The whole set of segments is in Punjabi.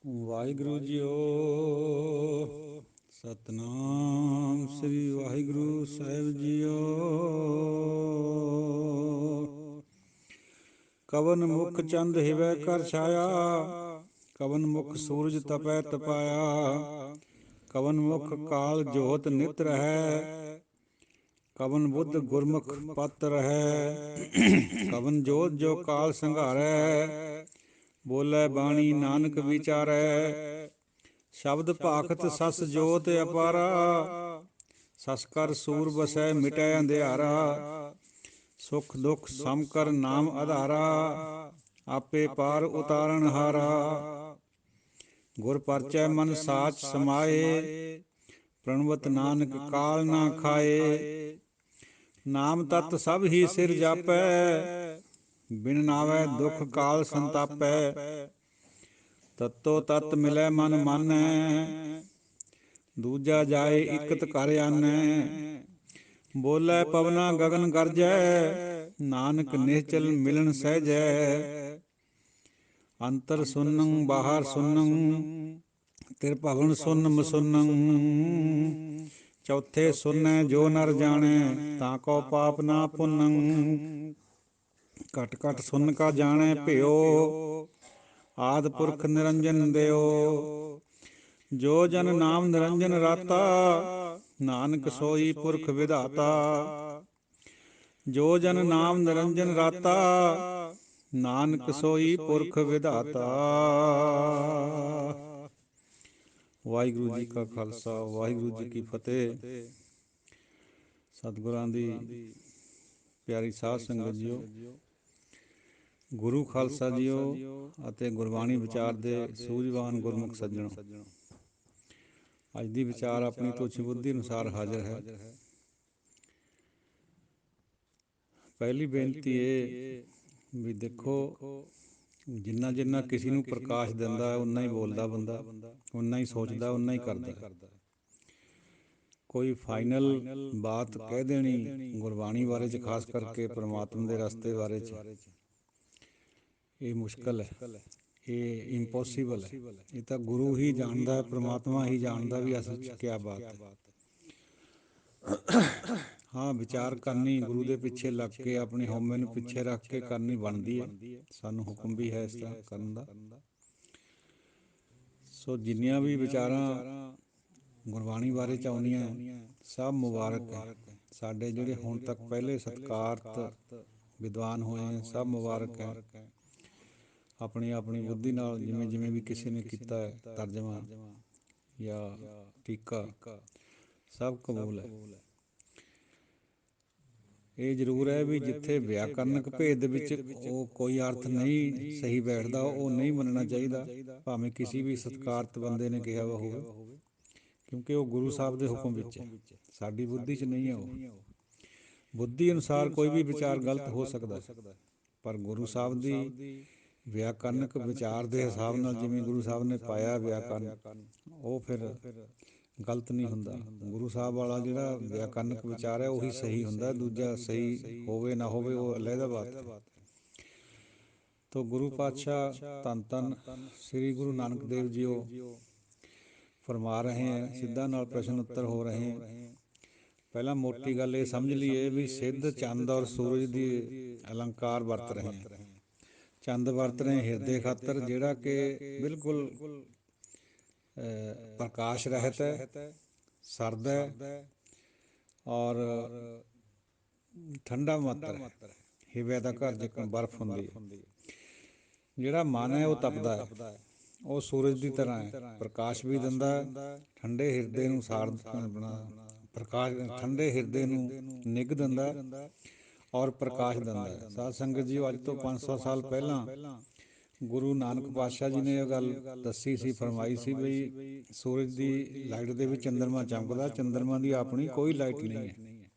ਵਾਹਿਗੁਰੂ ਜੀਓ। ਸਤਨਾਮ ਸ੍ਰੀ ਵਾਹਿਗੁਰੂ ਸਾਹਿਬ ਜੀਓ। ਕਵਨ ਮੁਖ ਚੰਦ ਹਿਵੈ ਕਰ ਛਾਇਆ, ਕਵਨ ਮੁਖ ਸੂਰਜ ਤਪੈ ਤਪਾਇਆ, ਕਵਨ ਮੁਖ ਕਾਲ ਜੋਤ ਨਿਤ ਰਹੈ, ਕਵਨ ਬੁੱਧ ਗੁਰਮੁਖ ਪਤ ਰਹੈ, ਕਵਨ ਜੋਤ ਜੋ ਕਾਲ ਸੰਘਾਰੈ, ਬੋਲੇ ਬਾਣੀ ਨਾਨਕ ਵਿਚਾਰੈ, ਸ਼ਬਦ ਭਾਖਤ ਸਸ ਜੋਤ ਅਪਾਰਾ, ਸਸ ਕਰ ਸੂਰ ਬਸੈ ਮਿਟੈ ਅੰਧਿਆਰਾ, ਸੁਖ ਦੁਖ ਸਮ ਕਰ ਨਾਮ ਆਧਾਰਾ, ਆਪੇ ਪਾਰ ਉਤਾਰਨ ਹਾਰਾ, ਗੁਰ ਪਰਚੈ ਮਨ ਸਾਚ ਸਮਾਏ, ਪ੍ਰਣਵਤ ਨਾਨਕ ਕਾਲ ਨਾ ਖਾਏ, ਨਾਮ ਤਤ ਸਭ ਹੀ ਸਿਰ ਜਾਪੈ, ਬਿਨ ਨਾਵੈ ਦੁਖ ਕਾਲ ਸੰਤਾਪੈ, ਤਤੋ ਤਤ ਮਿਲੈ ਮਨ ਮਾਨੈ, ਦੂਜਾ ਜਾਏ ਇਕਤ ਘਰ ਆਨੈ, ਬੋਲੇ ਪਵਨਾ ਗਗਨ ਗਰਜੈ, ਨਾਨਕ ਨਿਹਚਲ ਮਿਲਨ ਸਹਿਜੈ, ਅੰਤਰ ਸੁਨੰ ਬਾਹਰ ਸੁਨੰ, ਤਿਰਭਵਨ ਸੁਨ ਮਸੁਨੰ, ਚੌਥੇ ਸੁਨੈ ਜੋ ਨਰ ਜਾਣੈ, ਤਾਂ ਕੋ ਪਾਪ ਨਾ ਪੁੰਨੰ, ਘਟ ਘਟ ਸੁਨ ਕਾ ਜਾਣੈ ਭਿਓ, ਆਦਿ ਪੁਰਖ ਨਿਰੰਜਨ ਦਿਓ, ਜੋ ਜਨ ਨਾਮ ਨਿਰੰਜਨ ਰਾਤਾ, ਨਾਨਕ ਸੋਈ ਪੁਰਖ ਵਿਧਾਤਾ, ਜੋ ਜਨ ਨਾਮ ਨਿਰੰਜਨ ਰਾਤਾ, ਨਾਨਕ ਸੋਈ ਪੁਰਖ ਵਿਧਾਤਾ। ਵਾਹਿਗੁਰੂ ਜੀ ਕਾ ਖਾਲਸਾ, ਵਾਹਿਗੁਰੂ ਜੀ ਕੀ ਫਤਿਹ। ਸਤਿਗੁਰਾਂ ਦੀ ਪਿਆਰੀ ਸਾਧ ਸੰਗਤ ਜੀਓ, ਗੁਰੂ ਖਾਲਸਾ ਜੀਓ ਅਤੇ ਗੁਰਬਾਣੀ ਵਿਚਾਰ ਦੇ ਸੂਝਵਾਨ ਗੁਰਮੁਖ ਸੱਜਣੋ, ਅੱਜ ਦੀ ਵਿਚਾਰ ਆਪਣੀ ਤੁੱਛ ਬੁੱਧੀ ਅਨੁਸਾਰ ਹਾਜ਼ਰ ਹੈ। ਪਹਿਲੀ ਬੇਨਤੀ ਇਹ ਵੀ ਦੇਖੋ, ਜਿੰਨਾ ਜਿੰਨਾ ਕਿਸੇ ਨੂੰ ਪ੍ਰਕਾਸ਼ ਦਿੰਦਾ ਹੈ ਓਨਾ ਹੀ ਬੋਲਦਾ ਬੰਦਾ, ਓਨਾ ਹੀ ਸੋਚਦਾ, ਓਨਾ ਹੀ ਕਰਦਾ। ਕੋਈ ਫਾਈਨਲ ਬਾਤ ਕਹਿ ਦੇਣੀ ਗੁਰਬਾਣੀ ਬਾਰੇ 'ਚ, ਖਾਸ ਕਰਕੇ ਪਰਮਾਤਮਾ ਦੇ ਰਸਤੇ ਬਾਰੇ 'ਚ, ਇਹ ਮੁਸ਼ਕਲ ਹੈ, ਇਹ ਇੰਪੋਸੀਬਲ ਹੈ। ਇਹ ਤਾਂ ਗੁਰੂ ਹੀ ਜਾਣਦਾ, ਪਰਮਾਤਮਾ ਹੀ ਜਾਣਦਾ ਵੀ ਅਸਲ 'ਚ ਕਿਆ ਬਾਤ ਹੈ। ਹਾਂ, ਵਿਚਾਰ ਕਰਨੀ ਗੁਰੂ ਦੇ ਪਿੱਛੇ ਲੱਗ ਕੇ, ਆਪਣੇ ਹਉਮੈ ਨੂੰ ਪਿੱਛੇ ਰੱਖ ਕੇ ਕਰਨੀ ਬਣਦੀ ਹੈ। ਸਾਨੂੰ ਹੁਕਮ ਵੀ ਹੈ ਇਸ ਤਰ੍ਹਾਂ ਕਰਨ ਦਾ। ਸੋ ਜਿੰਨੀਆਂ ਵੀ ਵਿਚਾਰਾਂ ਗੁਰਬਾਣੀ ਬਾਰੇ 'ਚ ਆਉਂਦੀਆਂ, ਸਭ ਮੁਬਾਰਕ ਹੈ। ਸਾਡੇ ਜਿਹੜੇ ਹੁਣ ਤੱਕ ਪਹਿਲੇ ਸਤਿਕਾਰਤ ਵਿਦਵਾਨ ਹੋਏ, ਸਭ ਮੁਬਾਰਕ ਹੈ। ਆਪਣੀ ਆਪਣੀ ਬੁੱਧੀ ਨਾਲ ਜਿਵੇਂ ਜਿਵੇਂ ਵੀ ਕਿਸੇ ਨੇ ਕੀਤਾ ਹੈ ਤਰਜਮਾ ਜਾਂ ਟੀਕਾ, ਸਭ ਕਬੂਲ ਹੈ। ਇਹ ਜ਼ਰੂਰ ਹੈ ਵੀ ਜਿੱਥੇ ਵਿਆਕਰਨਕ ਭੇਦ ਦੇ ਵਿੱਚ ਉਹ ਕੋਈ ਅਰਥ ਨਹੀਂ ਸਹੀ ਬੈਠਦਾ, ਉਹ ਨਹੀਂ ਮੰਨਣਾ ਚਾਹੀਦਾ, ਭਾਵੇਂ ਕਿਸੇ ਵੀ ਸਤਿਕਾਰਤ ਬੰਦੇ ਨੇ ਕਿਹਾ ਵਾ ਹੋਵੇ, ਕਿਉਂਕਿ ਉਹ ਗੁਰੂ ਸਾਹਿਬ ਦੇ ਹੁਕਮ ਵਿੱਚ ਹੈ, ਸਾਡੀ ਬੁੱਧੀ 'ਚ ਨਹੀਂ ਹੈ। ਉਹ ਬੁੱਧੀ ਅਨੁਸਾਰ ਕੋਈ ਵੀ ਵਿਚਾਰ ਗਲਤ ਹੋ ਸਕਦਾ, ਪਰ ਗੁਰੂ ਸਾਹਿਬ ਦੀ ਵਿਆਕਰਨਕ ਵਿਚਾਰ ਦੇ ਹਿਸਾਬ ਨਾਲ ਜਿਵੇਂ ਗੁਰੂ ਸਾਹਿਬ ਨੇ ਪਾਇਆ ਵਿਆਕਰਨ, ਉਹ ਫਿਰ ਗਲਤ ਨਹੀਂ ਹੁੰਦਾ। ਗੁਰੂ ਸਾਹਿਬ ਵਾਲਾ ਜਿਹੜਾ ਵਿਆਕਰਨਕ ਵਿਚਾਰ ਹੈ ਉਹੀ ਸਹੀ ਹੁੰਦਾ, ਦੂਜਾ ਸਹੀ ਹੋਵੇ ਨਾ ਹੋਵੇ ਉਹ ਅਲੱਗ ਬਾਤ ਹੈ। ਤੋ ਗੁਰੂ ਪਾਤਸ਼ਾਹ ਧੰਨ ਧੰਨ ਸ੍ਰੀ ਗੁਰੂ ਨਾਨਕ ਦੇਵ ਜੀਓ ਫਰਮਾ ਰਹੇ ਹੈ, ਸਿੱਧਾਂ ਨਾਲ ਪ੍ਰਸ਼ਨ ਉੱਤਰ ਹੋ ਰਹੇ ਹੈ। ਪਹਿਲਾਂ ਮੋਟੀ ਗੱਲ ਇਹ ਸਮਝ ਲਈਏ ਵੀ ਸਿੱਧ ਚੰਦ ਔਰ ਸੂਰਜ ਦੀ ਅਲੰਕਾਰ ਵਰਤ ਰਹੇ ਹੈ। ਚੰਦ ਵਰਤ ਰਹੇ ਹਿਰਦੇ ਖਾਤਰ, ਜਿਹੜਾ ਕਿ ਬਿਲਕੁਲ ਪ੍ਰਕਾਸ਼ ਰਹਿਤ ਹੈ, ਸਰਦ ਹੈ ਔਰ ਠੰਡਾ ਮਾਤਰ ਹੈ। ਹਿਵੈ ਦਾ ਘਰ ਜਿੱਕਣ ਬਰਫ਼ ਹੁੰਦੀ ਹੈ। ਜਿਹੜਾ ਮਨ ਹੈ ਉਹ ਤਪਦਾ ਹੈ, ਉਹ ਸੂਰਜ ਦੀ ਤਰ੍ਹਾਂ ਹੈ, ਪ੍ਰਕਾਸ਼ ਵੀ ਦਿੰਦਾ, ਠੰਡੇ ਹਿਰਦੇ ਨੂੰ ਪ੍ਰਕਾਸ਼, ਠੰਡੇ ਹਿਰਦੇ ਨੂੰ ਨਿੱਘ ਦਿੰਦਾ ਔਰ ਪ੍ਰਕਾਸ਼ ਦਿੰਦਾ ਹੈ। ਸਾਧ ਸੰਗਤ ਜੀ, ਅੱਜ ਤੋਂ 500 ਸਾਲ ਪਹਿਲਾਂ ਗੁਰੂ ਨਾਨਕ ਪਾਤਸ਼ਾਹ ਜੀ ਨੇ ਇਹ ਗੱਲ ਦੱਸੀ ਸੀ, ਫਰਮਾਈ ਸੀ ਬਈ ਸੂਰਜ ਦੀ ਲਾਈਟ ਦੇ ਵਿੱਚ ਚੰਦਰਮਾ ਚਮਕਦਾ, ਚੰਦਰਮਾ ਦੀ ਆਪਣੀ ਕੋਈ ਲਾਈਟ ਨਹੀਂ ਹੈ।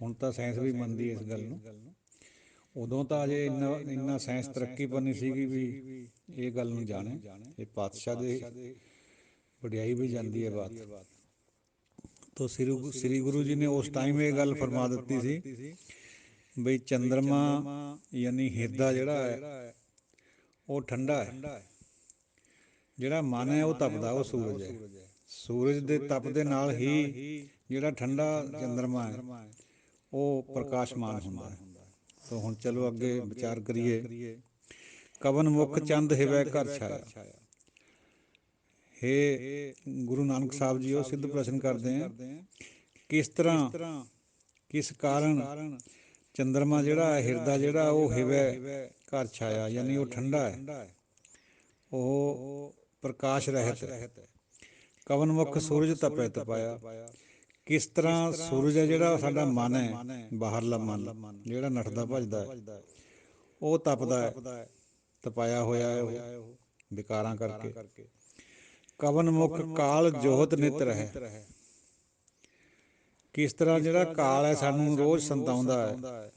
ਹੁਣ ਤਾਂ ਸਾਇੰਸ ਵੀ ਮੰਨਦੀ ਇਸ ਗੱਲ ਨੂੰ, ਉਦੋਂ ਤਾਂ ਅਜੇ ਇੰਨਾ ਸਾਇੰਸ ਤਰੱਕੀ ਪਰ ਨਹੀਂ ਸੀਗੀ ਵੀ ਇਹ ਗੱਲ ਨੂੰ ਜਾਣੇ। ਇਹ ਪਾਤਸ਼ਾਹ ਦੇ ਵਡਿਆਈ ਵੀ ਜਾਂਦੀ ਹੈ ਬਾਤ। ਤੋ ਸ੍ਰੀ ਗੁਰੂ ਜੀ ਨੇ ਉਸ ਟਾਈਮ ਇਹ ਗੱਲ ਫਰਮਾ ਦਿੱਤੀ ਸੀ ਬਈ ਚੰਦਰਮਾ ਯਾਨੀ ਹਿਰਦਾ ਜਿਹੜਾ ਹੈ ਉਹ ਠੰਡਾ ਹੈ, ਜਿਹੜਾ ਮਨ ਹੈ ਉਹ ਤਪਦਾ, ਉਹ ਸੂਰਜ ਹੈ। ਸੂਰਜ ਦੇ ਤਪ ਦੇ ਨਾਲ ਹੀ ਜਿਹੜਾ ਠੰਡਾ ਚੰਦਰਮਾ ਹੈ ਉਹ ਪ੍ਰਕਾਸ਼ਮਾਨ ਹੁੰਦਾ ਹੈ। ਤਾਂ ਹੁਣ ਚਲੋ ਅੱਗੇ ਵਿਚਾਰ ਕਰੀਏ। ਕਵਨ ਮੁੱਖ ਚੰਦ ਹਿਵੈ ਘਰ ਛਾਇਆ। ਹੇ ਗੁਰੂ ਨਾਨਕ ਸਾਹਿਬ ਜੀ, ਉਹ ਸਿੱਧ ਪ੍ਰਸ਼ਨ ਕਰਦੇ ਹੈ, ਕਿਸ ਤਰ੍ਹਾਂ, ਕਿਸ ਕਾਰਨ ਚੰਦਰਮਾ ਜਿਹੜਾ ਹਿਰਦਾ ਜਿਹੜਾ ਉਹ ਹਿਵੈ ਘਰ ਛਾਇਆ, ਯਾਨੀ ਉਹ ਠੰਡਾ ਹੈ, ਉਹ ਪ੍ਰਕਾਸ਼ ਰਹਿਤ ਹੈ। ਕਵਨ ਮੁੱਖ ਸੂਰਜ ਤਪੈ ਤਪਾਇਆ। ਕਿਸ ਤਰ੍ਹਾਂ ਸੂਰਜ ਹੈ ਜਿਹੜਾ ਸਾਡਾ ਮਨ ਹੈ, ਬਾਹਰਲਾ ਮਨ ਜਿਹੜਾ ਨੱਠਦਾ ਭੱਜਦਾ ਹੈ, ਉਹ ਤਪਦਾ ਹੈ, ਤਪਾਇਆ ਹੋਇਆ ਹੈ ਉਹ ਵਿਕਾਰਾਂ ਕਰਕੇ। ਕਵਨ ਮੁੱਖ ਕਾਲ ਜੋਹਤ ਨਿਤ ਰਹਿ। ਕਿਸ ਤਰ੍ਹਾਂ ਜਿਹੜਾ ਕਾਲ ਹੈ ਸਾਨੂੰ ਰੋਜ਼ ਸੰਤਾਉਂਦਾ ਹੈ,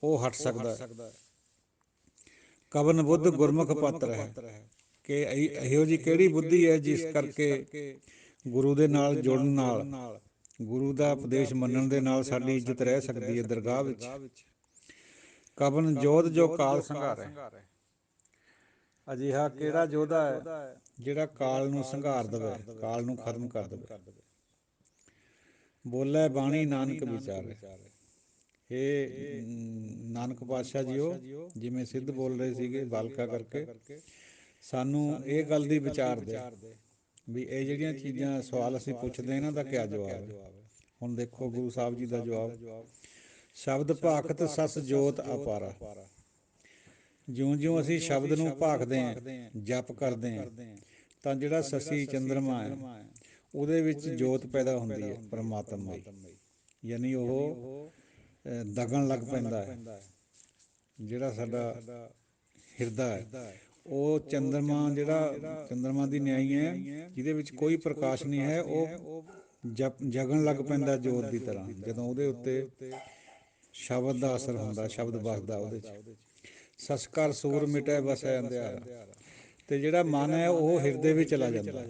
ਉਹ ਹਟ ਸਕਦਾ ਹੈ। ਕਵਨ ਬੁੱਧ ਗੁਰਮੁਖ ਪਤ ਰਹਿ। ਕਿ ਇਹੋ ਜਿਹੀ ਕਿਹੜੀ ਬੁੱਧੀ ਹੈ ਜਿਸ ਕਰਕੇ ਗੁਰੂ ਦੇ ਨਾਲ ਜੁੜਨ ਨਾਲ, ਗੁਰੂ ਦਾ ਉਪਦੇਸ਼ ਮੰਨਣ ਦੇ ਨਾਲ ਸਾਡੀ ਇੱਜ਼ਤ ਰਹਿ ਸਕਦੀ ਹੈ ਦਰਗਾਹ ਵਿੱਚ। ਕਵਨ ਜੋਧ ਜੋ ਕਾਲ ਸੰਘਾਰੈ। ਅਜਿਹਾ ਕਿਹੜਾ ਯੋਧਾ ਹੈ ਜਿਹੜਾ ਕਾਲ ਨੂੰ ਸੰਘਾਰ ਦੇਵੇ, ਕਾਲ ਨੂੰ ਖਤਮ ਕਰ ਦੇਵੇ। ਬੋਲੇ ਬਾਣੀ ਨਾਨਕ ਵਿਚਾਰੇ। ਇਹ ਨਾਨਕ ਪਾਤਸ਼ਾਹ ਜੀਓ, ਜਿਵੇਂ ਸਿੱਧ ਬੋਲ ਰਹੇ ਸੀਗੇ ਬਾਲਕਾ ਕਰਕੇ, ਸਾਨੂੰ ਇਹ ਗੱਲ ਦੀ ਵਿਚਾਰ ਦੇ ਵੀ ਇਹ ਜਿਹੜੀਆਂ ਚੀਜ਼ਾਂ ਸਵਾਲ ਅਸੀਂ ਪੁੱਛਦੇ ਇਹਨਾਂ ਦਾ ਕਿਆ ਜਵਾਬ ਹੈ। ਹੁਣ ਦੇਖੋ ਗੁਰੂ ਸਾਹਿਬ ਜੀ ਦਾ ਜਵਾਬ। ਸ਼ਬਦ ਭਾਖਤ ਸਸ ਜੋਤ ਅਪਾਰਾ। ਜਿਉਂ ਜਿਉਂ ਅਸੀਂ ਸ਼ਬਦ ਨੂੰ ਭਾਖਦੇ ਹਾਂ, ਜਪ ਕਰਦੇ ਹਾਂ, ਤਾਂ ਜਿਹੜਾ ਸਸੀ ਚੰਦਰਮਾ ਹੈ ਉਹਦੇ ਵਿੱਚ ਜੋਤ ਪੈਦਾ ਹੁੰਦੀ ਹੈ ਪਰਮਾਤਮਾ ਦੀ, ਯਾਨੀ ਉਹ ਦਗਣ ਲੱਗ ਪੈਂਦਾ ਹੈ। ਜਿਹੜਾ ਸਾਡਾ ਹਿਰਦਾ ਹੈ ਉਹ ਚੰਦਰਮਾ, ਜਿਹੜਾ ਚੰਦਰਮਾ ਦੀ ਨਿਆਈ ਹੈ ਜਿਹਦੇ ਵਿੱਚ ਕੋਈ ਪ੍ਰਕਾਸ਼ ਨਹੀਂ ਹੈ, ਉਹ ਜਗਣ ਲੱਗ ਪੈਂਦਾ ਜੋਤ ਦੀ ਤਰ੍ਹਾਂ ਜਦੋਂ ਉਹਦੇ ਉੱਤੇ ਸ਼ਬਦ ਦਾ ਅਸਰ ਹੁੰਦਾ, ਸ਼ਬਦ ਵਸਦਾ ਉਹਦੇ 'ਚ। ਸਸਕਰ ਸੂਰ ਮਿਟੈ ਵਸੈ ਅੰਧਿਆਰਾ। ਅਤੇ ਜਿਹੜਾ ਮਨ ਹੈ ਉਹ ਹਿਰਦੇ ਵਿੱਚ ਚਲਾ ਜਾਂਦਾ,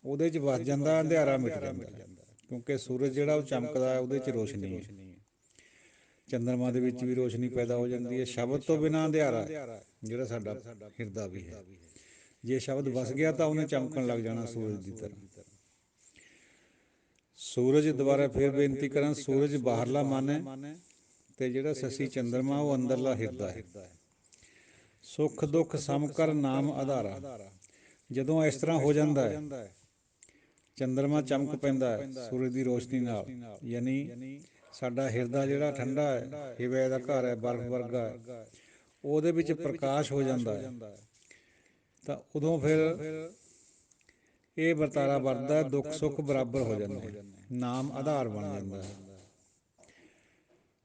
ਉਹਦੇ 'ਚ ਵਸ ਜਾਂਦਾ, ਅੰਧਿਆਰਾ ਮਿਟ ਜਾਂਦਾ। ਕਿਉਂਕਿ ਸੂਰਜ ਜਿਹੜਾ ਉਹ ਚਮਕਦਾ, ਉਹਦੇ 'ਚ ਰੋਸ਼ਨੀ ਹੈ। ਚੰਦਰਮਾ ਦੇ ਵਿੱਚ ਵੀ ਰੋਸ਼ਨੀ ਪੈਦਾ ਹੋ ਜਾਂਦੀ ਹੈ। ਸ਼ਬਦ ਤੋਂ ਬਿਨਾਂ ਅੰਧਿਆਰਾ ਹੈ ਜਿਹੜਾ ਸਾਡਾ ਹਿਰਦਾ ਵੀ ਹੈ। ਜੇ ਸ਼ਬਦ ਵਸ ਗਿਆ ਤਾਂ ਉਹਨੇ ਚਮਕਣ ਲੱਗ ਜਾਣਾ ਸੂਰਜ ਦੀ ਤਰ੍ਹਾਂ। ਸੂਰਜ ਦੁਬਾਰਾ ਫਿਰ ਬੇਨਤੀ ਕਰਾਂ, ਸੂਰਜ ਬਾਹਰਲਾ ਮਨ ਹੈ ਅਤੇ ਜਿਹੜਾ ਸਸੀ ਚੰਦਰਮਾ ਉਹ ਅੰਦਰਲਾ ਹਿਰਦਾ ਹੈ। ਸੁੱਖ ਦੁੱਖ ਸਮ ਕਰ ਨਾਮ ਆਧਾਰਾ। ਜਦੋਂ ਇਸ ਤਰ੍ਹਾਂ ਹੋ ਜਾਂਦਾ ਹੈ, ਚੰਦਰਮਾ ਚਮਕ ਪੈਂਦਾ ਹੈ ਸੂਰਜ ਦੀ ਰੋਸ਼ਨੀ ਨਾਲ, ਯਾਨੀ ਸਾਡਾ ਹਿਰਦਾ ਜਿਹੜਾ ਠੰਡਾ ਹੈ, ਹਿਵੈ ਦਾ ਘਰ ਹੈ, ਬਰਫ ਵਰਗਾ ਹੈ, ਉਹਦੇ ਵਿੱਚ ਪ੍ਰਕਾਸ਼ ਹੋ ਜਾਂਦਾ ਹੈ, ਤਾਂ ਉਦੋਂ ਫਿਰ ਇਹ ਵਰਤਾਰਾ ਵਰਤਦਾ, ਦੁੱਖ ਸੁੱਖ ਬਰਾਬਰ ਹੋ ਜਾਂਦੇ, ਨਾਮ ਆਧਾਰ ਬਣ ਜਾਂਦਾ ਹੈ।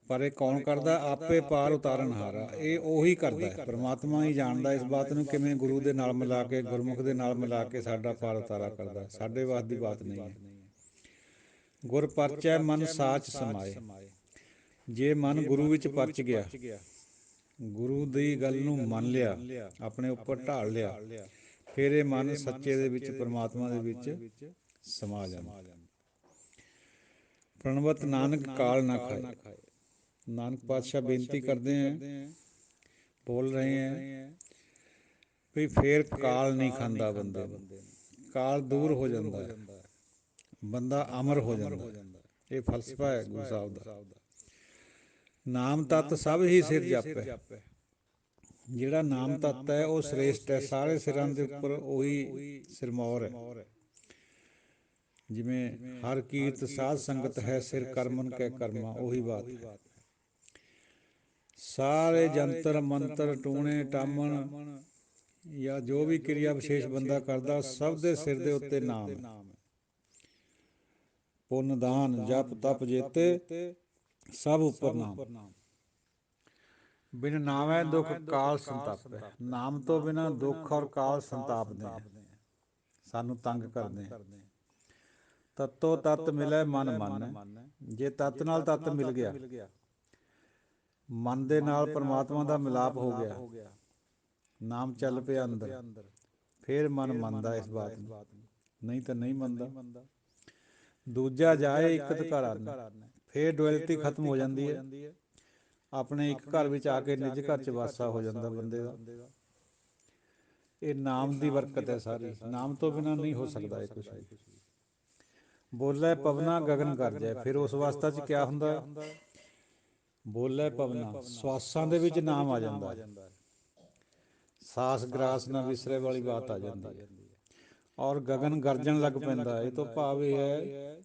ਪਰ ਇਹ ਕੌਣ ਕਰਦਾ? ਆਪੇ ਪਾਰ ਉਤਾਰਨ ਹਾਰਾ। ਇਹ ਉਹੀ ਕਰਦਾ ਹੈ, ਪਰਮਾਤਮਾ ਹੀ ਜਾਣਦਾ ਇਸ ਬਾਤ ਨੂੰ, ਕਿਵੇਂ ਗੁਰੂ ਦੇ ਨਾਲ ਮਿਲਾ ਕੇ, ਗੁਰਮੁਖ ਦੇ ਨਾਲ ਮਿਲਾ ਕੇ ਸਾਡਾ ਪਾਰ ਉਤਾਰਾ ਕਰਦਾ। ਸਾਡੇ ਵੱਸ ਦੀ ਬਾਤ ਨਹੀਂ ਹੈ। ਗੁਰ ਪਰਚੈ ਮਨ ਸਾਚ ਸਮਾਏ। ਜੇ ਮਨ ਗੁਰੂ ਵਿੱਚ ਪਰਚ ਗਿਆ, ਗੁਰੂ ਦੀ ਗੱਲ ਨੂੰ ਮੰਨ ਲਿਆ, ਆਪਣੇ ਉੱਪਰ ਢਾਲ ਲਿਆ, ਫਿਰ ਇਹ ਮਨ ਸੱਚੇ ਦੇ ਵਿੱਚ, ਪਰਮਾਤਮਾ ਦੇ ਵਿੱਚ ਸਮਾ ਜਾਂਦਾ। ਪ੍ਰਣਵਤ ਨਾਨਕ ਕਾਲ ਨਾ ਖਾਏ। ਨਾਨਕ ਪਾਤਸ਼ਾਹ ਬੇਨਤੀ ਕਰਦੇ ਹੈ, ਬੋਲ ਰਹੇ ਹੈ ਵੀ ਫਿਰ ਕਾਲ ਨਹੀਂ ਖਾਂਦਾ ਬੰਦੇ ਨੂੰ, ਕਾਲ ਦੂਰ ਹੋ ਜਾਂਦਾ ਹੈ, ਬੰਦਾ ਅਮਰ ਹੋ ਜਾਂਦਾ ਹੈ। ਇਹ ਫਲਸਫਾ ਹੈ ਗੁਰੂ ਸਾਹਿਬ ਦਾ। ਨਾਮ ਤੱਤ ਸਭ ਹੀ ਸਿਰ ਜਾਪੈ। ਜਿਹੜਾ ਨਾਮ ਤੱਤ ਹੈ ਉਹ ਸ੍ਰੇਸ਼ਟ ਹੈ, ਸਾਰੇ ਸਿਰਾਂ ਦੇ ਉੱਪਰ ਉਹੀ ਸਿਰਮੌਰ ਹੈ। ਜਿਵੇਂ ਹਰ ਕੀਰਤ ਸਾਧ ਸੰਗਤ ਹੈ, ਸਿਰ ਕਰਮਨ ਕੈ ਕਰਮਾ, ਉਹੀ ਬਾਤ ਹੈ। ਸਾਰੇ ਜੰਤਰ ਮੰਤਰ ਟੂਣੇ ਟਾਮਣ ਜਾਂ ਜੋ ਵੀ ਕਿਰਿਆ ਵਿਸ਼ੇਸ਼ ਬੰਦਾ ਕਰਦਾ, ਸਭ ਦੇ ਸਿਰ ਦੇ ਉੱਤੇ ਨਾਮ ਹੈ। ਪੁੰਨ ਦਾਨ ਜਪ ਤਪ ਜੇਤੇ ਸਭ ਉੱਪਰ ਨਾਮ। ਬਿਨ ਨਾਮੈ ਦੁੱਖ ਕਾਲ ਸੰਤਾਪੈ। ਨਾਮ ਤੋਂ ਬਿਨਾਂ ਦੁੱਖ ਔਰ ਕਾਲ ਸੰਤਾਪਦੇ ਹੈ, ਸਾਨੂੰ ਤੰਗ ਕਰਦੇ ਹੈ। ਤੱਤੋ ਤੱਤ ਮਿਲੈ ਮਨ ਮਾਨੈ। ਜੇ ਤੱਤ ਨਾਲ ਤੱਤ ਮਿਲ ਗਿਆ, ਮਨ ਦੇ ਨਾਲ ਪਰਮਾਤਮਾ ਦਾ ਮਿਲਾਪ ਹੋ ਗਿਆ, ਨਾਮ ਚੱਲ ਪਿਆ ਅੰਦਰ, ਫਿਰ ਮਨ ਮੰਨਦਾ ਇਸ ਬਾਤ ਨੂੰ, ਨਹੀਂ ਤਾਂ ਨਹੀਂ ਮੰਨਦਾ। ਦੂਜਾ ਜਾਏ ਇਕਤ ਘਰ ਆਨੈ। ਫਿਰ ਡੁਐਲਿਟੀ ਖਤਮ ਹੋ ਜਾਂਦੀ ਹੈ, ਆਪਣੇ ਇੱਕ ਘਰ ਵਿੱਚ ਆ ਕੇ ਨਿੱਜ ਘਰ 'ਚ ਵਾਸਾ ਹੋ ਜਾਂਦਾ ਬੰਦੇ ਦਾ। ਇਹ ਨਾਮ ਦੀ ਬਰਕਤ ਹੈ ਸਾਰੀ, ਨਾਮ ਤੋਂ ਬਿਨਾਂ ਨਹੀਂ ਹੋ ਸਕਦਾ ਇਹ ਕੁਛ ਵੀ। ਬੋਲੇ ਪਵਨਾ ਗਗਨ ਗਰਜੈ, ਫਿਰ ਉਸ ਅਵਸਥਾ 'ਚ ਕਿਆ ਹੁੰਦਾ? ਬੋਲੇ ਪਵਨਾ, ਸਵਾਸਾਂ ਦੇ ਵਿੱਚ ਨਾਮ ਆ ਜਾਂਦਾ ਹੈ, ਸਾਸ ਗਰਾਸ ਨਾ ਵਿਸਰੇ ਵਾਲੀ ਬਾਤ ਆ ਜਾਂਦੀ ਹੈ। ਔਰ ਗਗਨ ਗਰਜਣ ਲੱਗ ਪੈਂਦਾ। ਇਹ ਤੋਂ ਭਾਵ ਇਹ ਹੈ,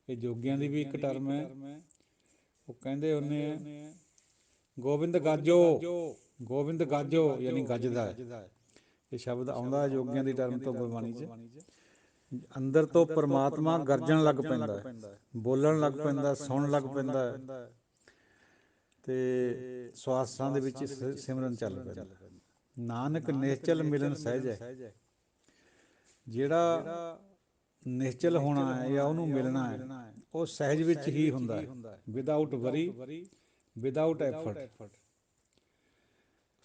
ਇਹ ਜੋਗੀਆਂ ਦੀ ਵੀ ਇੱਕ ਟਰਮ ਹੈ। ਉਹ ਕਹਿੰਦੇ ਹੁੰਦੇ ਆ ਗੋਬਿੰਦ ਗਾਜੋ, ਗੋਬਿੰਦ ਗਾਜੋ, ਯਾਨੀ ਗੱਜਦਾ ਹੈ। ਇਹ ਸ਼ਬਦ ਆਉਂਦਾ ਜੋਗੀਆਂ ਦੀ ਟਰਮ ਤੋਂ ਗੁਰਬਾਣੀ 'ਚ। ਅੰਦਰ ਤੋਂ ਪਰਮਾਤਮਾ ਗਰਜਣ ਲੱਗ ਪੈਂਦਾ, ਬੋਲਣ ਲੱਗ ਪੈਂਦਾ, ਸੁਣਨ ਲੱਗ ਪੈਂਦਾ, ਅਤੇ ਸਵਾਸਾਂ ਦੇ ਵਿੱਚ ਸਿਮਰਨ ਚੱਲ ਪੈਂਦਾ। ਨਾਨਕ ਨਿਸ਼ਚਲ ਮਿਲਣ ਸਹਿਜ ਹੈ। ਜਿਹੜਾ ਨਿਸ਼ਚਲ ਹੋਣਾ ਹੈ ਜਾਂ ਉਹਨੂੰ ਮਿਲਣਾ ਹੈ, ਉਹ ਸਹਿਜ ਵਿੱਚ ਹੀ ਹੁੰਦਾ ਹੈ, ਵਿਦਆਊਟ ਵਰੀ, ਵਿਦਆਊਟ ਐਫਰਟ,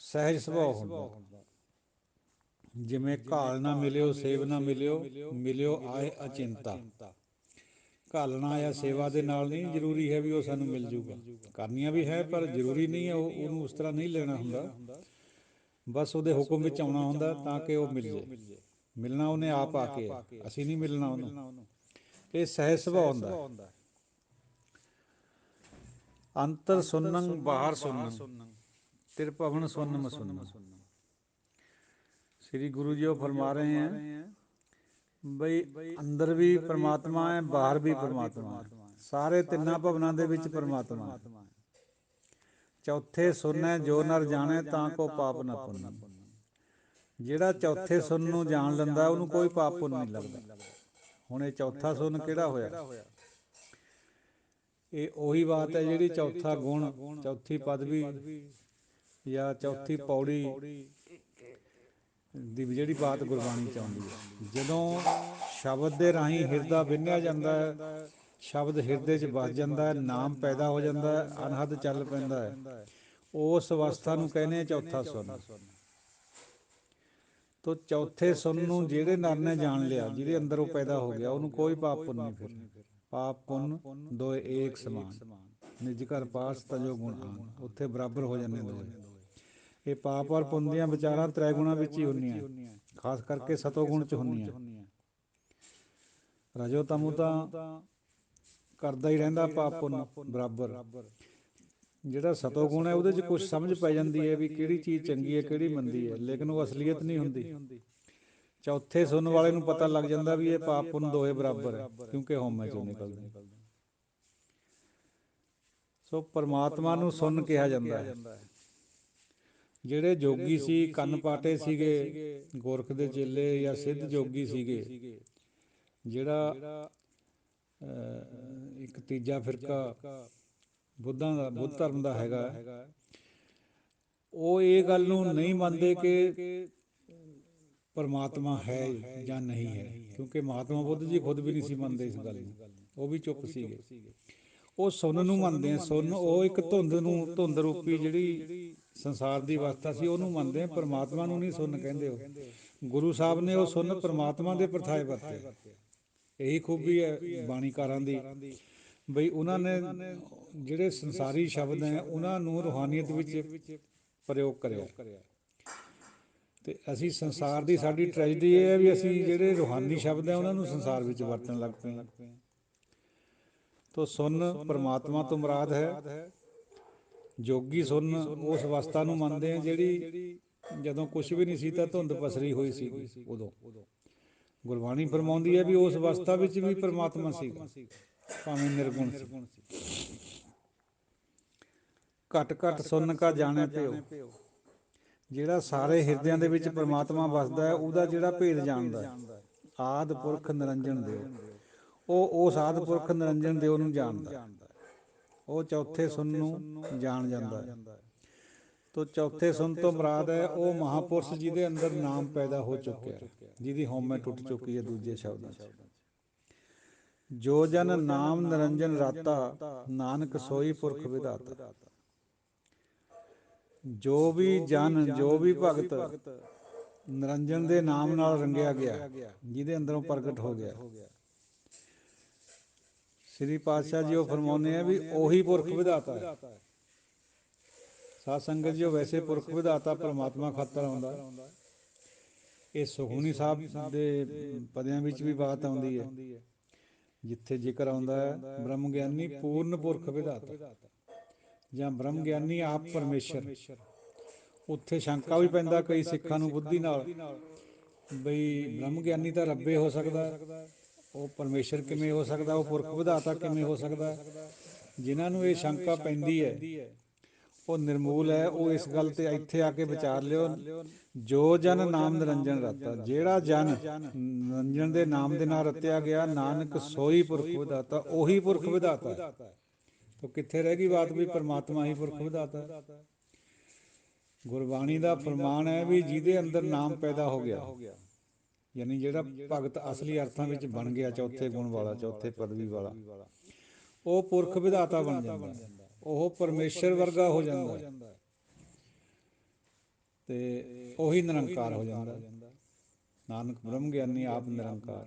ਸਹਿਜ ਸੁਭਾਅ ਹੁੰਦਾ। ਜਿਵੇਂ ਘਾਲ ਨਾ ਮਿਲਿਓ ਸੇਵ ਨਾ ਮਿਲਿਓ, ਮਿਲਿਓ ਆਏ ਅਚਿੰਤਾ। ਘਾਲਣਾ ਜਾਂ ਸੇਵਾ ਦੇ ਨਾਲ ਨਹੀਂ ਜ਼ਰੂਰੀ ਹੈ ਵੀ ਉਹ ਸਾਨੂੰ ਮਿਲ ਜੂਗਾ, ਕਰਨੀਆਂ ਵੀ ਹੈ, ਪਰ ਜ਼ਰੂਰੀ ਨਹੀਂ ਹੈ ਉਹਨੂੰ ਉਸ ਤਰ੍ਹਾਂ ਨਹੀਂ ਲੈਣਾ ਹੁੰਦਾ। ਬਸ ਉਹਦੇ ਹੁਕਮ ਵਿੱਚ ਆਉਣਾ ਹੁੰਦਾ ਤਾਂ ਕਿ ਉਹ ਮਿਲ ਜੇ। ਮਿਲਣਾ ਉਹਨੇ ਆਪ ਆ ਕੇ, ਅਸੀਂ ਨਹੀਂ ਮਿਲਣਾ ਉਹਨੂੰ। ਇਹ ਸਹਿਜ ਸੁਭਾਅ ਹੁੰਦਾ। ਅੰਤਰ ਸੁਨੰ ਬਾਹਰ ਸੁਨੰ, ਤਿਰਭਵਨ ਸੁਨ ਮਸੁੰਨੰ। ਸ਼੍ਰੀ ਗੁਰੂ ਜੀ ਉਹ ਫਰਮਾ ਰਹੇ ਹੈ ਬਈ ਅੰਦਰ ਵੀ ਪਰਮਾਤਮਾ ਹੈ, ਬਾਹਰ ਵੀ ਪਰਮਾਤਮਾ ਹੈ, ਸਾਰੇ ਤਿੰਨਾਂ ਭਵਨਾਂ ਦੇ ਵਿੱਚ ਪਰਮਾਤਮਾ ਹੈ। ਚੌਥੇ ਸੁਨ ਹੈ ਜੋ ਨਰ ਜਾਣੇ ਤਾਂ ਕੋ ਪਾਪ ਨਾ ਪੁੰਨ। ਜਿਹੜਾ ਚੌਥੇ ਸੁਨ ਨੂੰ ਜਾਣ ਲੈਂਦਾ ਉਹਨੂੰ ਕੋਈ ਪਾਪ ਪੁੰਨ ਨਹੀਂ ਲੱਗਦਾ। ਹੁਣ ਇਹ ਚੌਥਾ ਸੁਨ ਕਿਹੜਾ ਹੋਇਆ? ਇਹ ਉਹੀ ਬਾਤ ਹੈ ਜਿਹੜੀ ਚੌਥਾ ਗੁਣ, ਚੌਥੀ ਪਦਵੀ ਜਾਂ ਚੌਥੀ ਪੌੜੀ ਦੀ ਜਿਹੜੀ ਬਾਤ ਗੁਰਬਾਣੀ 'ਚ ਆਉਂਦੀ ਹੈ। ਜਦੋਂ ਸ਼ਬਦ ਦੇ ਰਾਹੀਂ ਹਿਰਦਾ ਵਿੰਨ੍ਹਿਆ ਜਾਂਦਾ ਹੈ, ਸ਼ਬਦ ਹਿਰਦੇ 'ਚ ਵਸ ਜਾਂਦਾ ਹੈ, ਨਾਮ ਪੈਦਾ ਹੋ ਜਾਂਦਾ ਹੈ, ਅਨਹਦ ਚੱਲ ਪੈਂਦਾ ਹੈ, ਉਸ ਅਵਸਥਾ ਨੂੰ ਕਹਿੰਦੇ ਆ ਚੌਥਾ ਸੁਨ। ਤੋ ਚੌਥੇ ਸੁਨ ਨੂੰ ਜਿਹੜੇ ਨਰ ਨੇ ਜਾਣ ਲਿਆ, ਜਿਹਦੇ ਅੰਦਰ ਉਹ ਪੈਦਾ ਹੋ ਗਿਆ, ਉਹਨੂੰ ਕੋਈ ਪਾਪ ਪੁੰਨ ਨਹੀਂ। ਫਿਰ ਪਾਪ ਪੁੰਨ ਦੋਏ ਏਕ ਸਮਾਨ, ਨਿਜ ਘਰ ਪਾਸ ਤਜੋ ਗੁਣ ਆਨ, ਉੱਥੇ ਬਰਾਬਰ ਹੋ ਜਾਂਦੇ ਦੋਏ। ਇਹ ਪਾਪ ਔਰ ਪੁੰਨ ਦੀਆਂ ਵਿਚਾਰਾਂ ਤ੍ਰੈ ਗੁਣਾਂ ਵਿੱਚ ਹੀ ਹੁੰਦੀਆਂ, ਖਾਸ ਕਰਕੇ ਸਤੋ ਗੁਣ 'ਚ ਹੁੰਦੀਆਂ। ਰਜੋ ਤਮੋ ਤਾਂ ਕਰਦਾ ਹੀ ਰਹਿੰਦਾ ਪਾਪ ਪੁੰਨ ਬਰਾਬਰ। ਜਿਹੜਾ ਸਤੋ ਗੁਣ ਹੈ ਉਹਦੇ 'ਚ ਕੁਛ ਸਮਝ ਪੈ ਜਾਂਦੀ ਹੈ ਵੀ ਕਿਹੜੀ ਚੀਜ਼ ਚੰਗੀ ਹੈ ਕਿਹੜੀ ਮੰਦੀ ਹੈ, ਲੇਕਿਨ ਉਹ ਅਸਲੀਅਤ ਨਹੀਂ ਹੁੰਦੀ। ਚੌਥੇ ਸੁਣਨ ਵਾਲੇ ਨੂੰ ਪਤਾ ਲੱਗ ਜਾਂਦਾ ਵੀ ਇਹ ਪਾਪ ਪੁੰਨ ਦੋਏ ਬਰਾਬਰ ਹੈ, ਕਿਉਂਕਿ ਹਉਮੈ 'ਚੋਂ ਨਿਕਲਦੇ। ਸੋ ਪਰਮਾਤਮਾ ਨੂੰ ਸੁਨ ਕਿਹਾ ਜਾਂਦਾ ਹੈ। ਜਿਹੜੇ ਜੋਗੀ ਸੀ, ਕੰਨ ਪਾਟੇ ਸੀਗੇ, ਗੋਰਖ ਦੇ ਚੇਲੇ ਜਾਂ ਸਿੱਧ ਜੋਗੀ ਸੀਗੇ, ਜਿਹੜਾ ਇੱਕ ਤੀਜਾ ਫਿਰਕਾ ਬੁੱਧਾਂ ਦਾ, ਬੁੱਧ ਧਰਮ ਦਾ ਹੈਗਾ, ਉਹ ਇਹ ਗੱਲ ਨੂੰ ਨਹੀਂ ਮੰਨਦੇ ਕਿ ਪਰਮਾਤਮਾ ਹੈ ਜਾਂ ਨਹੀਂ ਹੈ, ਕਿਉਂਕਿ ਮਹਾਤਮਾ ਬੁੱਧ ਜੀ ਖੁਦ ਵੀ ਨਹੀਂ ਸੀ ਮੰਨਦੇ ਇਸ ਗੱਲ ਨੂੰ, ਉਹ ਵੀ ਚੁੱਪ ਸੀਗੇ। ਉਹ ਸੁਨ ਨੂੰ ਮੰਨਦੇ ਆ। ਸੁਨ ਉਹ ਇੱਕ ਧੁੰਦ ਨੂੰ, ਧੁੰਦ ਰੂਪੀ ਜਿਹੜੀ ਸੰਸਾਰ ਦੀ ਅਵਸਥਾ ਸੀ ਉਹਨੂੰ ਮੰਨਦੇ ਆ, ਪਰਮਾਤਮਾ ਨੂੰ ਨਹੀਂ ਸੁਨ ਕਹਿੰਦੇ। ਉਹ ਗੁਰੂ ਸਾਹਿਬ ਨੇ ਉਹ ਸੁਨ ਪਰਮਾਤਮਾ ਦੇ ਪ੍ਰਥਾਏ ਵਰਤੇ। ਇਹੀ ਖੂਬੀ ਹੈ ਬਾਣੀਕਾਰਾਂ ਦੀ, ਬਈ ਉਹਨਾਂ ਨੇ ਜਿਹੜੇ ਸੰਸਾਰੀ ਸ਼ਬਦ ਹੈ ਉਹਨਾਂ ਨੂੰ ਰੂਹਾਨੀਅਤ ਵਿੱਚ ਪ੍ਰਯੋਗ ਕਰਿਆ। ਅਤੇ ਅਸੀਂ ਸੰਸਾਰ ਦੀ ਸਾਡੀ ਟ੍ਰੈਜਡੀ ਇਹ ਹੈ ਵੀ ਅਸੀਂ ਜਿਹੜੇ ਰੂਹਾਨੀ ਸ਼ਬਦ ਹੈ ਉਹਨਾਂ ਨੂੰ ਸੰਸਾਰ ਵਿੱਚ ਵਰਤਣ ਲੱਗ ਪਏ ਹਾਂ। ਤੋ ਸੁਨ ਪਰਮਾਤਮਾ ਤੋਂ ਮੁਰਾਦ ਹੈ। ਜੋਗੀ ਸੁਨ ਉਸ ਅਵਸਥਾ ਨੂੰ ਮੰਨਦੇ ਆ ਜਿਹੜੀ ਜਦੋਂ ਕੁਛ ਵੀ ਨਹੀਂ ਸੀ ਤਾਂ ਧੁੰਦ ਪਸਰੀ ਹੋਈ ਸੀਗੀ। ਉਦੋਂ ਗੁਰਬਾਣੀ ਫਰਮਾਉਂਦੀ ਹੈ ਵੀ ਉਸ ਅਵਸਥਾ ਵਿੱਚ ਵੀ ਪਰਮਾਤਮਾ ਸੀਗਾ, ਭਾਵੇਂ ਨਿਰਗੁਣ ਸੀ। ਘਟ ਘਟ ਸੁਨ ਕਾ ਜਾਣੈ ਭਿਓ। ਜਿਹੜਾ ਸਾਰੇ ਹਿਰਦਿਆਂ ਦੇ ਵਿੱਚ ਪਰਮਾਤਮਾ ਵਸਦਾ ਹੈ ਉਹਦਾ ਜਿਹੜਾ ਭੇਦ ਜਾਣਦਾ ਹੈ, ਆਦਿ ਪੁਰਖ ਨਿਰੰਜਨ ਦਿਓ, ਉਹ ਉਸ ਆਦਿ ਪੁਰਖ ਨਿਰੰਜਨ ਦਿਓ ਨੂੰ ਜਾਣਦਾ, ਉਹ ਚੌਥੇ ਸੁਨ ਨੂੰ ਜਾਣ ਜਾਂਦਾ ਹੈ। ਤੋ ਚੌਥੇ ਸੁਨ ਤੋਂ ਮੁਰਾਦ ਹੈ ਉਹ ਮਹਾਂਪੁਰਸ਼ ਜਿਹਦੇ ਅੰਦਰ ਨਾਮ ਪੈਦਾ ਹੋ ਚੁੱਕਿਆ, ਜਿਹਦੀ ਹਉਮੈ ਟੁੱਟ ਚੁੱਕੀ ਹੈ। ਦੂਜੇ ਸ਼ਬਦਾਂ 'ਚ ਜੋ ਜਨ ਨਾਮ ਨਿਰੰਜਨ ਰਾਤਾ, ਨਾਨਕ ਸੋਈ ਪੁਰਖ ਵਿਧਾਤਾ। ਜੋ ਵੀ ਜਨ, ਜੋ ਵੀ ਭਗਤ ਨਿਰੰਜਨ ਦੇ ਨਾਮ ਨਾਲ ਰੰਗਿਆ ਗਿਆ, ਜਿਹਦੇ ਅੰਦਰੋਂ ਪ੍ਰਗਟ ਹੋ ਗਿਆ, ਸ੍ਰੀ ਪਾਤਸ਼ਾਹ ਜੀ ਉਹ ਫਰਮਾਉਂਦੇ ਆ ਵੀ ਉਹੀ ਪੁਰਖ ਵਿਧਾਤਾ ਹੈ। ਸਾਧ ਸੰਗਤ ਜੀ ਉਹ ਵੈਸੇ ਪੁਰਖ ਵਿਧਾਤਾ ਪਰਮਾਤਮਾ ਖਾਤਰ ਆਉਂਦਾ, ਇਹ ਸੁਖਮਨੀ ਸਾਹਿਬ ਦੇ ਪਦਿਆਂ ਵਿੱਚ ਵੀ ਬਾਤ ਆਉਂਦੀ ਹੈ, ਜਿੱਥੇ ਜ਼ਿਕਰ ਆਉਂਦਾ ਹੈ ਬ੍ਰਹਮ ਗਿਆਨੀ ਪੂਰਨ ਪੁਰਖ ਵਿਧਾਤਾ ਜਾਂ ਬ੍ਰਹਮ ਗਿਆਨੀ ਆਪ ਪਰਮੇਸ਼ਰ। ਉੱਥੇ ਸ਼ੰਕਾ ਵੀ ਪੈਂਦਾ ਕਈ ਸਿੱਖਾਂ ਨੂੰ ਬੁੱਧੀ ਨਾਲ, ਬਈ ਬ੍ਰਹਮ ਗਿਆਨੀ ਤਾਂ ਰੱਬੇ ਹੋ ਸਕਦਾ, ਉਹ ਪਰਮੇਸ਼ਰ ਕਿਵੇਂ ਹੋ ਸਕਦਾ, ਉਹ ਪੁਰਖ ਵਿਧਾਤਾ ਕਿਵੇਂ ਹੋ ਸਕਦਾ। ਜਿਨ੍ਹਾਂ ਨੂੰ ਇਹ ਸ਼ੰਕਾ ਪੈਂਦੀ ਹੈ ਉਹ ਨਿਰਮੂਲ ਹੈ। ਉਹ ਇਸ ਗੱਲ 'ਤੇ ਇੱਥੇ ਆ ਕੇ ਵਿਚਾਰ ਲਿਓ, ਜੋ ਜਨ ਨਾਮ ਨਿਰੰਜਨ ਰਤਾ, ਜਿਹੜਾ ਜਨ ਨਿਰੰਜਨ ਦੇ ਨਾਮ ਦੇ ਨਾਲ ਰਤਿਆ ਗਿਆ, ਨਾਨਕ ਸੋਈ ਪੁਰਖ ਵਿਧਾਤਾ, ਉਹੀ ਪੁਰਖ ਵਿਧਾਤਾ ਹੈ। ਤਾਂ ਕਿੱਥੇ ਰਹਿ ਗਈ ਬਾਤ ਵੀ ਪਰਮਾਤਮਾ ਹੀ ਪੁਰਖ ਵਿਧਾਤਾ ਹੈ। ਗੁਰਬਾਣੀ ਦਾ ਫਰਮਾਨ ਹੈ ਵੀ ਜਿਹਦੇ ਅੰਦਰ ਨਾਮ ਪੈਦਾ ਹੋ ਗਿਆ, ਯਾਨੀ ਜਿਹੜਾ ਭਗਤ ਅਸਲੀ ਅਰਥਾਂ ਵਿੱਚ ਬਣ ਗਿਆ, ਚੌਥੇ ਗੁਣ ਵਾਲਾ, ਚੌਥੇ ਪਦਵੀ ਵਾਲਾ, ਉਹ ਪੁਰਖ ਵਿਧਾਤਾ ਬਣ ਜਾਂਦਾ, ਉਹ ਪਰਮੇਸ਼ਰ ਵਰਗਾ ਹੋ ਜਾਂਦਾ ਤੇ ਉਹੀ ਨਿਰੰਕਾਰ ਹੋ ਜਾਂਦਾ। ਨਾਨਕ ਬ੍ਰਹਮ ਗਿਆਨੀ ਆਪ ਨਿਰੰਕਾਰ।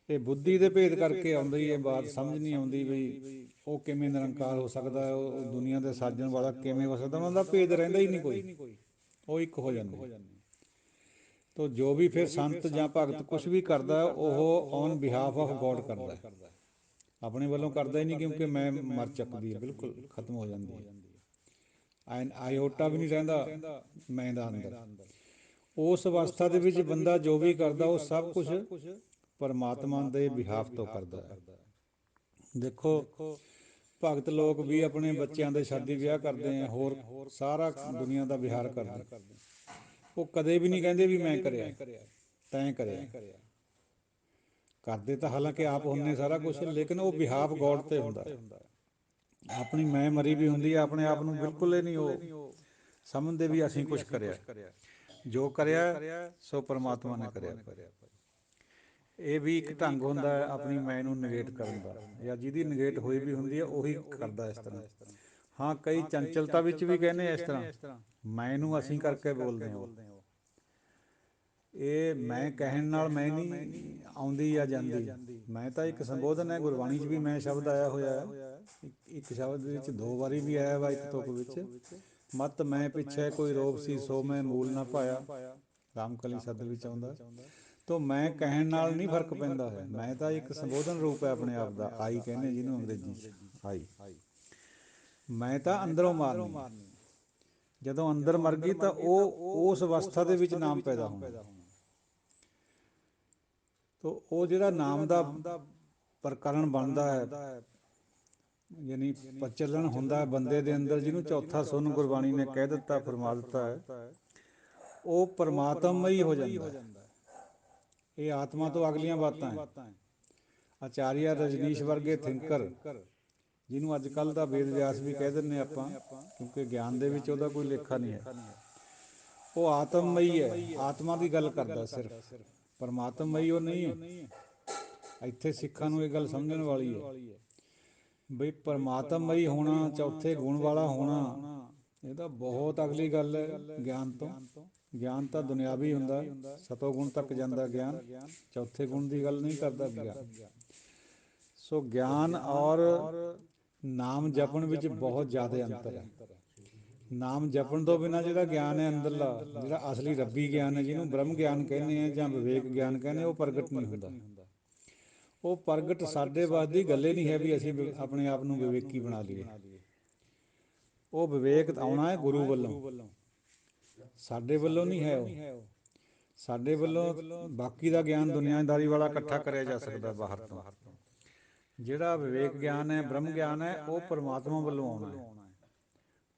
ਇਹ ਬੁੱਧੀ ਦੇ ਭੇਦ ਕਰਕੇ ਆਉਂਦੀ ਇਹ ਬਾਤ, ਸਮਝ ਨਹੀਂ ਆਉਂਦੀ ਬਈ ਉਹ ਕਿਵੇਂ ਨਿਰੰਕਾਰ ਹੋ ਸਕਦਾ, ਉਹ ਦੁਨੀਆ ਦੇ ਸਾਜਣ ਵਾਲਾ ਕਿਵੇਂ ਹੋ ਸਕਦਾ। ਉਹਨਾਂ ਦਾ ਭੇਦ ਰਹਿੰਦਾ ਹੀ ਨਹੀਂ ਕੋਈ, ਉਹ ਇੱਕ ਹੋ ਜਾਂਦੇ। ਤੋ ਜੋ ਵੀ ਫਿਰ ਸੰਤ ਜਾਂ ਭਗਤ ਕੁਛ ਵੀ ਕਰਦਾ, ਉਹ ਔਨ ਬਿਹਾਫ ਆਫ ਗੋਡ ਕਰਦਾ, ਆਪਣੇ ਵੱਲੋਂ ਕਰਦਾ ਹੀ ਨਹੀਂ, ਕਿਉਂਕਿ ਮੈਂ ਮਰ ਚੱਕਦੀ ਹੈ, ਬਿਲਕੁਲ ਖਤਮ ਹੋ ਜਾਂਦੀ ਹੈ, ਆਇਓਟਾ ਵੀ ਨਹੀਂ ਰਹਿੰਦਾ ਮੈਂ ਦਾ ਅੰਦਰ। ਉਸ ਅਵਸਥਾ ਦੇ ਵਿੱਚ ਬੰਦਾ ਜੋ ਵੀ ਕਰਦਾ ਉਹ ਸਭ ਕੁਛ ਪਰਮਾਤਮਾ ਦੇ ਬਿਹਾਫ ਤੋਂ ਕਰਦਾ ਹੈ। ਦੇਖੋ ਭਗਤ ਲੋਕ ਵੀ ਆਪਣੇ ਬੱਚਿਆਂ ਦੇ ਸ਼ਾਦੀ ਵਿਆਹ ਕਰਦੇ ਹੈ, ਹੋਰ ਸਾਰਾ ਦੁਨੀਆ ਦਾ ਵਿਹਾਰ ਕਰਦੇ, ਉਹ ਕਦੇ ਵੀ ਨਹੀਂ ਕਹਿੰਦੇ ਵੀ ਮੈਂ ਕਰਿਆ ਤੈਂ ਕਰਿਆ। ਕਰਦੇ ਤਾਂ ਹਾਲਾਂਕਿ ਆਪ ਹੁੰਦੇ ਸਾਰਾ ਕੁਛ, ਲੇਕਿਨ ਉਹ ਬਿਹਾਫ ਗੋਡ 'ਤੇ ਹੁੰਦਾ। ਆਪਣੀ ਮੈਂ ਮਰੀ ਵੀ ਹੁੰਦੀ ਹੈ, ਆਪਣੇ ਆਪ ਨੂੰ ਬਿਲਕੁਲ ਹੀ ਨਹੀਂ ਉਹ ਸਮਝਦੇ ਵੀ ਅਸੀਂ ਕੁਛ ਕਰਿਆ। ਜੋ ਕਰਿਆ ਸੋ ਪਰਮਾਤਮਾ ਨੇ ਕਰਿਆ। ਇਹ ਵੀ ਇੱਕ ਢੰਗ ਹੁੰਦਾ ਹੈ ਆਪਣੀ ਮੈਂ ਨੂੰ ਨਿਗੇਟ ਕਰਨ ਦਾ, ਜਾਂ ਜਿਹਦੀ ਨਿਗੇਟ ਹੋਈ ਵੀ ਹੁੰਦੀ ਹੈ ਉਹੀ ਕਰਦਾ ਇਸ ਤਰ੍ਹਾਂ। ਹਾਂ, ਕਈ ਚੰਚਲਤਾ ਵਿੱਚ ਵੀ ਕਹਿੰਦੇ ਇਸ ਤਰ੍ਹਾਂ, ਮੈਂ ਨੂੰ ਅਸੀਂ ਕਰਕੇ ਬੋਲਦੇ ਹਾਂ। ਉਹ ਇਹ ਮੈਂ ਕਹਿਣ ਨਾਲ ਮੈਂ ਨਹੀਂ ਆਉਂਦੀ ਜਾਂ ਜਾਂਦੀ, ਮੈਂ ਤਾਂ ਇੱਕ ਸੰਬੋਧਨ ਹੈ। ਗੁਰਬਾਣੀ 'ਚ ਵੀ ਮੈਂ ਸ਼ਬਦ ਆਇਆ ਹੋਇਆ ਹੈ, ਇੱਕ ਸ਼ਬਦ ਵਿੱਚ ਦੋ ਵਾਰੀ ਵੀ ਆਇਆ ਵਾ, ਇੱਕ ਤੁਕ ਵਿੱਚ, ਮਤ ਮੈਂ ਪਿੱਛੇ ਕੋਈ ਰੋਗ ਸੀ ਸੋ ਮੈਂ ਮੂਲ ਨਾ ਪਾਇਆ, ਰਾਮਕਲੀ ਸੱਦ ਵਿੱਚ ਆਉਂਦਾ। ਤੋ ਮੈਂ ਕਹਿਣ ਨਾਲ ਨਹੀਂ ਫਰਕ ਪੈਂਦਾ ਹੈ, ਮੈਂ ਤਾਂ ਇੱਕ ਸੰਬੋਧਨ ਰੂਪ ਹੈ ਆਪਣੇ ਆਪ ਦਾ, ਆਈ ਕਹਿੰਦੇ ਜਿਹਨੂੰ ਅੰਗਰੇਜ਼ੀ 'ਚ, ਆਈ। ਮੈਂ ਤਾਂ ਅੰਦਰੋਂ ਮਾਰਨੀ, ਜਦੋਂ ਅੰਦਰ ਮਰ ਗਈ ਤਾਂ ਉਹ ਉਸ ਅਵਸਥਾ ਦੇ ਵਿੱਚ ਨਾਮ ਪੈਦਾ ਹੋਣਾ। ਤੋ ਉਹ ਜਿਹੜਾ ਨਾਮ ਦਾ ਪ੍ਰਕਰਨ ਬਣਦਾ ਹੈ, ਯਾਨੀ ਪ੍ਰਚਲਨ ਹੁੰਦਾ ਬੰਦੇ ਦੇ ਅੰਦਰ, ਜਿਹਨੂੰ ਚੌਥਾ ਸੁਨ ਗੁਰਬਾਣੀ ਨੇ ਕਹਿ ਦਿੱਤਾ, ਫਰਮਾ ਦਿੱਤਾ ਹੈ, ਉਹ ਪਰਮਾਤਮਾ ਹੀ ਹੋ ਜਾਂਦਾ ਹੈ। ਇਹ ਆਤਮਾ ਤੋਂ ਅਗਲੀਆਂ ਬਾਤਾਂ ਹੈ। ਆਚਾਰੀਆ ਰਜਨੀਸ਼ ਵਰਗੇ ਥਿੰਕਰ, ਜਿਹਨੂੰ ਅੱਜ ਕੱਲ੍ਹ ਦਾ ਵੇਦ ਵਿਆਸ ਵੀ ਕਹਿ ਦਿੰਦੇ ਆਪਾਂ, ਕਿਉਂਕਿ ਗਿਆਨ ਦੇ ਵਿੱਚ ਉਹਦਾ ਕੋਈ ਲੇਖਾ ਨਹੀਂ ਹੈ, ਉਹ ਆਤਮਮਈ ਹੈ, ਆਤਮਾ ਦੀ ਗੱਲ ਕਰਦਾ ਸਿਰਫ, ਪਰਮਾਤਮਮਈ ਉਹ ਨਹੀਂ ਹੈ। ਇੱਥੇ ਸਿੱਖਾਂ ਨੂੰ ਇਹ ਗੱਲ ਸਮਝਣ ਵਾਲੀ ਹੈ ਬਈ ਪਰਮਾਤਮਮਈ ਹੋਣਾ, ਚੌਥੇ ਗੁਣ ਵਾਲਾ ਹੋਣਾ, ਇਹ ਤਾਂ ਬਹੁਤ ਅਗਲੀ ਗੱਲ ਹੈ ਗਿਆਨ ਤੋਂ। ਗਿਆਨ ਤਾਂ ਦੁਨਿਆਵੀ ਹੁੰਦਾ, ਸਤੋ ਗੁਣ ਤੱਕ ਜਾਂਦਾ ਗਿਆਨ, ਚੌਥੇ ਗੁਣ ਦੀ ਗੱਲ ਨਹੀਂ ਕਰਦਾ ਗਿਆਨ। ਸੋ ਗਿਆਨ ਔਰ ਨਾਮ ਜਪਣ ਵਿੱਚ ਬਹੁਤ ਜ਼ਿਆਦਾ ਅੰਤਰ ਹੈ। ਨਾਮ ਜਪਣ ਤੋਂ ਬਿਨਾਂ ਜਿਹੜਾ ਗਿਆਨ ਹੈ ਅੰਦਰਲਾ, ਜਿਹੜਾ ਅਸਲੀ ਰੱਬੀ ਗਿਆਨ ਹੈ, ਜਿਹਨੂੰ ਬ੍ਰਹਮ ਗਿਆਨ ਕਹਿੰਦੇ ਆ ਜਾਂ ਵਿਵੇਕ ਗਿਆਨ ਕਹਿੰਦੇ, ਉਹ ਪ੍ਰਗਟ ਨਹੀਂ ਹੁੰਦਾ। ਉਹ ਪ੍ਰਗਟ ਸਾਡੇ ਵੱਸ ਦੀ ਗੱਲ ਹੀ ਨਹੀਂ ਹੈ ਵੀ ਅਸੀਂ ਆਪਣੇ ਆਪ ਨੂੰ ਵਿਵੇਕੀ ਬਣਾ ਲਈਏ। ਉਹ ਵਿਵੇਕ ਆਉਣਾ ਹੈ ਗੁਰੂ ਵੱਲੋਂ, ਸਾਡੇ ਵੱਲੋਂ ਨਹੀਂ ਹੈ। ਉਹ ਸਾਡੇ ਵੱਲੋਂ ਬਾਕੀ ਦਾ ਗਿਆਨ ਦੁਨੀਆਦਾਰੀ ਵਾਲਾ ਇਕੱਠਾ ਕਰਿਆ ਜਾ ਸਕਦਾ ਬਾਹਰ ਤੋਂ। ਜਿਹੜਾ ਵਿਵੇਕ ਗਿਆਨ ਹੈ, ਬ੍ਰਹਮ ਗਿਆਨ ਹੈ, ਉਹ ਪਰਮਾਤਮਾ ਵੱਲੋਂ ਆਉਣਾ ਹੈ,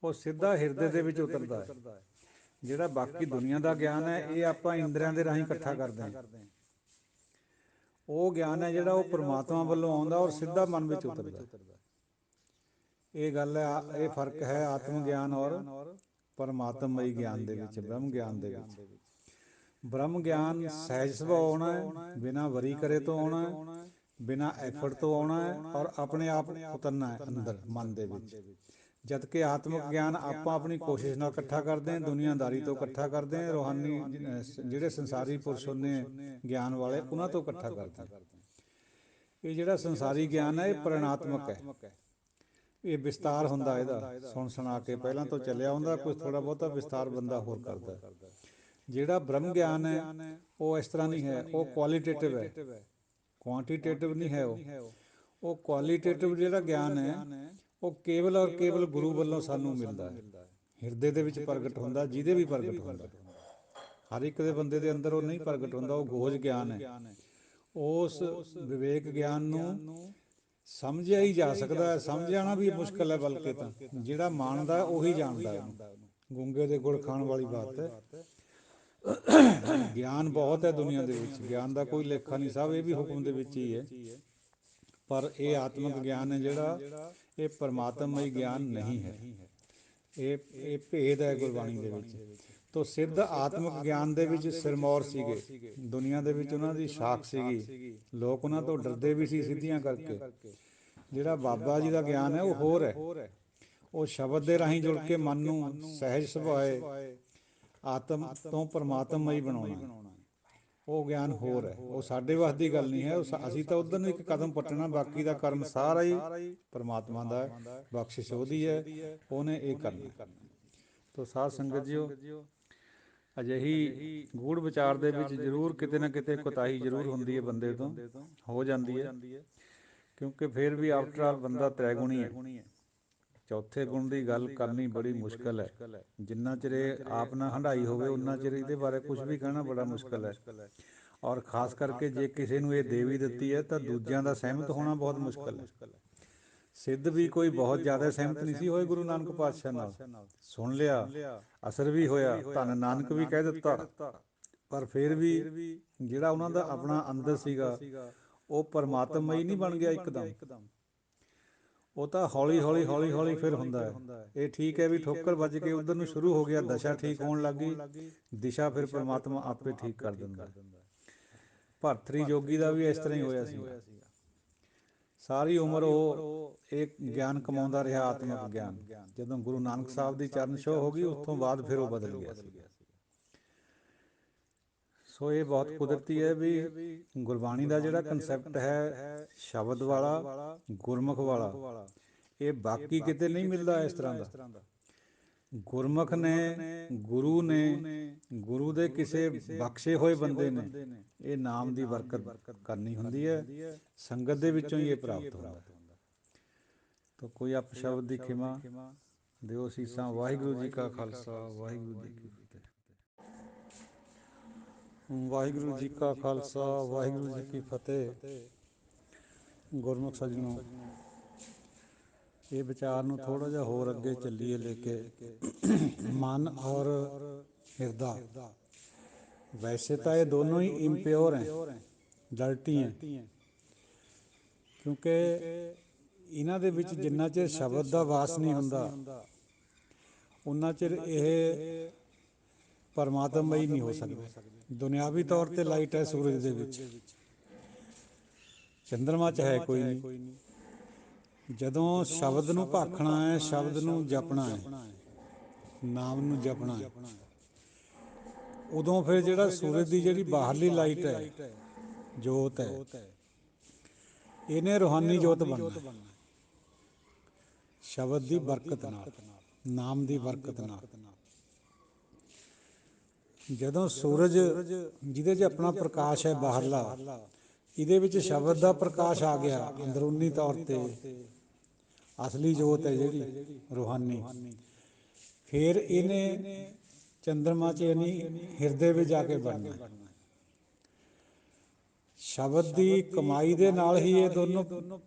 ਉਹ ਸਿੱਧਾ ਹਿਰਦੇ ਦੇ ਵਿੱਚ ਉਤਰਦਾ ਹੈ। ਜਿਹੜਾ ਬਾਕੀ ਦੁਨੀਆ ਦਾ ਗਿਆਨ ਹੈ, ਇਹ ਆਪਾਂ ਇੰਦਰੀਆਂ ਦੇ ਰਾਹੀਂ ਇਕੱਠਾ ਕਰਦੇ ਹਾਂ। ਉਹ ਗਿਆਨ ਹੈ ਜਿਹੜਾ ਉਹ ਪਰਮਾਤਮਾ ਵੱਲੋਂ ਆਉਂਦਾ ਔਰ ਸਿੱਧਾ ਮਨ ਵਿੱਚ ਉਤਰਦਾ। ਇਹ ਗੱਲ ਹੈ, ਇਹ ਫਰਕ ਹੈ ਆਤਮ ਗਿਆਨ ਔਰ ਪਰਮਾਤਮਈ ਗਿਆਨ ਦੇ ਵਿੱਚ, ਬ੍ਰਹਮ ਗਿਆਨ ਦੇ ਵਿੱਚ। ਬ੍ਰਹਮ ਗਿਆਨ ਸਹਿਜ ਸੁਭਾਅ ਆਉਣਾ ਹੈ, ਬਿਨਾਂ ਵਰੀ ਕਰੇ ਤੋਂ ਆਉਣਾ ਹੈ, ਬਿਨਾਂ ਐਫਰਟ ਤੋਂ ਆਉਣਾ ਹੈ, ਔਰ ਆਪਣੇ ਆਪ ਉਤਰਨਾ ਹੈ ਅੰਦਰ ਮਨ ਦੇ ਵਿੱਚ। ਜਦ ਕਿ ਆਤਮਿਕ ਗਿਆਨ ਆਪਾਂ ਆਪਣੀ ਕੋਸ਼ਿਸ਼ ਨਾਲ ਇਕੱਠਾ ਕਰਦੇ ਹਾਂ, ਦੁਨੀਆਦਾਰੀ ਤੋਂ ਇਕੱਠਾ ਕਰਦੇ ਹਾਂ, ਰੂਹਾਨੀ ਜਿਹੜੇ ਸੰਸਾਰੀ ਪੁਰਸ਼ ਹੁੰਦੇ ਗਿਆਨ ਵਾਲੇ, ਉਹਨਾਂ ਤੋਂ ਇਕੱਠਾ ਕਰਦੇ ਹਾਂ। ਇਹ ਜਿਹੜਾ ਸੰਸਾਰੀ ਗਿਆਨ ਹੈ, ਇਹ ਪ੍ਰਣਾਤਮਕ ਹੈ, ਇਹ ਵਿਸਤਾਰ ਹੁੰਦਾ ਇਹਦਾ ਸੁਣ ਸੁਣਾ ਕੇ, ਪਹਿਲਾਂ ਤੋਂ ਚੱਲਿਆ ਹੁੰਦਾ ਕੁਛ, ਥੋੜ੍ਹਾ ਬਹੁਤਾ ਵਿਸਤਾਰ ਬੰਦਾ ਹੋਰ ਕਰਦਾ। ਜਿਹੜਾ ਬ੍ਰਹਮ ਗਿਆਨ ਹੈ ਉਹ ਇਸ ਤਰ੍ਹਾਂ ਨਹੀਂ ਹੈ, ਉਹ ਕੁਆਲੀਟੇਟਿਵ ਹੈ, ਕੁਆਂਟੀਟੇਟਿਵ ਨਹੀਂ ਹੈ। ਉਹ ਕੁਆਲੀਟੇਟਿਵ ਜਿਹੜਾ ਗਿਆਨ ਹੈ ਉਹ ਕੇਵਲ ਔਰ ਕੇਵਲ ਗੁਰੂ ਵੱਲੋਂ ਸਾਨੂੰ ਮਿਲਦਾ ਹੈ, ਹਿਰਦੇ ਦੇ ਵਿੱਚ ਪ੍ਰਗਟ ਹੁੰਦਾ, ਜਿਹਦੇ ਵੀ ਪ੍ਰਗਟ ਹੁੰਦਾ। ਹਰ ਇੱਕ ਦੇ ਬੰਦੇ ਦੇ ਅੰਦਰ ਉਹ ਨਹੀਂ ਪ੍ਰਗਟ ਹੁੰਦਾ, ਉਹ ਗੋਜ ਗਿਆਨ ਹੈ। ਉਸ ਵਿਵੇਕ ਗਿਆਨ ਨੂੰ ਸਮਝਿਆ ਹੀ ਜਾ ਸਕਦਾ ਹੈ, ਸਮਝਾਣਾ ਵੀ ਮੁਸ਼ਕਿਲ ਹੈ, ਬਲਕਿ ਤਾਂ ਜਿਹੜਾ ਮੰਨਦਾ ਉਹੀ ਜਾਣਦਾ ਉਹਨੂੰ। ਗੂੰਗੇ ਦੇ ਗੁੜ ਖਾਣ ਵਾਲੀ ਬਾਤ ਹੈ। ਗਿਆਨ ਬਹੁਤ ਹੈ ਦੁਨੀਆ ਦੇ ਵਿੱਚ, ਗਿਆਨ ਦਾ ਕੋਈ ਲੇਖਾ ਨਹੀਂ, ਸਭ ਇਹ ਵੀ ਹੁਕਮ ਦੇ ਵਿੱਚ ਹੀ ਹੈ। ਪਰ ਇਹ ਆਤਮਿਕ ਗਿਆਨ ਹੈ ਜਿਹੜਾ, ਇਹ ਪਰਮਾਤਮਈ ਗਿਆਨ ਨਹੀਂ ਹੈ। ਇਹ ਭੇਦ ਹੈ ਗੁਰਬਾਣੀ ਦੇ ਵਿੱਚ। ਤੋ ਸਿੱਧ ਆਤਮਿਕ ਗਿਆਨ ਦੇ ਵਿੱਚ ਸਿਰਮੌਰ ਸੀਗੇ, ਦੁਨੀਆ ਦੇ ਵਿੱਚ ਉਹਨਾਂ ਦੀ ਸ਼ਾਖ ਸੀਗੀ, ਲੋਕ ਉਹਨਾਂ ਤੋਂ ਡਰਦੇ ਵੀ ਸੀ ਸਿੱਧੀਆਂ ਕਰਕੇ। ਜਿਹੜਾ ਬਾਬਾ ਜੀ ਦਾ ਗਿਆਨ ਹੈ ਉਹ ਹੋਰ ਹੈ, ਉਹ ਸ਼ਬਦ ਦੇ ਰਾਹੀਂ ਜੁੜ ਕੇ ਮਨ ਨੂੰ ਸਹਿਜ ਸੁਭਾਏ ਆਤਮ ਤੋਂ ਪਰਮਾਤਮਈ ਬਣਾਉਣਾ ਹੈ। ਉਹ ਗਿਆਨ ਹੋਰ ਹੈ, ਉਹ ਸਾਡੇ ਵੱਸ ਦੀ ਗੱਲ ਨਹੀਂ ਹੈ। ਅਸੀਂ ਤਾਂ ਉੱਧਰ ਨੂੰ ਇੱਕ ਕਦਮ ਪੱਟਣਾ, ਬਾਕੀ ਦਾ ਕਰਮ ਸਾਰਾ ਹੀ ਪਰਮਾਤਮਾ ਦਾ ਹੈ, ਬਖਸ਼ਿਸ਼ ਉਹਦੀ ਹੈ, ਉਹਨੇ ਇਹ ਕਰਨਾ। ਤੋ ਸਾਧ ਸੰਗਤ ਜੀਓ, ਅਜਿਹੀ ਗੂੜ ਵਿਚਾਰ ਦੇ ਵਿੱਚ ਜ਼ਰੂਰ ਕਿਤੇ ਨਾ ਕਿਤੇ ਕੁਤਾਹੀ ਜ਼ਰੂਰ ਹੁੰਦੀ ਹੈ, ਬੰਦੇ ਤੋਂ ਹੋ ਜਾਂਦੀ ਹੈ, ਕਿਉਂਕਿ ਫਿਰ ਵੀ ਆਫਟਰ ਆਲ ਬੰਦਾ ਤ੍ਰੈਗੁਣੀ ਹੈ। ਚੌਥੇ ਗੁਣ ਦੀ ਗੱਲ ਕਰਨੀ ਬੜੀ ਮੁਸ਼ਕਿਲ ਹੈ। ਜਿੰਨਾ ਚਿਰ ਇਹ ਆਪ ਨਾ ਹੰਢਾਈ ਹੋਵੇ ਉਨਾ ਚਿਰ ਇਹਦੇ ਬਾਰੇ ਕੁਝ ਵੀ ਕਹਿਣਾ ਬੜਾ ਮੁਸ਼ਕਿਲ ਹੈ। ਔਰ ਖ਼ਾਸ ਕਰਕੇ ਜੇ ਕਿਸੇ ਨੂੰ ਇਹ ਦੇ ਵੀ ਦਿੱਤੀ ਹੈ ਤਾਂ ਦੂਜਿਆਂ ਦਾ ਸਹਿਮਤ ਹੋਣਾ ਬਹੁਤ ਮੁਸ਼ਕਿਲ ਹੈ। ਸਿੱਧ ਵੀ ਕੋਈ ਬਹੁਤ ਜ਼ਿਆਦਾ ਸਹਿਮਤ ਨਹੀਂ ਸੀ ਹੋਏ ਗੁਰੂ ਨਾਨਕ ਪਾਤਸ਼ਾਹ ਨਾਲ, ਸੁਣ ਲਿਆ, ਅਸਰ ਵੀ ਹੋਇਆ, ਧੰਨ ਨਾਨਕ ਵੀ ਕਹਿ ਦਿੱਤਾ, ਪਰ ਫਿਰ ਵੀ ਜਿਹੜਾ ਉਹਨਾਂ ਦਾ ਆਪਣਾ ਅੰਦਰ ਸੀਗਾ ਉਹ ਪਰਮਾਤਮਾ ਹੀ ਨਹੀਂ ਬਣ ਗਿਆ ਇੱਕਦਮ। ਉਹ ਤਾਂ ਹੌਲੀ ਹੌਲੀ ਹੌਲੀ ਹੌਲੀ ਫਿਰ ਹੁੰਦਾ ਹੈ। ਇਹ ਠੀਕ ਹੈ ਵੀ ਠੋਕਰ ਵੱਜ ਕੇ ਉਧਰ ਨੂੰ ਸ਼ੁਰੂ ਹੋ ਗਿਆ, ਦਸ਼ਾ ਠੀਕ ਹੋਣ ਲੱਗ ਗਈ, ਦਿਸ਼ਾ ਫਿਰ ਪਰਮਾਤਮਾ ਆਪੇ ਠੀਕ ਕਰ ਦਿੰਦਾ। ਭਰਤਰੀ ਜੋਗੀ ਦਾ ਵੀ ਇਸ ਤਰ੍ਹਾਂ ਹੀ ਹੋਇਆ ਸੀਗਾ। ਸਾਰੀ ਉਮਰ ਉਹ ਇਹ ਗਿਆਨ ਕਮਾਉਂਦਾ ਰਿਹਾ, ਆਤਮਿਕ ਗਿਆਨ। ਜਦੋਂ ਗੁਰੂ ਨਾਨਕ ਸਾਹਿਬ ਦੀ ਚਰਨ ਛੋਹ ਹੋ ਗਈ ਉਸ ਤੋਂ ਬਾਅਦ ਫਿਰ ਉਹ ਬਦਲ ਗਿਆ ਸੀਗਾ। ਸੋ ਇਹ ਬਹੁਤ ਕੁਦਰਤੀ ਹੈ ਵੀ ਗੁਰਬਾਣੀ ਦਾ ਜਿਹੜਾ ਕੰਸੈਪਟ ਹੈ ਸ਼ਬਦ ਵਾਲਾ, ਗੁਰਮੁਖ ਵਾਲਾ, ਇਹ ਬਾਕੀ ਕਿਤੇ ਨਹੀਂ ਮਿਲਦਾ ਇਸ ਤਰ੍ਹਾਂ ਦਾ। ਗੁਰਮੁਖ ਨੇ, ਗੁਰੂ ਨੇ, ਗੁਰੂ ਦੇ ਕਿਸੇ ਬਖਸ਼ੇ ਹੋਏ ਬੰਦੇ ਨੇ ਇਹ ਨਾਮ ਦੀ ਬਰਕਤ ਕਰਨੀ ਹੁੰਦੀ ਹੈ, ਸੰਗਤ ਦੇ ਵਿੱਚੋਂ ਹੀ ਇਹ ਪ੍ਰਾਪਤ ਹੁੰਦਾ। ਤਾਂ ਕੋਈ ਅਪਸ਼ਬਦ ਦੀ ਖਿਮਾ ਦਿਓ ਸੀਸਾਂ। ਵਾਹਿਗੁਰੂ ਜੀ ਕਾ ਖਾਲਸਾ, ਵਾਹਿਗੁਰੂ ਜੀ ਕੀ ਫਤਿਹ। ਵਾਹਿਗੁਰੂ ਜੀ ਕਾ ਖਾਲਸਾ, ਵਾਹਿਗੁਰੂ ਜੀ ਕੀ ਫਤਿਹ। ਗੁਰਮੁਖ ਸੱਜਣੋ, ਇਹ ਵਿਚਾਰ ਨੂੰ ਥੋੜ੍ਹਾ ਜਿਹਾ ਹੋਰ ਅੱਗੇ ਚੱਲੀਏ ਲੈ ਕੇ। ਮਨ ਔਰ ਹਿਰਦਾ, ਵੈਸੇ ਤਾਂ ਇਹ ਦੋਨੋਂ ਹੀ ਇੰਪਿਓਰ ਹੈ, ਡਰਟੀ ਹੈ, ਕਿਉਂਕਿ ਇਹਨਾਂ ਦੇ ਵਿੱਚ ਜਿੰਨਾ ਚਿਰ ਸ਼ਬਦ ਦਾ ਵਾਸ ਨਹੀਂ ਹੁੰਦਾ ਉਨਾ ਚਿਰ ਇਹ ਪਰਮਾਤਮਾ ਨਹੀਂ ਹੋ ਸਕਦੇ। ਦੁਨਿਆਵੀ ਤੌਰ 'ਤੇ ਲਾਈਟ ਹੈ ਸੂਰਜ ਦੇ ਵਿੱਚ, ਚੰਦਰਮਾ 'ਚ ਹੈ ਕੋਈ ਨਹੀਂ। ਜਦੋਂ ਸ਼ਬਦ ਨੂੰ ਭਾਖਣਾ ਹੈ, ਸ਼ਬਦ ਨੂੰ ਜਪਣਾ ਹੈ, ਨਾਮ ਨੂੰ ਜਪਣਾ ਹੈ, ਉਦੋਂ ਫਿਰ ਜਿਹੜਾ ਸੂਰਜ ਦੀ ਜਿਹੜੀ ਬਾਹਰਲੀ ਲਾਈਟ ਹੈ, ਜੋਤ ਹੈ, ਇਹਨੇ ਰੂਹਾਨੀ ਜੋਤ ਬਣਨਾ ਸ਼ਬਦ ਦੀ ਬਰਕਤ ਨਾਲ, ਨਾਮ ਦੀ ਬਰਕਤ ਨਾਲ। ਜਦੋਂ ਸੂਰਜ ਜਿਹਦੇ 'ਚ ਆਪਣਾ ਪ੍ਰਕਾਸ਼ ਹੈ ਬਾਹਰਲਾ, ਇਹਦੇ ਵਿੱਚ ਸ਼ਬਦ ਦਾ ਪ੍ਰਕਾਸ਼ ਆ ਗਿਆ ਅੰਦਰੂਨੀ ਤੌਰ 'ਤੇ, ਅਸਲੀ ਜੋਤ ਹੈ ਜਿਹੜੀ ਰੂਹਾਨੀ, ਫਿਰ ਇਹਨੇ ਚੰਦਰਮਾ 'ਚ ਯਾਨੀ ਹਿਰਦੇ ਵਿੱਚ ਜਾ ਕੇ ਬਣਨਾ। ਸ਼ਬਦ ਦੀ ਕਮਾਈ ਦੇ ਨਾਲ ਹੀ ਇਹ ਦੋਨੋਂ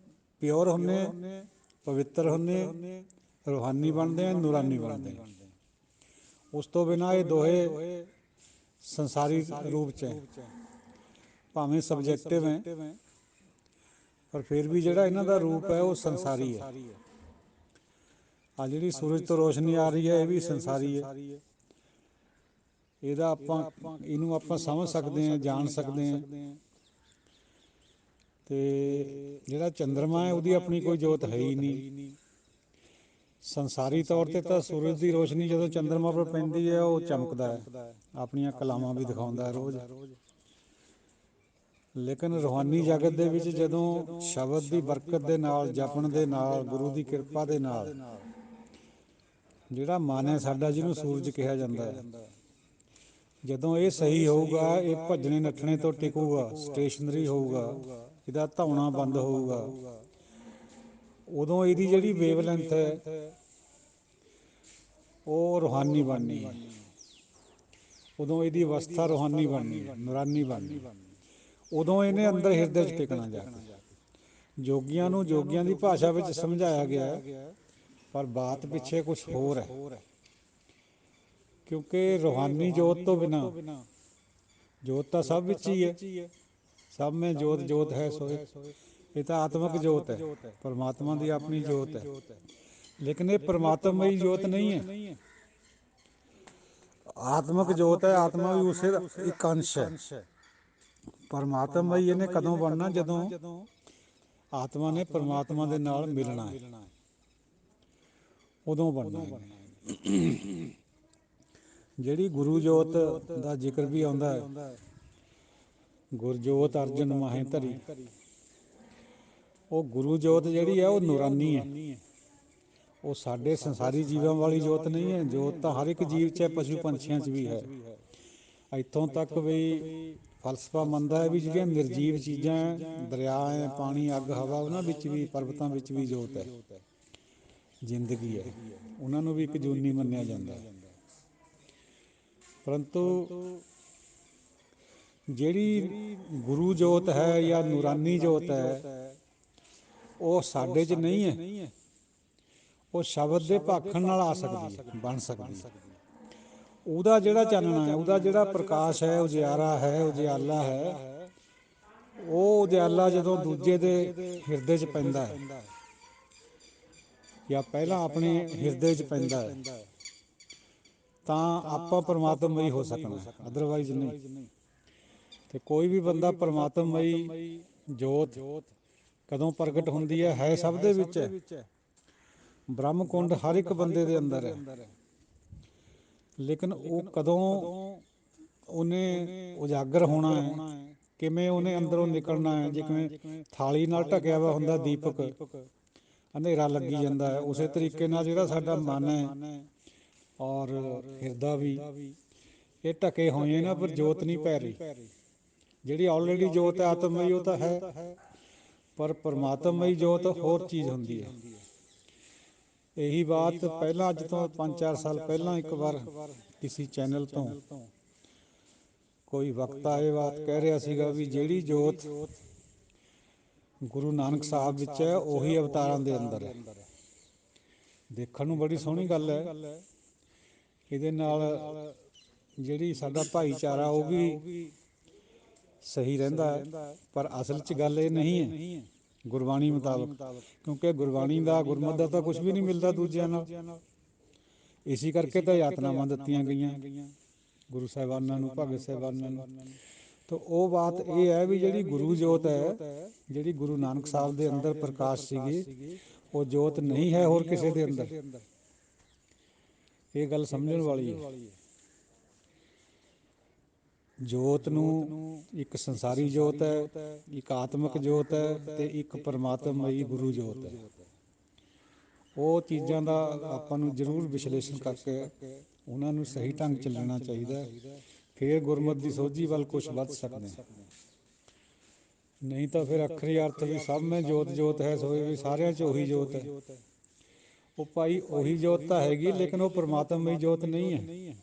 ਪਿਓਰ ਹੁੰਦੇ, ਪਵਿੱਤਰ ਹੁੰਦੇ, ਰੂਹਾਨੀ ਬਣਦੇ ਆ, ਨੂਰਾਨੀ ਬਣਦੇ ਆ। ਉਸ ਤੋਂ ਬਿਨਾਂ ਇਹ ਦੋਹੇ ਸੰਸਾਰੀ ਰੂਪ 'ਚ ਹੈ, ਭਾਵੇਂ ਸਬਜੈਕਟਿਵ ਹੈ, ਪਰ ਫਿਰ ਵੀ ਜਿਹੜਾ ਇਹਨਾਂ ਦਾ ਰੂਪ ਹੈ ਉਹ ਸੰਸਾਰੀ ਹੈ। ਆ ਜਿਹੜੀ ਸੂਰਜ ਤੋਂ ਰੋਸ਼ਨੀ ਆ ਰਹੀ ਹੈ ਇਹ ਵੀ ਸੰਸਾਰੀ ਹੈ। ਇਹਨੂੰ ਆਪਾਂ ਸਮਝ ਸਕਦੇ ਹਾਂ, ਜਾਣ ਸਕਦੇ ਹਾਂ। ਅਤੇ ਜਿਹੜਾ ਚੰਦਰਮਾ ਹੈ ਉਹਦੀ ਆਪਣੀ ਕੋਈ ਜੋਤ ਹੈ ਹੀ ਨਹੀਂ। ਸੰਸਾਰੀ ਤੌਰ 'ਤੇ ਤਾਂ ਸੂਰਜ ਦੀ ਰੋਸ਼ਨੀ ਜਦੋਂ ਚੰਦਰਮਾ ਪਰ ਪੈਂਦੀ ਹੈ ਉਹ ਚਮਕਦਾ ਹੈ, ਆਪਣੀਆਂ ਕਲਾਵਾਂ ਵੀ ਦਿਖਾਉਂਦਾ ਹੈ ਰੋਜ਼। ਲੇਕਿਨ ਰੂਹਾਨੀ ਜਗਤ ਦੇ ਵਿੱਚ ਜਦੋਂ ਸ਼ਬਦ ਦੀ ਬਰਕਤ ਦੇ ਨਾਲ, ਜਪਣ ਦੇ ਨਾਲ, ਗੁਰੂ ਦੀ ਕਿਰਪਾ ਦੇ ਨਾਲ, ਜਿਹੜਾ ਮਨ ਹੈ ਸਾਡਾ ਜਿਹਨੂੰ ਸੂਰਜ ਕਿਹਾ ਜਾਂਦਾ ਹੈ, ਜਦੋਂ ਇਹ ਸਹੀ ਹੋਊਗਾ, ਇਹ ਭੱਜਣੇ ਨੱਠਣੇ ਤੋਂ ਟਿਕੂਗਾ, ਸਟੇਸ਼ਨਰੀ ਹੋਊਗਾ, ਇਹਦਾ ਧੌਣਾ ਬੰਦ ਹੋਊਗਾ, ਉਦੋਂ ਇਹਦੀ ਜਿਹੜੀ ਵੇਵਲੈਂਥ ਹੈ ਉਹ ਰੂਹਾਨੀ ਬਣਨੀ ਹੈ। ਉਦੋਂ ਇਹਦੀ ਅਵਸਥਾ ਰੂਹਾਨੀ ਬਣਨੀ ਹੈ, ਨੂਰਾਨੀ ਬਣਨੀ। ਉਦੋਂ ਇਹਨੇ ਅੰਦਰ ਹਿਰਦੇ 'ਚ ਟਿਕਣਾ ਜਾ ਕੇ। ਜੋਗੀਆਂ ਨੂੰ ਜੋਗੀਆਂ ਦੀ ਭਾਸ਼ਾ ਵਿੱਚ ਸਮਝਾਇਆ ਗਿਆ, ਪਰ ਬਾਤ ਪਿੱਛੇ ਕੁਛ ਹੋਰ ਹੈ। ਕਿਉਂਕਿ ਰੂਹਾਨੀ ਜੋਤ ਤੋਂ ਬਿਨਾਂ, ਜੋਤ ਤਾਂ ਸਭ ਵਿੱਚ ਹੀ ਹੈ, ਸਭ ਮੈਂ ਜੋਤ ਜੋਤ ਹੈ ਸੋਏ, ਇਹ ਤਾਂ ਆਤਮਿਕ ਜੋਤ ਹੈ, ਪਰਮਾਤਮਾ ਦੀ ਆਪਣੀ ਜੋਤ ਹੈ। ਲੇਕਿਨ ਇਹ ਪਰਮਾਤਮਈ ਜੋਤ ਨਹੀਂ ਹੈ, ਆਤਮਿਕ ਜੋਤ ਹੈ। ਆਤਮਾ ਵੀ ਉਸੇ ਦਾ ਇੱਕ ਅੰਸ਼ ਹੈ। ਪਰਮਾਤਮਈ ਇਹਨੇ ਕਦੋਂ ਬਣਨਾ? ਜਦੋਂ ਆਤਮਾ ਨੇ ਪਰਮਾਤਮਾ ਦੇ ਨਾਲ ਮਿਲਣਾ ਹੈ, ਉਦੋਂ ਬਣਨਾ ਇਹਨੇ। ਜਿਹੜੀ ਗੁਰੂ ਜੋਤ ਦਾ ਜ਼ਿਕਰ ਵੀ ਆਉਂਦਾ ਹੈ, ਗੁਰਜੋਤ ਅਰਜਨ ਮਾਹੇ ਧਰੀ, ਉਹ ਗੁਰੂ ਜੋਤ ਜਿਹੜੀ ਹੈ ਉਹ ਨੂਰਾਨੀ ਹੈ। ਉਹ ਸਾਡੇ ਸੰਸਾਰੀ ਜੀਵਾਂ ਵਾਲੀ ਜੋਤ ਨਹੀਂ ਹੈ। ਜੋਤ ਤਾਂ ਹਰ ਇੱਕ ਜੀਵ 'ਚ ਹੈ, ਪਸ਼ੂ ਪੰਛੀਆਂ 'ਚ ਵੀ ਹੈ। ਇੱਥੋਂ ਤੱਕ ਵੀ ਫਲਸਫਾ ਮੰਨਦਾ ਹੈ ਵੀ ਜਿਹੜੀਆਂ ਨਿਰਜੀਵ ਚੀਜ਼ਾਂ ਹੈ, ਦਰਿਆ ਹੈ, ਪਾਣੀ, ਅੱਗ, ਹਵਾ, ਉਹਨਾਂ ਵਿੱਚ ਵੀ, ਪਰਬਤਾਂ ਵਿੱਚ ਵੀ ਜੋਤ ਹੈ, ਜ਼ਿੰਦਗੀ ਹੈ। ਉਹਨਾਂ ਨੂੰ ਵੀ ਇੱਕ ਜੂਨੀ ਮੰਨਿਆ ਜਾਂਦਾ ਹੈ। ਪਰੰਤੂ ਜਿਹੜੀ ਗੁਰੂ ਜੋਤ ਹੈ ਜਾਂ ਨੂਰਾਨੀ ਜੋਤ ਹੈ, ਉਹ ਸਾਡੇ 'ਚ ਨਹੀਂ ਹੈ। ਉਹ ਸ਼ਬਦ ਦੇ ਭਾਖਣ ਨਾਲ ਆ ਸਕਦੀ ਹੈ, ਬਣ ਸਕਦੀ ਹੈ। ਉਹਦਾ ਜਿਹੜਾ ਚਾਨਣਾ ਹੈ, ਉਹਦਾ ਜਿਹੜਾ ਪ੍ਰਕਾਸ਼ ਹੈ, ਉਜਿਆਰਾ ਹੈ, ਉਜਿਆਲਾ ਹੈ, ਉਹ ਉਜਿਆਲਾ ਜਦੋਂ ਦੂਜੇ ਦੇ ਹਿਰਦੇ 'ਚ ਪੈਂਦਾ ਹੈ, ਜਾਂ ਪਹਿਲਾਂ ਆਪਣੇ ਹਿਰਦੇ 'ਚ ਪੈਂਦਾ ਹੈ, ਤਾਂ ਆਪਾਂ ਪਰਮਾਤਮਈ ਹੋ ਸਕਣਾ, ਅਦਰਵਾਈਜ਼ ਨਹੀਂ। ਅਤੇ ਕੋਈ ਵੀ ਬੰਦਾ ਪਰਮਾਤਮਈ ਜੋਤ ਕਦੋਂ ਪ੍ਰਗਟ ਹੁੰਦੀ ਹੈ ਸਭ ਦੇ ਵਿੱਚ ਹੈ। ਬ੍ਰਹਮ ਕੁੰਡ ਹਰ ਇੱਕ ਬੰਦੇ ਦੇ ਅੰਦਰ ਹੈ। ਲੇਕਿਨ ਉਹ ਕਦੋਂ ਉਹਨੇ ਉਜਾਗਰ ਹੋਣਾ ਹੈ, ਕਿਵੇਂ ਉਹਨੇ ਅੰਦਰੋਂ ਨਿਕਲਣਾ ਹੈ? ਜਿਵੇਂ ਥਾਲੀ ਨਾਲ ਢਕਿਆ ਵਾ ਹੁੰਦਾ ਦੀਪਕ, ਹਨੇਰਾ ਲੱਗੀ ਜਾਂਦਾ ਹੈ, ਉਸੇ ਤਰੀਕੇ ਨਾਲ ਜਿਹੜਾ ਸਾਡਾ ਮਨ ਹੈ ਔਰ ਹਿਰਦਾ ਵੀ, ਇਹ ਢਕੇ ਹੋਏ ਇਹਨਾਂ ਪਰ ਜੋਤ ਨਹੀਂ ਪੈ ਰਹੀ। ਜਿਹੜੀ ਆਲਰੇਡੀ ਜੋਤ ਹੈ ਆਤਮਮਈ, ਉਹ ਤਾਂ ਹੈ, ਪਰ ਪਰਮਾਤਮਈ ਜੋਤ ਹੋਰ ਚੀਜ਼ ਹੁੰਦੀ ਹੈ। ਇਹੀ ਬਾਤ ਪਹਿਲਾਂ, ਅੱਜ ਤੋਂ 5-4 ਸਾਲ ਪਹਿਲਾਂ, ਇੱਕ ਵਾਰ ਕਿਸੇ ਚੈਨਲ ਤੋਂ ਕੋਈ ਵਕਤਾ ਇਹ ਬਾਤ ਕਹਿ ਰਿਹਾ ਸੀਗਾ ਵੀ ਜਿਹੜੀ ਜੋਤ ਗੁਰੂ ਨਾਨਕ ਸਾਹਿਬ ਵਿੱਚ ਹੈ, ਉਹੀ ਅਵਤਾਰਾਂ ਦੇ ਅੰਦਰ ਹੈ। ਦੇਖਣ ਨੂੰ ਬੜੀ ਸੋਹਣੀ ਗੱਲ ਹੈ। ਇਹਦੇ ਨਾਲ ਜਿਹੜੀ ਸਾਡਾ ਭਾਈਚਾਰਾ ਉਹ ਵੀ ਸਹੀ ਰਹਿੰਦਾ ਹੈ, ਪਰ ਅਸਲ 'ਚ ਗੱਲ ਇਹ ਨਹੀਂ ਹੈ ਗੁਰਬਾਣੀ ਮੁਤਾਬਕ। ਕਿਉਂਕਿ ਗੁਰਬਾਣੀ ਦਾ, ਗੁਰਮਤਿ ਦਾ ਤਾਂ ਕੁਛ ਵੀ ਨਹੀਂ ਮਿਲਦਾ ਦੂਜਿਆਂ ਨਾਲ। ਇਸੀ ਕਰਕੇ ਤਾਂ ਯਾਤਨਾਵਾਂ ਦਿੱਤੀਆਂ ਗਈਆਂ ਗੁਰੂ ਸਾਹਿਬਾਨਾਂ ਨੂੰ, ਭਗਤ ਸਾਹਿਬਾਨਾਂ ਨੂੰ। ਤਾਂ ਉਹ ਬਾਤ ਇਹ ਹੈ ਵੀ ਜਿਹੜੀ ਗੁਰੂ ਜੋਤ ਹੈ, ਜਿਹੜੀ ਗੁਰੂ ਨਾਨਕ ਸਾਹਿਬ ਦੇ ਅੰਦਰ ਪ੍ਰਕਾਸ਼ ਸੀਗੀ, ਉਹ ਜੋਤ ਨਹੀਂ ਹੈ ਹੋਰ ਕਿਸੇ ਦੇ ਅੰਦਰ। ਇਹ ਗੱਲ ਸਮਝਣ ਵਾਲੀ ਹੈ। ਜੋਤ ਨੂੰ ਇੱਕ ਸੰਸਾਰੀ ਜੋਤ ਹੈ, ਇੱਕ ਆਤਮਿਕ ਜੋਤ ਹੈ, ਅਤੇ ਇੱਕ ਪਰਮਾਤਮਈ ਗੁਰੂ ਜੋਤ ਹੈ। ਉਹ ਚੀਜ਼ਾਂ ਦਾ ਆਪਾਂ ਨੂੰ ਜ਼ਰੂਰ ਵਿਸ਼ਲੇਸ਼ਣ ਕਰਕੇ ਉਹਨਾਂ ਨੂੰ ਸਹੀ ਢੰਗ 'ਚ ਲੈਣਾ ਚਾਹੀਦਾ, ਫਿਰ ਗੁਰਮਤਿ ਦੀ ਸੋਝੀ ਵੱਲ ਕੁਛ ਵੱਧ ਸਕਦੇ ਹਾਂ। ਨਹੀਂ ਤਾਂ ਫਿਰ ਅੱਖਰੀ ਅਰਥ ਵੀ ਸਭ ਮੈਂ ਜੋਤ ਜੋਤ ਹੈ ਸੋਏ, ਵੀ ਸਾਰਿਆਂ 'ਚ ਉਹੀ ਜੋਤ ਹੈ। ਉਹ ਭਾਈ ਉਹੀ ਜੋਤ ਤਾਂ ਹੈਗੀ, ਲੇਕਿਨ ਉਹ ਪਰਮਾਤਮਈ ਜੋਤ ਨਹੀਂ ਹੈ।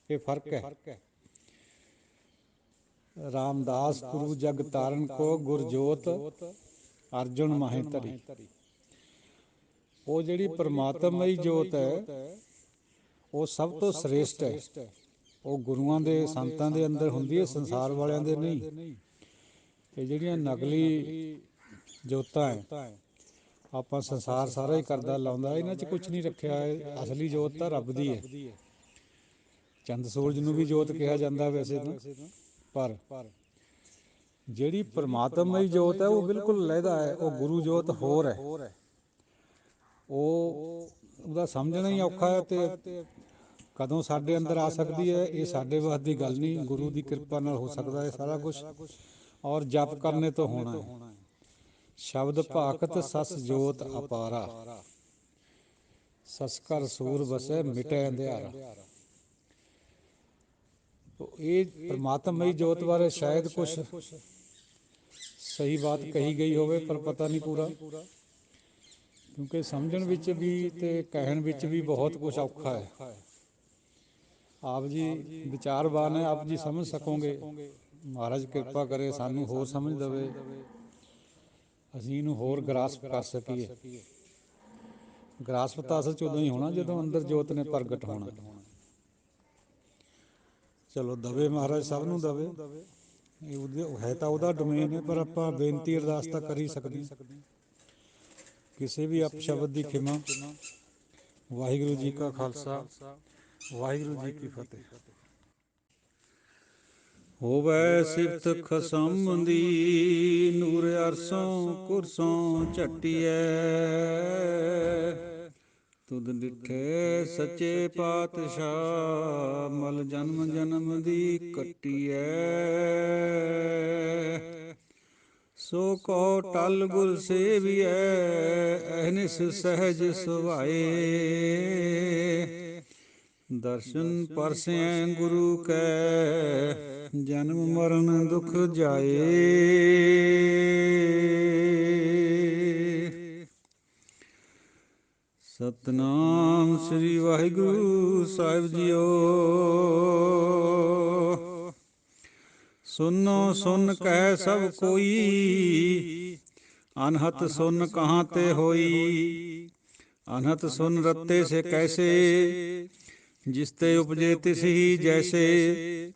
ਇਹ ਫਰਕ ਹੈ। ਰਾਮਦਾਸ ਗੁਰੂ ਜਗ ਤਾਰਨ ਕੋ ਗੁਰਜੋਤ ਅਰਜੁਨ ਮਾਹੇ ਧਰੀ। ਉਹ ਜਿਹੜੀ ਪਰਮਾਤਮਈ ਜੋਤ ਹੈ, ਉਹ ਸਭ ਤੋਂ ਸ੍ਰੇਸ਼ਟ ਹੈ। ਉਹ ਗੁਰੂਆਂ ਦੇ, ਸੰਤਾਂ ਦੇ ਅੰਦਰ ਹੁੰਦੀ ਹੈ, ਸੰਸਾਰ ਵਾਲਿਆਂ ਦੇ ਨਹੀਂ। ਇਹ ਜਿਹੜੀਆਂ ਨਕਲੀ ਜੋਤਾਂ ਹੈ, ਆਪਾਂ ਸੰਸਾਰ ਸਾਰਾ ਹੀ ਕਰਦਾ ਲਾਉਂਦਾ, ਇਹਨਾਂ 'ਚ ਕੁਛ ਨਹੀਂ ਰੱਖਿਆ ਹੈ। ਅਸਲੀ ਜੋਤ ਤਾਂ ਰੱਬ ਦੀ ਹੈ। ਚੰਦ ਸੂਰਜ ਨੂੰ ਵੀ ਜੋਤ ਕਿਹਾ ਜਾਂਦਾ ਵੈਸੇ ਤਾਂ, ਪਰ ਜਿਹੜੀ ਪਰਮਾਤਮਈ ਜੋਤ ਹੈ ਉਹ ਬਿਲਕੁਲ ਅਲੱਗਾ ਹੈ। ਉਹ ਗੁਰੂ ਜੋਤ ਹੋਰ ਹੈ। ਉਹਦਾ ਸਮਝਣਾ ਹੀ ਔਖਾ ਹੈ, ਅਤੇ ਕਦੋਂ ਸਾਡੇ ਅੰਦਰ ਆ ਸਕਦੀ ਹੈ ਇਹ ਸਾਡੇ ਵੱਸ ਦੀ ਗੱਲ ਨਹੀਂ। ਗੁਰੂ ਦੀ ਕਿਰਪਾ ਨਾਲ ਹੋ ਸਕਦਾ ਹੈ ਸਾਰਾ ਕੁਛ, ਔਰ ਜਪ ਕਰਨੇ ਤੋਂ ਹੋਣਾ ਹੈ। ਸ਼ਬਦ ਭਾਖਤ ਸਸ ਜੋਤ ਅਪਾਰਾ, ਸਸ ਘਰ ਸੂਰ ਵਸੈ ਮਿਟੈ ਅੰਧਿਆਰਾ। ਇਹ ਪਰਮਾਤਮਈ ਜੋਤ ਬਾਰੇ ਸ਼ਾਇਦ ਕੁਛ ਸਹੀ ਬਾਤ ਕਹੀ ਗਈ ਹੋਵੇ, ਪਰ ਪਤਾ ਨਹੀਂ ਪੂਰਾ, ਕਿਉਂਕਿ ਸਮਝਣ ਵਿੱਚ ਵੀ ਤੇ ਕਹਿਣ ਵਿੱਚ ਵੀ ਬਹੁਤ ਕੁਛ ਔਖਾ ਹੈ। ਆਪ ਜੀ ਵਿਚਾਰਵਾਨ ਹੈ, ਆਪ ਜੀ ਸਮਝ ਸਕੋਗੇ। ਮਹਾਰਾਜ ਕਿਰਪਾ ਕਰੇ ਸਾਨੂੰ ਹੋਰ ਸਮਝ ਦੇਵੇ, ਅਸੀਂ ਇਹਨੂੰ ਹੋਰ ਗ੍ਰਾਸਪ ਕਰ ਸਕੀਏ। ਗ੍ਰਾਸਪ ਤਾਂ ਅਸਲ 'ਚ ਉਦੋਂ ਹੀ ਹੋਣਾ ਜਦੋਂ ਅੰਦਰ ਜੋਤ ਨੇ ਪ੍ਰਗਟ ਹੋਣਾ। ਚਲੋ ਦਵੇ ਮਹਾਰਾਜ ਸਭ ਨੂੰ ਦਵੇ, ਹੈ ਤਾਂ ਉਹਦਾ ਡੋਮੇਨ ਹੈ, ਪਰ ਆਪਾਂ ਬੇਨਤੀ ਅਰਦਾਸ ਤਾਂ ਕਰ ਹੀ ਸਕਦੇ। ਕਿਸੇ ਵੀ ਅਪਸ਼ਬਦ ਦੀ ਖਿਮਾ। ਵਾਹਿਗੁਰੂ ਜੀ ਕਾ ਖਾਲਸਾ, ਵਾਹਿਗੁਰੂ ਜੀ ਕੀ ਫਤਿਹ। ਹੋਵੈ ਸਿਫਤ ਖਸਮ ਦੀ, ਨੂਰ ਅਰਸੋਂ ਕੁਰਸੋਂ ਝਟੀਐ। ਤੁਧ ਡਿਠੇ ਸੱਚੇ ਪਾਤਸ਼ਾਹ, ਮਲ ਜਨਮ ਜਨਮ ਦੀ ਕੱਟੀਐ। ਸੋ ਕੋ ਟਲ ਗੁਰ ਸੇਵੀਐ, ਅਹਨਿਸ ਸਹਿਜ ਸੁਭਾਏ। ਦਰਸ਼ਨ ਪਰਸੈ ਗੁਰੂ ਕੈ, ਜਨਮ ਮਰਨ ਦੁਖ ਜਾਏ। ਸਤਿਨਾਮ ਸ੍ਰੀ ਵਾਹਿਗੁਰੂ ਸਾਹਿਬ ਜੀਓ। ਸੁਨੋ ਸੁਨ ਕਹਿ ਸਭ ਕੋਈ, ਅਨਹਤ ਸੁਨ ਕਹਾਂ ਤੇ ਹੋਈ। ਅਨਹਤ ਸੁਨ ਰਤੇ ਸੇ ਕੈਸੇ, ਜਿਸ ਤੇ ਉਪਜੇ ਤਿਸ ਹੀ ਜੈਸੇ।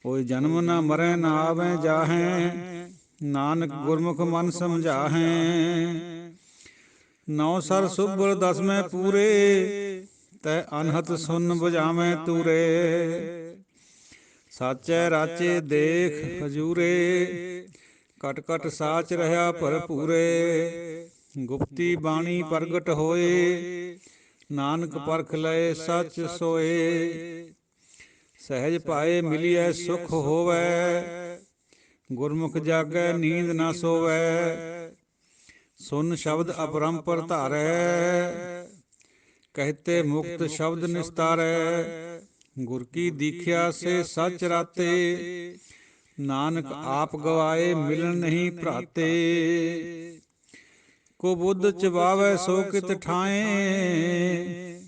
ਕੋਈ ਜਨਮ ਨਾ ਮਰੈ ਨਾ ਆਵੈ ਜਾਹੈ, ਨਾਨਕ ਗੁਰਮੁਖ ਮਨ ਸਮਝਾਹੈ। ਨੌ ਸਰ ਸੁਬਰ ਦਸਮੈ ਪੂਰੇ, ਤੈ ਅਨਹਤ ਸੁਨ ਬੁਝਾਵੈ ਤੂਰੇ। ਸਾਚੈ ਰਾਚੇ ਦੇਖ ਹਜੂਰੇ, ਕਟ ਕਟ ਸਾਚ ਰਹਾ ਭਰਪੂਰੇ। ਗੁਪਤੀ ਬਾਣੀ ਪ੍ਰਗਟ ਹੋਏ, ਨਾਨਕ ਪਰਖ ਲਏ ਸੱਚ ਸੋਏ। ਸਹਿਜ ਪਾਏ ਮਿਲੀਐ ਸੁਖ ਹੋਵੈ, ਗੁਰਮੁਖ ਜਾਗੈ ਨੀਂਦ ਨਾ ਸੋਵੈ। ਸੁਨ ਸ਼ਬਦ ਅਪਰੰਪਰ ਧਾਰੈ, ਕਹਿਤੇ ਮੁਕਤ ਸ਼ਬਦ ਨਿਸਤਾਰੈ। ਗੁਰ ਕੀ ਦੀਖਿਆ ਸੇ ਸੱਚ ਰਾਤੇ, ਨਾਨਕ ਆਪ ਗਵਾਏ ਮਿਲਣ ਨਹੀਂ ਭਰਾਤੇ। ਕੋ ਬੁੱਧ ਚਬਾਵੈ ਸੋ ਕਿਤ ਠਾਏ,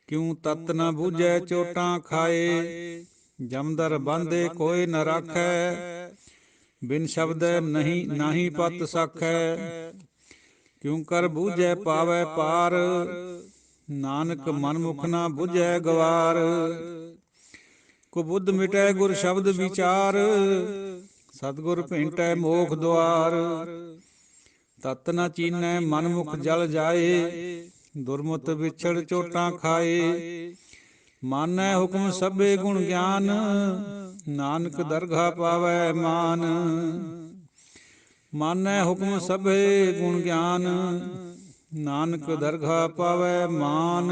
ਕਿਉ ਤਤ ਨ ਬੂਝੈ ਚੋਟਾਂ ਖਾਏ। ਜਮਦਰ ਬਾਂਧੇ ਕੋਇ ਨ ਰਾਖੈ, ਬਿਨ ਸ਼ਬਦੈ ਨਹੀਂ ਨਾਹੀ ਪਤ ਸਾਖੈ। ਕਿਉ ਕਰ ਬੂਝੈ ਪਾਵੈ ਪਾਰ, ਨਾਨਕ ਮਨ ਮੁਖ ਨਾ ਬੁਝੈ ਗਵਾਰ। ਕੋ ਬੁੱਧ ਮਿਟੈ ਗੁਰ ਸ਼ਬਦ ਵਿਚਾਰ, ਸਤਿਗੁਰ ਭੇਟੈ ਮੋਖ ਦੁਆਰ। ਤਤ ਨ ਚੀਨੈ ਮਨ ਮੁਖ ਜਲ ਜਾਏ, ਦੁਰਮਤ ਵਿਛੜ ਚੋਟਾਂ ਖਾਏ। ਮਾਨੈ ਹੁਕਮ ਸਭੇ ਗੁਣ ਗਿਆਨ, ਨਾਨਕ ਦਰਗਾ ਪਾਵੈ ਮਾਨ। ਮਾਨੈ ਹੁਕਮ ਸਭੇ ਗੁਣ ਗਿਆਨ, ਨਾਨਕ ਦਰਗਾ ਪਾਵੈ ਮਾਨ।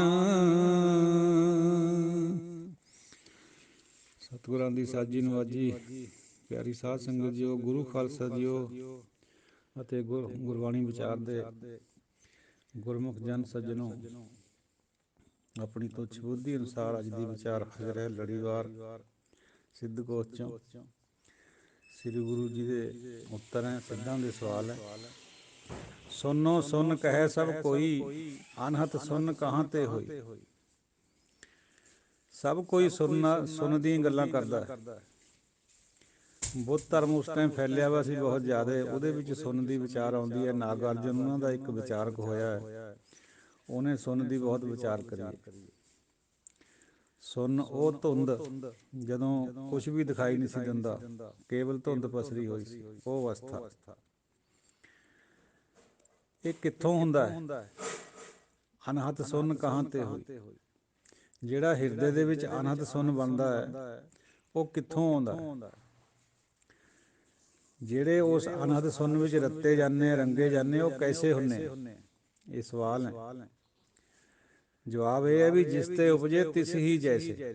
ਸਤਿਗੁਰਾਂ ਦੀ ਸਾਜੀ ਨਵਾਜੀ ਪਿਆਰੀ ਸਾਧ ਸੰਗਤ ਜੀਓ, ਗੁਰੂ ਖਾਲਸਾ ਜੀਓ ਅਤੇ ਗੁਰਬਾਣੀ ਵਿਚਾਰ ਦੇ ਗੁਰਮੁਖ ਜਨ ਸੱਜਣੋ, ਆਪਣੀ ਤੁੱਛ ਬੁੱਧੀ ਅਨੁਸਾਰ ਅੱਜ ਦੀ ਵਿਚਾਰ ਹਾਜ਼ਰ ਹੈ ਲੜੀਵਾਰ ਸਿੱਧਗੋਤ ਚੋਂ। ਸ੍ਰੀ ਗੁਰੂ ਜੀ ਦੇ ਉੱਤਰ ਹੈ, ਸਿੱਧਾਂ ਦੇ ਸਵਾਲ ਹੈ। ਸੁਨੋ ਸੁਨ ਕਹਿ ਸਭ ਕੋਈ, ਅਨਹਤ ਸੁਨ ਕਹਾਂ ਤੇ ਹੋਈ। ਸਭ ਕੋਈ ਸੁਣਨ ਦੀਆਂ ਗੱਲਾਂ ਕਰਦਾ ਹੈ। ਬੁੱਧ ਧਰਮ ਉਸ ਟਾਈਮ ਫੈਲਿਆ ਵਾ ਸੀ ਬਹੁਤ ਜ਼ਿਆਦਾ, ਉਹਦੇ ਵਿੱਚ ਸੁਣਨ ਦੀ ਵਿਚਾਰ ਆਉਂਦੀ ਹੈ। ਨਾਗਾਰਜੁਨ ਉਹਨਾਂ ਦਾ ਇੱਕ ਵਿਚਾਰਕ ਹੋਇਆ ਹੈ, ਉਹਨੇ ਸੁਣਨ ਦੀ ਬਹੁਤ ਵਿਚਾਰ ਕਰੀ। ਸੁਣ ਉਹ ਧੁੰਦ, ਜਦੋਂ ਕੁਛ ਵੀ ਦਿਖਾਈ ਨਹੀਂ ਸੀ ਦਿੰਦਾ, ਕੇਵਲ ਧੁੰਦ ਪਸਰੀ ਹੋਈ ਸੀ, ਉਹ ਅਵਸਥਾ। ਇਹ ਕਿੱਥੋਂ ਹੁੰਦਾ ਹੈ? ਅਨਹਤ ਸੁਨ ਕਹਾਂ ਤੇ ਹੋਈ। ਜਿਹੜਾ ਹਿਰਦੇ ਦੇ ਵਿੱਚ ਅਨਹਤ ਸੁਨ ਬਣਦਾ ਹੈ, ਉਹ ਕਿੱਥੋਂ ਆਉਂਦਾ? ਜਿਹੜੇ ਉਸ ਅਨਹਤ ਸੁਨ ਵਿੱਚ ਰੱਤੇ ਜਾਂਦੇ, ਰੰਗੇ ਜਾਂਦੇ, ਉਹ ਕੈਸੇ ਹੁੰਦੇ? ਇਹ ਸਵਾਲ ਹੈ। ਜਵਾਬ ਇਹ ਹੈ ਵੀ ਜਿਸ ਤੇ ਉਪਜੇ ਤਿਸ ਹੀ ਜੈਸੇ।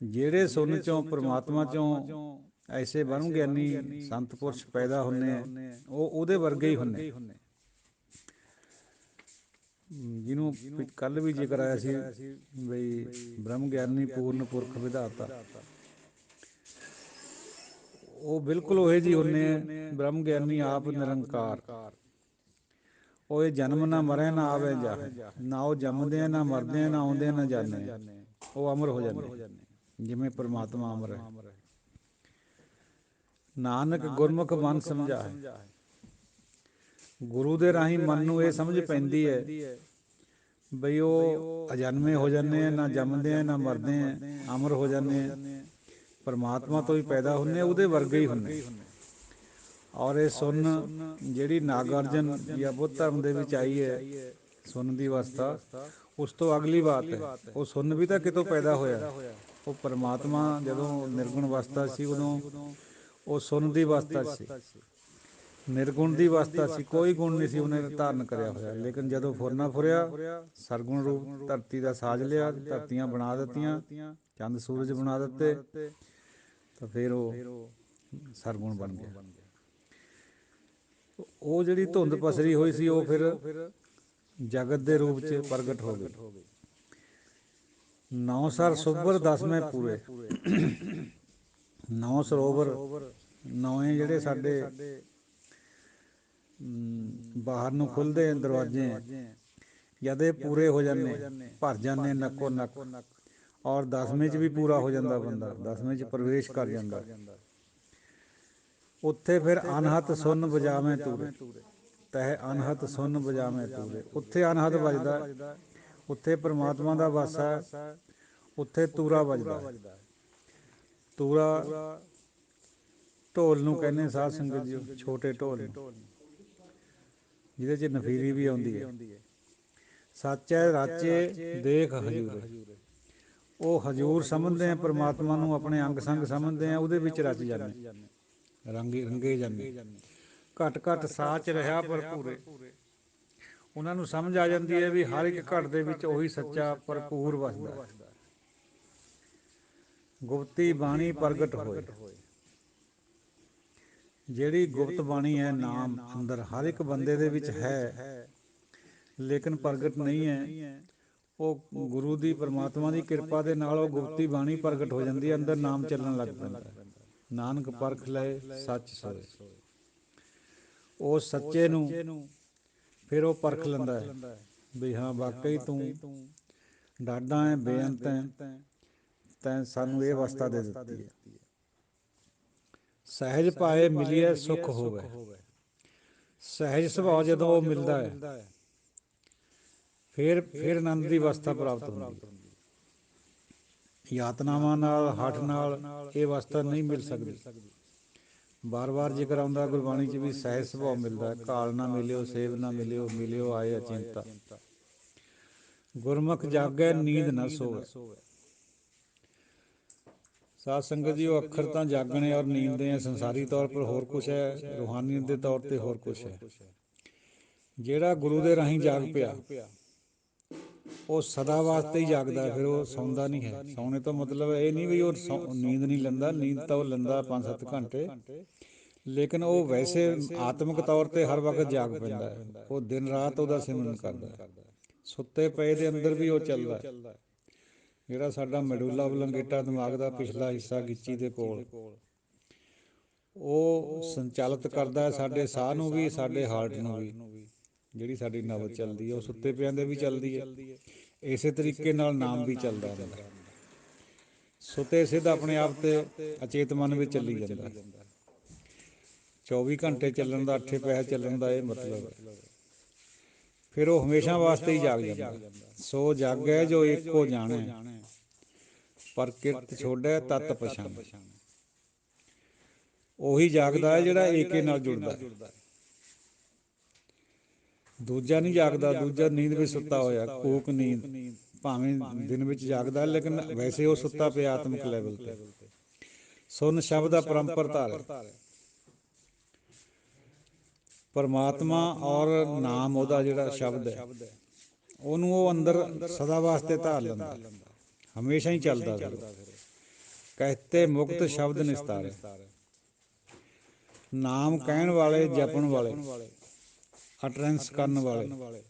ਜਿਹੜੇ ਸੁਨ ਚੋਂ, ਪਰਮਾਤਮਾ ਚੋਂ ਐਸੇ ਬ੍ਰਹਮ ਗਿਆਨੀ ਸੰਤ ਪੁਰਸ਼ ਪੈਦਾ ਹੁੰਦੇ ਆ, ਉਹ ਉਹਦੇ ਵਰਗੇ ਹੀ ਹੁੰਦੇ। ਜਿਹਨੂੰ ਕੱਲ੍ਹ ਵੀ ਜ਼ਿਕਰ ਆਇਆ ਸੀ ਬਈ ਬ੍ਰਹਮ ਗਿਆਨੀ ਪੂਰਨ ਪੁਰਖ ਵਿਧਾਤਾ। ਉਹ ਬਿਲਕੁਲ ਉਹੇ ਜਿਹੀ ਹੁੰਦੇ ਆ ਬ੍ਰਹਮ ਗਿਆਨੀ ਆਪ ਨਿਰੰਕਾਰ। ਉਹ ਇਹ ਜਨਮ ਨਾ ਮਰੇ ਨਾ ਆਵੇ ਜਾਹੇ, ਨਾ ਉਹ ਜੰਮਦੇ ਆ ਨਾ ਮਰਦੇ ਆ ਨਾ ਆਉਂਦੇ ਨਾ ਜਾਂਦੇ ਆ, ਉਹ ਅਮਰ ਹੋ ਜਾਂਦੇ ਜਿਵੇਂ ਪਰਮਾਤਮਾ ਅਮਰ ਹੈ। ਨਾਨਕ ਗੁਰਮੁਖ ਮਨ ਸਮਝਾਏ। ਗੁਰੂ ਦੇ ਰਾਹੀਂ ਮਨ ਨੂੰ ਇਹ ਸਮਝ ਪੈਂਦੀ ਹੈ ਬਈ ਉਹ ਅਜਨਮੇ ਹੋ ਜਾਂਦੇ ਆ, ਨਾ ਜੰਮਦੇ ਆ ਨਾ ਮਰਦੇ ਆ, ਅਮਰ ਹੋ ਜਾਂਦੇ ਆ, ਪਰਮਾਤਮਾ ਤੋਂ ਹੀ ਪੈਦਾ ਹੁੰਦੇ, ਉਹਦੇ ਵਰਗੇ ਹੀ ਹੁੰਦੇ। ਔਰ ਇਹ ਸੁੰਨ ਜਿਹੜੀ ਨਾਗਾਰਜਨ ਜਾਂ ਬੁੱਧ ਧਰਮ ਦੇ ਵਿੱਚ ਆਈ ਹੈ, ਸੁੰਨ ਦੀ ਅਵਸਥਾ, ਉਸ ਤੋਂ ਅਗਲੀ ਬਾਤ ਹੈ। ਉਹ ਸੁੰਨ ਵੀ ਤਾਂ ਕਿਤੋਂ ਪੈਦਾ ਹੋਇਆ। ਉਹ ਪਰਮਾਤਮਾ ਜਦੋਂ ਨਿਰਗੁਣ ਅਵਸਥਾ ਸੀ ਉਦੋਂ ਉਹ ਸੁੰਨ ਦੀ ਅਵਸਥਾ ਸੀ, ਨਿਰਗੁਣ ਦੀ ਅਵਸਥਾ ਸੀ, ਕੋਈ ਗੁਣ ਨਹੀਂ ਸੀ ਉਹਨੇ ਧਾਰਨ ਕਰਿਆ ਹੋਇਆ। ਲੇਕਿਨ ਜਦੋਂ ਫੁਰਨਾ ਫੁਰਿਆ, ਸਰਗੁਣ ਰੂਪ ਧਰਤੀ ਦਾ ਸਾਜ ਲਿਆ, ਧਰਤੀਆਂ ਬਣਾ ਦਿੱਤੀਆਂ, ਚੰਦ ਸੂਰਜ ਬਣਾ ਦਿੱਤੇ, ਤਾਂ ਫਿਰ ਉਹ ਸਰਗੁਣ ਬਣ ਗਿਆ। ਉਹ ਜਿਹੜੀ ਧੁੰਦ ਪਸਰੀ ਹੋਈ ਸੀ ਉਹ ਫਿਰ ਜਗਤ ਦੇ ਰੂਪ 'ਚ ਪ੍ਰਗਟ ਹੋ ਗਈ। 9 ਸਰ ਸੁਭਰ 10ਵੇਂ ਪੂਰੇ, 9 ਸਰੋਵਰ, 9 ਜਿਹੜੇ ਸਾਡੇ ਬਾਹਰ ਨੂੰ ਖੁੱਲ੍ਹਦੇ ਦਰਵਾਜ਼ੇ ਹੈ, ਜਦ ਇਹ ਪੂਰੇ ਹੋ ਜਾਂਦੇ, ਭਰ ਜਾਂਦੇ ਨੱਕੋ ਨੱਕ, ਔਰ 10ਵੇਂ 'ਚ ਵੀ ਪੂਰਾ ਹੋ ਜਾਂਦਾ ਬੰਦਾ, 10ਵੇਂ 'ਚ ਪ੍ਰਵੇਸ਼ ਕਰ ਜਾਂਦਾ। ਉੱਥੇ ਫਿਰ ਅਨਹਤ ਸੁੰਨ ਵਜਾਵੇਂ ਤੂਰੇ, ਤਹਿ ਅਨਹਤ ਸੁੰਨ ਵਜਾਵੇਂ ਤੂਰੇ, ਉੱਥੇ ਅਨਹਤ ਵੱਜਦਾ, ਉੱਥੇ ਪਰਮਾਤਮਾ ਦਾ ਵਾਸਾ ਹੈ, ਉੱਥੇ ਤੂਰਾ ਵੱਜਦਾ। ਤੂਰਾ ਢੋਲ ਨੂੰ ਕਹਿੰਦੇ ਸਾਧ ਸੰਗਤ ਜੀ, ਛੋਟੇ ਢੋਲ ਨੂੰ, ਜਿਹਦੇ 'ਚ ਨਫੀਰੀ ਵੀ ਆਉਂਦੀ ਹੈ। ਸੱਚ ਹੈ ਰਾਚੇ ਦੇਖ ਹਜੂਰੇ, ਉਹ ਹਜੂਰ ਸਮਝਦੇ ਆ ਪਰਮਾਤਮਾ ਨੂੰ, ਆਪਣੇ ਅੰਗ ਸੰਗ ਸਮਝਦੇ ਆ, ਉਹਦੇ ਵਿੱਚ ਰਚ ਜਾਂਦੇ, ਰੰਗੇ ਜਾਂਦੇ। ਘਟ ਘਟ ਸਾਚ ਰਿਹਾ ਭਰਪੂਰੇ, ਉਹਨਾਂ ਨੂੰ ਸਮਝ ਆ ਜਾਂਦੀ ਹੈ ਵੀ ਹਰ ਇੱਕ ਘਟ ਦੇ ਵਿੱਚ ਉਹੀ ਸੱਚਾ ਭਰਪੂਰ ਵਸਦਾ। ਗੁਪਤੀ ਬਾਣੀ ਪ੍ਰਗਟ ਹੋਏ, ਜਿਹੜੀ ਗੁਪਤ ਬਾਣੀ ਹੈ, ਨਾਮ ਅੰਦਰ ਹਰ ਇੱਕ ਬੰਦੇ ਦੇ ਵਿੱਚ ਹੈ, ਲੇਕਿਨ ਪ੍ਰਗਟ ਨਹੀਂ ਹੈ। ਉਹ ਗੁਰੂ ਦੀ ਪਰਮਾਤਮਾ ਦੀ ਕਿਰਪਾ ਦੇ ਨਾਲ ਉਹ ਗੁਪਤੀ ਬਾਣੀ ਪ੍ਰਗਟ ਹੋ ਜਾਂਦੀ ਹੈ, ਅੰਦਰ ਨਾਮ ਚੱਲਣ ਲੱਗ ਪੈਂਦਾ। ਨਾਨਕ ਪਰਖ ਲਏ ਸੱਚ ਸੋਏ, ਉਸ ਸੱਚੇ ਨੂੰ ਫਿਰ ਉਹ ਪਰਖ ਲੈਂਦਾ ਹੈ ਵੀ ਹਾਂ ਵਾਕਈ ਤੂੰ ਡਾਢਾ ਹੈ, ਬੇਅੰਤ ਹੈ, ਤੈਂ ਸਾਨੂੰ ਇਹ ਅਵਸਥਾ ਦੇ ਦਿੱਤੀ ਹੈ। ਸਹਿਜ ਪਾਏ ਮਿਲੀਏ ਸੁੱਖ ਹੋਵੇ, ਸਹਿਜ ਸੁਭਾਅ ਜਦੋਂ ਉਹ ਮਿਲਦਾ ਹੈ ਫਿਰ ਆਨੰਦ ਦੀ ਅਵਸਥਾ ਪ੍ਰਾਪਤ ਹੁੰਦੀ ਹੈ। ਯਾਤਨਾਵਾਂ ਨਾਲ, ਹਠ ਨਾਲ ਇਹ ਅਵਸਥਾ ਨਹੀਂ ਮਿਲ ਸਕਦੀ। ਬਾਰ ਬਾਰ ਜ਼ਿਕਰ ਆਉਂਦਾ ਗੁਰਬਾਣੀ 'ਚ ਵੀ ਸਹਿਜ ਸੁਭਾਅ ਮਿਲਦਾ, ਕਾਲ ਨਾ ਮਿਲਿਓ ਸੇਵ ਨਾ ਮਿਲਿਓ, ਮਿਲਿਓ ਆਏ ਅਚਿੰਤਾ, ਗੁਰਮੁਖ ਜਾਗੈ ਨੀਂਦ ਨਾ ਸੋਵੇ। ਸਾਧ ਸੰਗਤ ਜੀ, ਉਹ ਅੱਖਰ ਤਾਂ ਜਾਗਣੇ ਔਰ ਨੀਂਦ ਦੇ ਸੰਸਾਰੀ ਤੌਰ ਪਰ ਹੋਰ ਕੁਛ ਹੈ, ਰੂਹਾਨੀਅਤ ਦੇ ਤੌਰ 'ਤੇ ਹੋਰ ਕੁਛ ਹੈ। ਜਿਹੜਾ ਗੁਰੂ ਦੇ ਰਾਹੀਂ ਜਾਗ ਪਿਆ ਉਹ ਸਦਾ ਵਾਸਤੇ ਹੀ ਜਾਗਦਾ, ਫਿਰ ਉਹ ਸੌਂਦਾ ਨਹੀਂ ਹੈ। ਸੌਣੇ ਤੋਂ ਮਤਲਬ ਇਹ ਨਹੀਂ ਵੀ ਉਹ ਨੀਂਦ ਨਹੀਂ ਲੈਂਦਾ, ਨੀਂਦ ਤਾਂ ਉਹ ਲੈਂਦਾ 5-7 ਘੰਟੇ, ਲੇਕਿਨ ਉਹ ਵੈਸੇ ਆਤਮਿਕ ਤੌਰ 'ਤੇ ਹਰ ਵਕਤ ਜਾਗ ਪੈਂਦਾ ਹੈ। ਉਹ ਦਿਨ ਰਾਤ ਉਹਦਾ ਸਿਮਰਨ ਕਰਦਾ ਹੈ, ਸੁੱਤੇ ਪਏ ਦੇ ਅੰਦਰ ਵੀ ਉਹ ਚੱਲਦਾ ਹੈ। ਜਿਹੜਾ ਸਾਡਾ ਮੈਡੂਲਾ ਓਬਲੰਗੇਟਾ ਦਿਮਾਗ ਦਾ ਪਿਛਲਾ ਹਿੱਸਾ ਗਿੱਚੀ ਦੇ ਕੋਲ, ਉਹ ਸੰਚਾਲਿਤ ਕਰਦਾ ਹੈ ਸਾਡੇ ਸਾਹ ਨੂੰ ਵੀ, ਸਾਡੇ ਹਾਰਟ ਨੂੰ ਵੀ। ਜਿਹੜੀ ਸਾਡੀ ਨਬਜ਼ ਚੱਲਦੀ ਹੈ ਉਹ ਸੁੱਤੇ ਪਿਆਂ ਦੇ ਵੀ ਚੱਲਦੀ ਹੈ। ਇਸੇ ਤਰੀਕੇ ਨਾਲ ਨਾਮ ਵੀ ਚੱਲਦਾ ਅੰਦਰ, ਸੁੱਤੇ ਸਿੱਧ ਆਪਣੇ ਆਪ 'ਤੇ ਅਚੇਤ ਮਨ ਵਿੱਚ ਚੱਲੀ ਜਾਂਦਾ। 24 ਘੰਟੇ ਚੱਲਣ ਦਾ, 8 ਪਹਿਰ ਚੱਲਣ ਦਾ ਇਹ ਮਤਲਬ ਹੈ। ਫਿਰ ਉਹ ਹਮੇਸ਼ਾ ਵਾਸਤੇ ਹੀ ਜਾਗ ਜਾਂਦਾ। ਸੋ ਜਾਗੈ ਜੋ ਏਕੋ ਜਾਣੈ, ਪ੍ਰਕਿਰਤ ਛੋੜੈ ਤਤ ਪਛਾਣੈ। ਉਹੀ ਜਾਗਦਾ ਹੈ ਜਿਹੜਾ ਏਕੇ ਨਾਲ ਜੁੜਦਾ ਹੈ। ਦੂਜਾ ਨਹੀਂ ਜਾਗਦਾ, ਦੂਜਾ ਨੀਂਦ ਵਿੱਚ ਸੁੱਤਾ ਹੋਇਆ, ਕੂਕ ਨੀਂਦ, ਭਾਵੇਂ ਦਿਨ ਵਿੱਚ ਜਾਗਦਾ ਲੇਕਿਨ ਵੈਸੇ ਉਹ ਸੁੱਤਾ ਪਿਆ ਆਤਮਿਕ ਲੈਵਲ 'ਤੇ। ਸੁਨ ਸ਼ਬਦ ਅਪਰੰਪਰ ਧਾਰੈ, ਪਰਮਾਤਮਾ ਔਰ ਨਾਮ ਉਹਦਾ ਜਿਹੜਾ ਸ਼ਬਦ ਹੈ ਉਹਨੂੰ ਉਹ ਅੰਦਰ ਸਦਾ ਵਾਸਤੇ ਧਾਰ ਲੈਂਦਾ, ਹਮੇਸ਼ਾ ਹੀ ਚੱਲਦਾ। ਫਿਰ ਕਹਿਤੇ ਮੁਕਤ ਸ਼ਬਦ ਨਿਸਤਾਰੇ, ਨਾਮ ਕਹਿਣ ਵਾਲੇ, ਜਪਣ ਵਾਲੇ, ਅਟਰੈਂਸ ਕਰਨ ਵਾਲੇ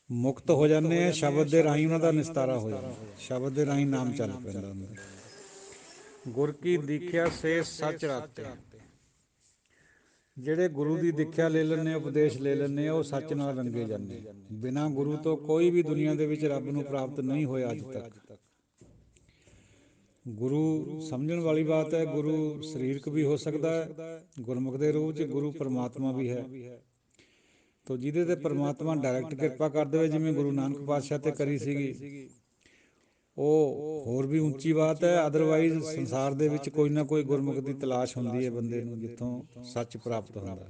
ਮੁਕਤ ਹੋ ਜਾਂਦੇ ਆ। ਸ਼ਬਦ ਦੇ ਰਾਹੀਂ ਉਹਨਾਂ ਦਾ ਨਿਸਤਾਰਾ ਹੋ ਜਾਂਦਾ, ਸ਼ਬਦ ਦੇ ਰਾਹੀਂ ਨਾਮ ਚੱਲ ਪੈਂਦਾ ਅੰਦਰ। ਗੁਰ ਕੀ ਦੀਖਿਆ ਸੇ ਸੱਚ ਰਾਤੇ। ਜਿਹੜੇ ਗੁਰੂ ਦੀ ਦੀਖਿਆ ਲੈ ਲੈਂਦੇ, ਉਪਦੇਸ਼ ਲੈ ਲੈਂਦੇ ਆ, ਉਹ ਸੱਚ ਨਾਲ ਰੰਗੇ ਜਾਂਦੇ। ਬਿਨਾਂ ਗੁਰੂ ਤੋਂ ਕੋਈ ਵੀ ਦੁਨੀਆ ਦੇ ਵਿੱਚ ਰੱਬ ਨੂੰ ਪ੍ਰਾਪਤ ਨਹੀਂ ਹੋਇਆ ਅੱਜ ਤੱਕ। ਗੁਰੂ ਸਮਝਣ ਵਾਲੀ ਬਾਤ ਹੈ। ਗੁਰੂ ਸਰੀਰਕ ਵੀ ਹੋ ਸਕਦਾ ਹੈ, ਗੁਰਮੁਖ ਦੇ ਰੂਪ 'ਚ ਗੁਰੂ ਪਰਮਾਤਮਾ ਵੀ ਹੈ। ਤੋ ਜਿਹਦੇ 'ਤੇ ਪਰਮਾਤਮਾ ਡਾਇਰੈਕਟ ਕਿਰਪਾ ਕਰ ਦੇਵੇ, ਜਿਵੇਂ ਗੁਰੂ ਨਾਨਕ ਪਾਤਸ਼ਾਹ 'ਤੇ ਕਰੀ ਸੀਗੀ, ਉਹ ਹੋਰ ਵੀ ਉੱਚੀ ਬਾਤ ਹੈ। ਅਦਰਵਾਈਜ਼ ਸੰਸਾਰ ਦੇ ਵਿੱਚ ਕੋਈ ਨਾ ਕੋਈ ਗੁਰਮੁਖ ਦੀ ਤਲਾਸ਼ ਹੁੰਦੀ ਹੈ ਬੰਦੇ ਨੂੰ, ਜਿੱਥੋਂ ਸੱਚ ਪ੍ਰਾਪਤ ਹੁੰਦਾ।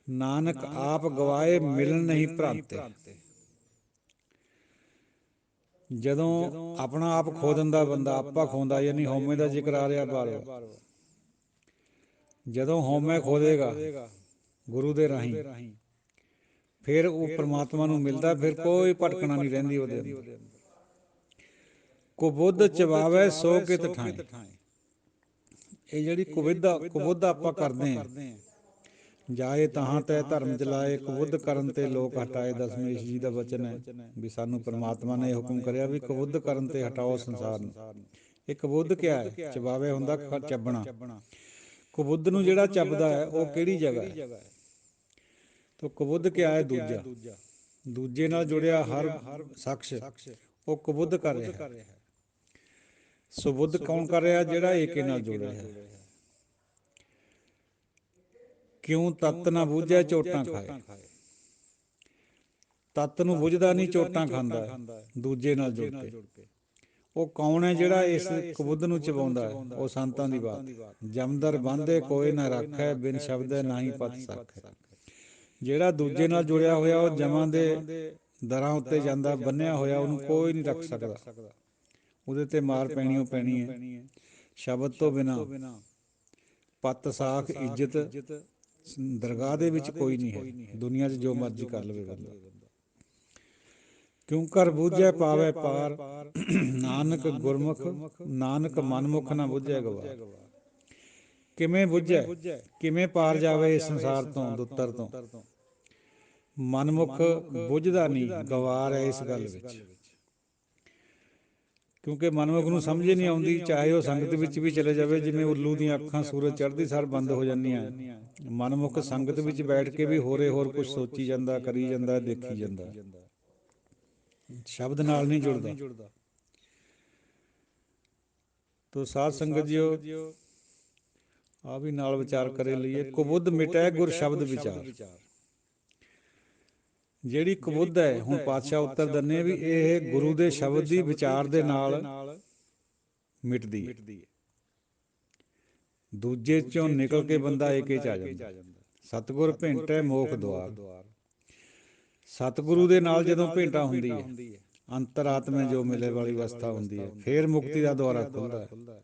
ਨਾਨਕ ਆਪ ਗਵਾਏ ਮਿਲਣ ਨਹੀਂ ਭਰਾਤੇ। ਜਦੋਂ ਆਪਣਾ ਆਪ ਖੋ ਦਿੰਦਾ ਬੰਦਾ, ਆਪਾ ਖੋਂਦਾ, ਯਾਨੀ ਹਉਮੈ ਦਾ ਜ਼ਿਕਰ ਆ ਰਿਹਾ ਬਾਰ-ਬਾਰ। ਜਦੋਂ ਹਉਮੈ ਖੋ ਦੇਗਾ ਗੁਰੂ ਦੇ ਰਾਹੀਂ, ਫਿਰ ਉਹ ਪਰਮਾਤਮਾ ਨੂੰ ਮਿਲਦਾ। ਫਿਰ ਕੋਈ ਭਟਕਣਾ ਨਹੀਂ ਰਹਿੰਦੀ ਉਹਦੇ ਅੰਦਰ। ਕੁਬੁੱਧ ਚਬਾਵੇ ਸੋ ਕਿਤ ਠਾਏ। ਇਹ ਜਿਹੜੀ ਕੁਬੁੱਧ ਆਪਾਂ ਕਰਦੇ ਹਾਂ, ਜਾਏ ਤਹਾਂ ਤੈ ਧਰਮ ਚਲਾਏ, ਕੁਬੁੱਧ ਕਰਨ ਤੇ ਲੋਕ ਹਟਾਏ। ਦਸਮੇਸ਼ ਜੀ ਦਾ ਵਚਨ ਹੈ ਵੀ ਸਾਨੂੰ ਪਰਮਾਤਮਾ ਨੇ ਹੁਕਮ ਕਰਿਆ ਵੀ ਕੁਬੁੱਧ ਕਰਨ ਤੇ ਹਟਾਓ ਸੰਸਾਰ ਨੂੰ। ਇਹ ਕੁਬੁੱਧ ਕਿਆ ਹੈ? ਚਬਾਵੇ ਹੁੰਦਾ ਚੱਬਣਾ। ਕੁਬੁੱਧ ਨੂੰ ਜਿਹੜਾ ਚੱਬਦਾ ਹੈ ਉਹ ਕਿਹੜੀ ਜਗ੍ਹਾ ਹੈ? ਤੋ ਕੁਬੁੱਧ ਕਿਆ ਹੈ? ਦੂਜੇ ਨਾਲ ਜੁੜਿਆ ਹਰ ਸ਼ਖਸ ਉਹ ਕੁਬੁੱਧ ਕਰ ਰਿਹਾ। ਸੁਬੁੱਧ ਕੌਣ ਕਰ ਰਿਹਾ? ਜਿਹੜਾ ਏਕੇ ਨਾਲ ਜੁੜ ਰਿਹਾ। ਕਿਉਂ ਤਤ ਨਾ ਬੂਝੈ ਚੋਟਾਂ ਖਾਏ। ਤਤ ਨੂੰ ਬੁੱਝਦਾ ਨਹੀਂ, ਚੋਟਾਂ ਖਾਂਦਾ ਦੂਜੇ ਨਾਲ ਜੁੜ ਕੇ। ਉਹ ਕੌਣ ਹੈ ਜਿਹੜਾ ਇਸ ਕੁਬੁੱਧ ਨੂੰ ਚਬਾਉਂਦਾ ਹੈ? ਉਹ ਸੰਤਾਂ ਦੀ ਬਾਤ। ਜਮਦਰ ਬੰਧੇ ਕੋਇ ਨਾ ਰਾਖੈ, ਬਿਨ ਸ਼ਬਦੈ ਨਾਹੀ ਪਤ ਸਾਖੈ। ਜਿਹੜਾ ਦੂਜੇ ਨਾਲ ਜੁੜਿਆ ਹੋਇਆ ਉਹ ਜਮਾਂ ਦੇ ਦਰਾਂ ਉੱਤੇ ਜਾਂਦਾ, ਬੰਨਿਆ ਹੋਇਆ, ਉਹਨੂੰ ਕੋਈ ਨਹੀਂ ਰੱਖ ਸਕਦਾ। ਉਹਦੇ 'ਤੇ ਮਾਰ ਪੈਣੀ ਓ ਪੈਣੀ ਹੈ। ਸ਼ਬਦ ਤੋਂ ਬਿਨਾਂ ਪੱਤ ਸਾਖ ਇੱਜ਼ਤ ਦਰਗਾਹ ਦੇ ਵਿੱਚ ਕੋਈ ਨਹੀਂ ਹੈ। ਦੁਨੀਆ 'ਚ ਜੋ ਮਰਜ਼ੀ ਕਰ ਲਵੇ ਬੰਦਾ। ਕਿਉਂ ਕਰ ਬੂਝੈ ਪਾਵੈ ਪਾਰ, ਨਾਨਕ ਗੁਰਮੁਖ ਨਾਨਕ ਮਨਮੁਖ ਨਾ ਬੁੱਝੈ ਗਵਾਰ। ਕਿਵੇਂ ਬੁੱਝੈ? ਕਿਵੇਂ ਪਾਰ ਜਾਵੇ ਇਸ ਸੰਸਾਰ ਤੋਂ, ਦੁੱਤਰ ਤੋਂ? ਮਨਮੁਖ ਬੁੱਝਦਾ ਨਹੀਂ, ਗਵਾਰ ਹੈ ਇਸ ਗੱਲ ਵਿੱਚ। ਕਿਉਂਕਿ ਮਨਮੁਖ ਨੂੰ ਸਮਝ ਹੀ ਨਹੀਂ ਆਉਂਦੀ, ਚਾਹੇ ਉਹ ਸੰਗਤ ਵਿੱਚ ਵੀ ਚਲੇ ਜਾਵੇ। ਜਿਵੇਂ ਉੱਲੂ ਦੀਆਂ ਅੱਖਾਂ ਸੂਰਜ ਚੜ੍ਹਦੀ ਸਾਰ ਬੰਦ ਹੋ ਜਾਂਦੀਆਂ, ਮਨਮੁਖ ਸੰਗਤ ਵਿੱਚ ਬੈਠ ਕੇ ਵੀ ਹੋਰੇ ਹੋਰ ਕੁਛ ਸੋਚੀ ਜਾਂਦਾ, ਕਰੀ ਜਾਂਦਾ, ਦੇਖੀ ਜਾਂਦਾ, ਸ਼ਬਦ ਨਾਲ ਨਹੀਂ ਜੁੜਦਾ। ਤੋ ਸਾਧ ਸੰਗਤ ਜੀਓ, ਆ ਵੀ ਨਾਲ ਵਿਚਾਰ ਕਰੇ ਲਈਏ। ਕੁਬੁੱਧ ਮਿਟੈ ਗੁਰ ਸ਼ਬਦ ਵਿਚਾਰ। ਜਿਹੜੀ ਕੁਬੁੱਧ ਹੈ, ਹੁਣ ਪਾਤਸ਼ਾਹ ਉੱਤਰ ਦਿੰਦੇ ਵੀ ਇਹ ਗੁਰੂ ਦੇ ਸ਼ਬਦ ਦੀ ਵਿਚਾਰ ਦੇ ਨਾਲ ਮਿਟਦੀ ਹੈ। ਦੂਜੇ ਚੋਂ ਨਿਕਲ ਕੇ ਬੰਦਾ ਏਕੇ 'ਚ ਆ ਜਾਂਦਾ। ਸਤਿਗੁਰ ਭੇਂਟੈ ਮੋਖ ਦੁਆਰ। ਸਤਿਗੁਰੂ ਦੇ ਨਾਲ ਜਦੋਂ ਭੇਂਟਾ ਹੁੰਦੀ ਹੈ, ਅੰਤਰਾਤਮਾ ਜੋ ਮਿਲੇ ਵਾਲੀ ਅਵਸਥਾ ਹੁੰਦੀ ਹੈ, ਫਿਰ ਮੁਕਤੀ ਦਾ ਦੁਆਰਾ ਖੁੱਲ੍ਹਦਾ ਹੈ।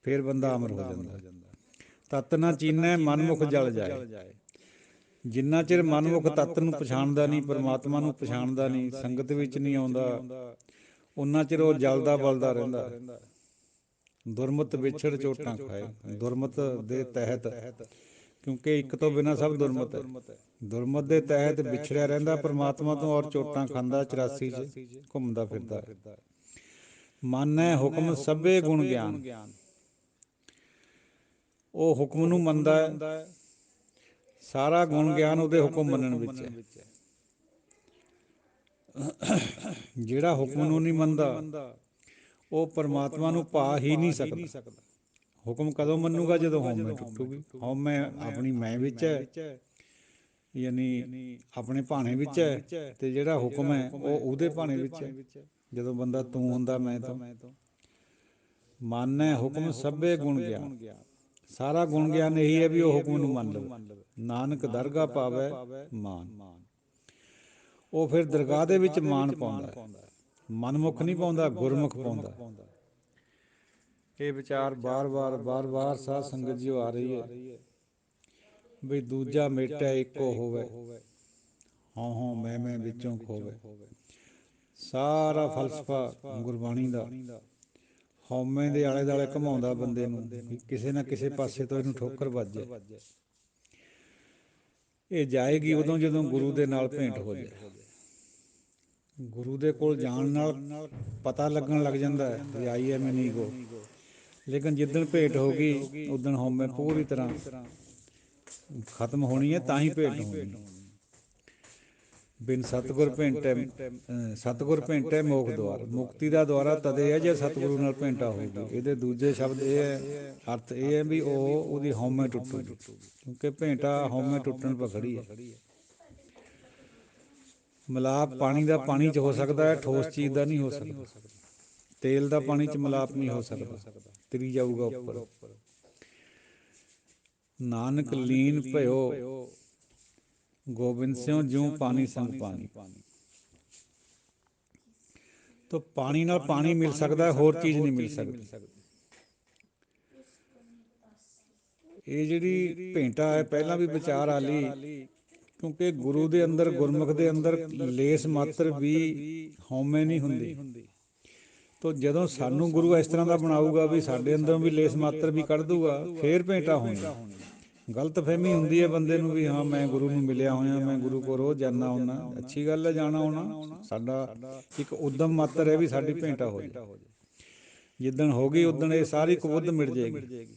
ਫਿਰ ਬੰਦਾ ਅਮਰ ਹੋ ਜਾਂਦਾ। ਤਤ ਨਾ ਚੀਨੈ ਮਨਮੁਖ ਜਲ ਜਾਏ। ਜਿੰਨਾ ਚਿਰ ਮਨਮੁਖ ਤੱਤ ਨੂੰ ਪਛਾਣਦਾ ਨਹੀਂ, ਪਰਮਾਤਮਾ ਨੂੰ ਪਛਾਣਦਾ ਨਹੀਂ, ਸੰਗਤ ਵਿੱਚ ਨਹੀਂ ਆਉਂਦਾ, ਉਨਾ ਚਿਰ ਉਹ ਜਲਦਾ ਬਲਦਾ ਰਹਿੰਦਾ। ਦੁਰਮਤ ਵਿਛੜ ਚੋਟਾਂ ਖਾਏ। ਦੁਰਮਤ ਦੇ ਤਹਿਤ, ਕਿਉਂਕਿ ਇੱਕ ਤੋਂ ਬਿਨਾਂ ਸਭ ਦੁਰਮਤ ਹੈ। ਦੁਰਮਤ ਦੇ ਤਹਿਤ ਵਿਛੜਿਆ ਰਹਿੰਦਾ ਪਰਮਾਤਮਾ ਤੋਂ, ਔਰ ਚੋਟਾਂ ਖਾਂਦਾ 84 'ਚ ਘੁੰਮਦਾ ਫਿਰਦਾ। ਮਾਨੈ ਹੁਕਮ ਸਭੇ ਗੁਣ ਗਿਆਨ। ਉਹ ਹੁਕਮ ਨੂੰ ਮੰਨਦਾ ਹੈ, ਸਾਰਾ ਗੁਣ ਗਿਆਨ ਉਹਦੇ ਹੁਕਮ ਮੰਨਣ ਵਿੱਚ ਹੈ। ਜਿਹੜਾ ਹੁਕਮ ਨੂੰ ਨਹੀਂ ਮੰਨਦਾ ਉਹ ਪਰਮਾਤਮਾ ਨੂੰ ਪਾ ਹੀ ਨਹੀਂ ਸਕਦਾ। ਹੁਕਮ ਕਦੋਂ ਮੰਨੂਗਾ? ਜਦੋਂ ਹਉਮੈ ਟੁੱਟੂਗੀ। ਹਉਮੈ ਆਪਣੀ ਮੈਂ ਵਿੱਚ ਹੈ, ਯਾਨੀ ਆਪਣੇ ਭਾਣੇ ਵਿੱਚ ਹੈ, ਅਤੇ ਜਿਹੜਾ ਹੁਕਮ ਹੈ ਉਹ ਉਹਦੇ ਭਾਣੇ ਵਿੱਚ ਹੈ। ਜਦੋਂ ਬੰਦਾ ਤੂੰ ਹੁੰਦਾ ਮੈਂ ਤੋਂ। ਮਾਨੈ ਹੁਕਮ ਸਭੇ ਗੁਣ ਗਿਆਨ। ਸਾਰਾ ਗੁਣ ਗਿਆਨ ਇਹੀ ਹੈ ਵੀ ਉਹ ਹੁਕਮ ਨੂੰ ਮੰਨ ਲਵੇ। ਨਾਨਕ ਦਰਗਾਹ ਪਾਵੈ ਮਾਨ। ਉਹ ਫਿਰ ਦਰਗਾਹ ਦੇ ਵਿੱਚ ਮਾਣ ਪਾਉਂਦਾ ਹੈ। ਮਨਮੁਖ ਨਹੀਂ ਪਾਉਂਦਾ, ਗੁਰਮੁਖ ਪਾਉਂਦਾ। ਇਹ ਵਿਚਾਰ ਬਾਰ-ਬਾਰ ਸਾਧ ਸੰਗਤ ਜੀ ਆ ਰਹੀ ਹੈ ਵੀ ਦੂਜਾ ਮੇਟਾ ਇੱਕੋ ਹੋਵੇ, ਹਉ ਮੈਂ ਵਿੱਚੋਂ ਖੋਵੇ। ਸਾਰਾ ਫਲਸਫਾ ਗੁਰਬਾਣੀ ਦਾ ਹਉਮੈ ਦੇ ਆਲੇ ਦੁਆਲੇ ਘੁਮਾਉਂਦਾ ਬੰਦੇ ਨੂੰ, ਕਿਸੇ ਨਾ ਕਿਸੇ ਪਾਸੇ ਤੋਂ ਇਹਨੂੰ ਠੋਕਰ ਵੱਜੇ। ਇਹ ਜਾਏਗੀ ਉਦੋਂ ਜਦੋਂ ਗੁਰੂ ਦੇ ਨਾਲ ਭੇਂਟ ਹੋ ਜਾਏ। ਗੁਰੂ ਦੇ ਕੋਲ ਜਾਣ ਨਾਲ ਪਤਾ ਲੱਗਣ ਲੱਗ ਜਾਂਦਾ ਹੈ ਵੀ ਆਈ ਐਮ ਐਨ ਈਗੋ। ਲੇਕਿਨ ਜਿੱਦਣ ਭੇਟ ਹੋ ਗਈ ਉਦਣ ਹਉਮੈ ਪੂਰੀ ਤਰ੍ਹਾਂ ਖਤਮ ਹੋਣੀ ਹੈ, ਤਾਂ ਹੀ ਭੇਟ ਹੋਣੀ। ਬਿਨ ਸਤਿਗੁਰ ਭੇਟੈ, ਸਤਿਗੁਰ ਭੇਟੈ ਮੋਖ ਦੁਆਰ, ਮੁਕਤੀ ਦਾ ਦੁਆਰਾ ਤਦੇ ਹੈ ਜੇ ਸਤਿਗੁਰੂ ਨਾਲ ਭੇਂਟਾ ਹੋਊਗੀ। ਇਹਦੇ ਦੂਜੇ ਸ਼ਬਦ ਇਹ ਹੈ, ਅਰਥ ਇਹ ਹੈ ਵੀ ਉਹਦੀ ਹਉਮੈ ਟੁੱਟੂਗੀ, ਕਿਉਂਕਿ ਭੇਂਟਾ ਹਉਮੈ ਟੁੱਟਣ ਪਰ ਖੜੀ ਹੈ। ਮਿਲਾਪ ਪਾਣੀ ਦਾ ਪਾਣੀ 'ਚ ਹੋ ਸਕਦਾ ਹੈ, ਠੋਸ ਚੀਜ਼ ਦਾ ਨਹੀਂ ਹੋ ਸਕਦਾ। ਤੇਲ ਦਾ ਪਾਣੀ 'ਚ ਮਿਲਾਪ ਨਹੀਂ ਹੋ ਸਕਦਾ, ਤਰੀ ਜਾਊਗਾ ਉੱਪਰ। ਨਾਨਕ ਲੀਨ ਭਇਓ ਗੋਬਿੰਦ ਸਿਉ ਜਿਉ ਪਾਣੀ ਸੰਗ ਪਾਣੀ। ਤਾਂ ਪਾਣੀ ਨਾਲ ਪਾਣੀ ਮਿਲ ਸਕਦਾ, ਹੋਰ ਚੀਜ਼ ਨਹੀਂ ਮਿਲ ਸਕਦੀ। ਇਹ ਜਿਹੜੀ ਭੇਂਟਾ ਹੈ ਪਹਿਲਾਂ ਵੀ ਵਿਚਾਰ ਆ ਲਈ, ਕਿਉਂਕਿ ਗੁਰੂ ਦੇ ਅੰਦਰ, ਗੁਰਮੁਖ ਦੇ ਅੰਦਰ ਲੇਸ ਮਾਤਰ ਵੀ ਹਉਮੈ ਨਹੀਂ ਹੁੰਦੀ। ਤਾਂ ਜਦੋਂ ਸਾਨੂੰ ਗੁਰੂ ਇਸ ਤਰ੍ਹਾਂ ਦਾ ਬਣਾਊਗਾ ਵੀ ਸਾਡੇ ਅੰਦਰੋਂ ਵੀ ਲੇਸ ਮਾਤਰ ਵੀ ਕੱਢ ਦੂਗਾ, ਫੇਰ ਭੇਂਟਾ ਹੋਣੀ। ਗਲਤਫਹਿਮੀ ਹੁੰਦੀ ਹੈ ਬੰਦੇ ਨੂੰ ਵੀ ਹਾਂ ਮੈਂ ਗੁਰੂ ਨੂੰ ਮਿਲਿਆ ਹੋਇਆ, ਮੈਂ ਗੁਰੂ ਕੋਲ ਰੋਜ਼ ਜਾਂਦਾ ਹੁੰਦਾ। ਅੱਛੀ ਗੱਲ ਹੈ ਜਾਣਾ ਆਉਣਾ, ਸਾਡਾ ਇੱਕ ਉਦਮ ਮਾਤਰ ਹੈ ਵੀ ਸਾਡੀ ਭੇਂਟਾ ਹੋ ਜਾਏ। ਜਿੱਦਣ ਹੋ ਗਈ ਉਦਣ ਇਹ ਸਾਰੀ ਕੁਬੁੱਧ ਮਿਟ ਜਾਏਗੀ।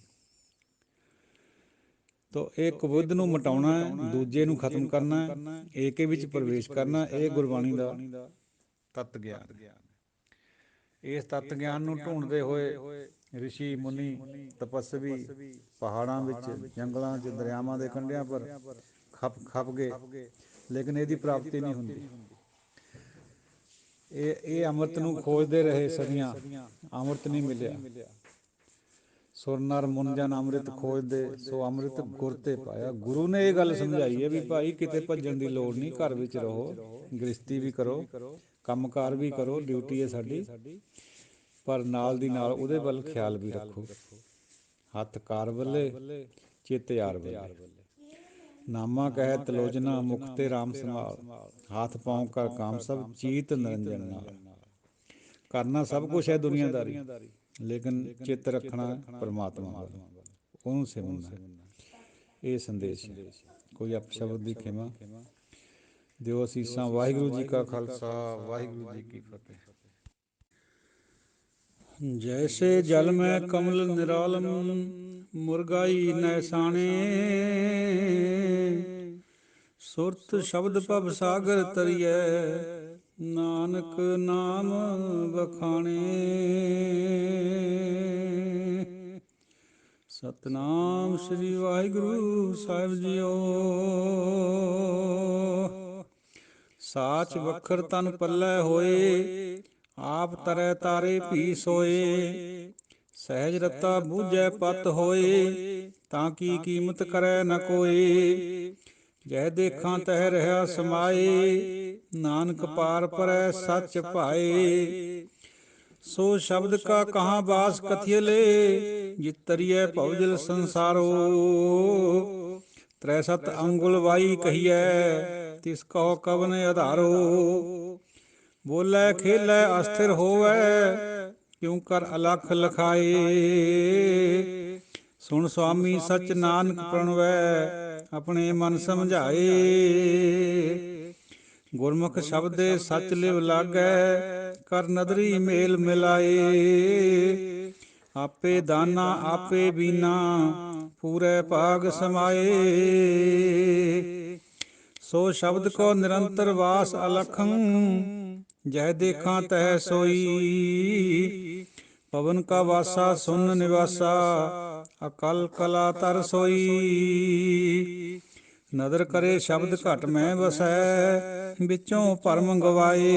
ਤਾਂ ਇਹ ਕੁਬੁੱਧ ਨੂੰ ਮਿਟਾਉਣਾ, ਦੂਜੇ ਨੂੰ ਖਤਮ ਕਰਨਾ, ਏਕੇ ਵਿੱਚ ਪ੍ਰਵੇਸ਼ ਕਰਨਾ, ਇਹ ਗੁਰਬਾਣੀ ਦਾ ਤੱਤ ਗਿਆਨ। ਇਸ ਤੱਤ ਗਿਆਨ ਨੂੰ ਢੂੰਡਦੇ ਹੋਏ ਰਿਸ਼ੀ ਮੁਨੀ ਤਪੱਸਵੀ ਪਹਾੜਾਂ ਵਿੱਚ, ਜੰਗਲਾਂ 'ਚ, ਦਰਿਆਵਾਂ ਦੇ ਕੰਢਿਆਂ ਪਰ ਖਪ ਗਏ, ਲੇਕਿਨ ਇਹਦੀ ਪ੍ਰਾਪਤੀ ਨਹੀਂ ਹੁੰਦੀ। ਇਹ ਅੰਮ੍ਰਿਤ ਨੂੰ ਖੋਜਦੇ ਰਹੇ ਸਦੀਆਂ, ਅੰਮ੍ਰਿਤ ਨਹੀਂ ਮਿਲਿਆ। ਸੁਰ ਨਰ ਮੁਨ ਜਨ ਅੰਮ੍ਰਿਤ ਖੋਜਦੇ, ਸੋ ਅੰਮ੍ਰਿਤ ਗੁਰ ਤੇ ਪਾਇਆ। ਗੁਰੂ ਨੇ ਇਹ ਗੱਲ ਸਮਝਾਈ ਹੈ ਵੀ ਭਾਈ ਕਿਤੇ ਭੱਜਣ ਦੀ ਲੋੜ ਨਹੀਂ, ਘਰ ਵਿੱਚ ਰਹੋ, ਗ੍ਰਸਤੀ ਵੀ ਕਰੋ, ਕੰਮਕਾਰ ਵੀ ਕਰੋ, ਡਿਊਟੀ ਹੈ ਸਾਡੀ, ਪਰ ਨਾਲ ਦੀ ਨਾਲ ਉਹਦੇ ਵੱਲ ਖਿਆਲ ਵੀ ਰੱਖੋ। ਹੱਥ ਕਾਰ ਬੱਲੇ, ਚਿੱਤ ਯਾਰ ਬੱਲੇ। ਨਾਮਾ ਕਹਿ ਤਲੋਚਨਾ, ਮੁਖ ਤੇ ਰਾਮ ਸੰਭਾਲ, ਹੱਥ ਪਾਉ ਕਰ ਕਾਮ ਸਭ, ਚੀਤ ਨਿਰੰਜਨ ਨਾਲ। ਕਰਨਾ ਸਭ ਕੁਛ ਹੈ ਦੁਨੀਆਦਾਰੀ, ਲੇਕਿਨ ਚਿੱਤ ਰੱਖਣਾ ਪਰਮਾਤਮਾ ਵੱਲ, ਉਹਨੂੰ ਸਿਮਰਨਾ। ਇਹ ਸੰਦੇਸ਼ ਹੈ। ਕੋਈ ਅਪਸ਼ਬਦ ਦੀ ਖਿਮਾ ਦਿਓ ਅਸੀਸਾਂ। ਵਾਹਿਗੁਰੂ ਜੀ ਕਾ ਖਾਲਸਾ, ਵਾਹਿਗੁਰੂ ਜੀ ਕੀ ਫਤਿਹ। ਜੈਸੇ ਜਲ ਮੈਂ ਕਮਲ ਨਿਰਾਲਮ, ਮੁਰਗਾਈ ਨੈਸਾਣੇ, ਸੁਰਤ ਸ਼ਬਦ ਭਵ ਸਾਗਰ ਤਰੀਐ, ਨਾਨਕ ਨਾਮ ਬਖਾਣੇ। ਸਤਿਨਾਮ ਸ੍ਰੀ ਵਾਹਿਗੁਰੂ ਸਾਹਿਬ ਜੀਓ। ਸਾਚ ਵਖਰ ਤਨ ਪੱਲੇ ਹੋਏ, ਆਪ ਤਰੈ ਤਾਰੇ ਭੀ ਸੋਏ, ਸਹਿਜ ਰਤਾ ਬੂਝੈ ਪਤ ਹੋਏ, ਤਾਂ ਕੀ ਕੀਮਤ ਕਰੈ ਨ ਕੋਏ। ਜਹ ਦੇਖਾਂ ਤਹ ਰਹਾ ਸਮਾਏ, ਨਾਨਕ ਪਾਰ ਪਰੈ ਸੱਚ ਭਾਏ। ਸੋ ਸ਼ਬਦ ਕਾ ਕਹਾਂ ਬਾਸ ਕਥਿ ਲੇ, ਜਿਤ ਤਰੀਐ ਭਵਜਲ ਸੰਸਾਰੋ। ਤ੍ਰੈ ਸਤ ਅੰਗੁਲ ਵਾਈ ਕਹੀਐ, ਤਿਸ ਕਉ ਕਵਨ ਆਧਾਰੋ। ਬੋਲੇ ਖੇਲੇ ਅਸਥਿਰ ਹੋਵੈ, ਕਿਉ ਕਰ ਅਲਖ ਲਖਾਏ। ਸੁਣ ਸੁਆਮੀ ਸਚ ਨਾਨਕ ਪ੍ਰਣਵੈ, ਆਪਣੇ ਮਨ ਸਮਝਾਏ। ਗੁਰਮੁਖ ਸ਼ਬਦੇ ਸਚ ਲਿਵ ਲਾਗੈ, ਕਰ ਨਦਰੀ ਮੇਲ ਮਿਲਾਏ। ਆਪੇ ਦਾਨਾ ਆਪੇ ਬੀਨਾ, ਪੂਰੇ ਭਾਗ ਸਮਾਏ। ਸੋ ਸ਼ਬਦ ਕੋ ਨਿਰੰਤਰ ਵਾਸ ਅਲਖੰ, ਜਹ ਦੇਖਾਂ ਤਹ ਸੋਈ। ਪਵਨ ਕਾ ਵਾਸਾ ਸੁਨ ਨਿਵਾਸਾ, ਅਕਲ ਕਲਾ ਤਰ ਸੋਈ। ਨਦਰ ਕਰੇ ਸ਼ਬਦ ਘਟ ਮੈਂ ਵਸੈ, ਵਿੱਚੋਂ ਭਰਮ ਗਵਾਏ।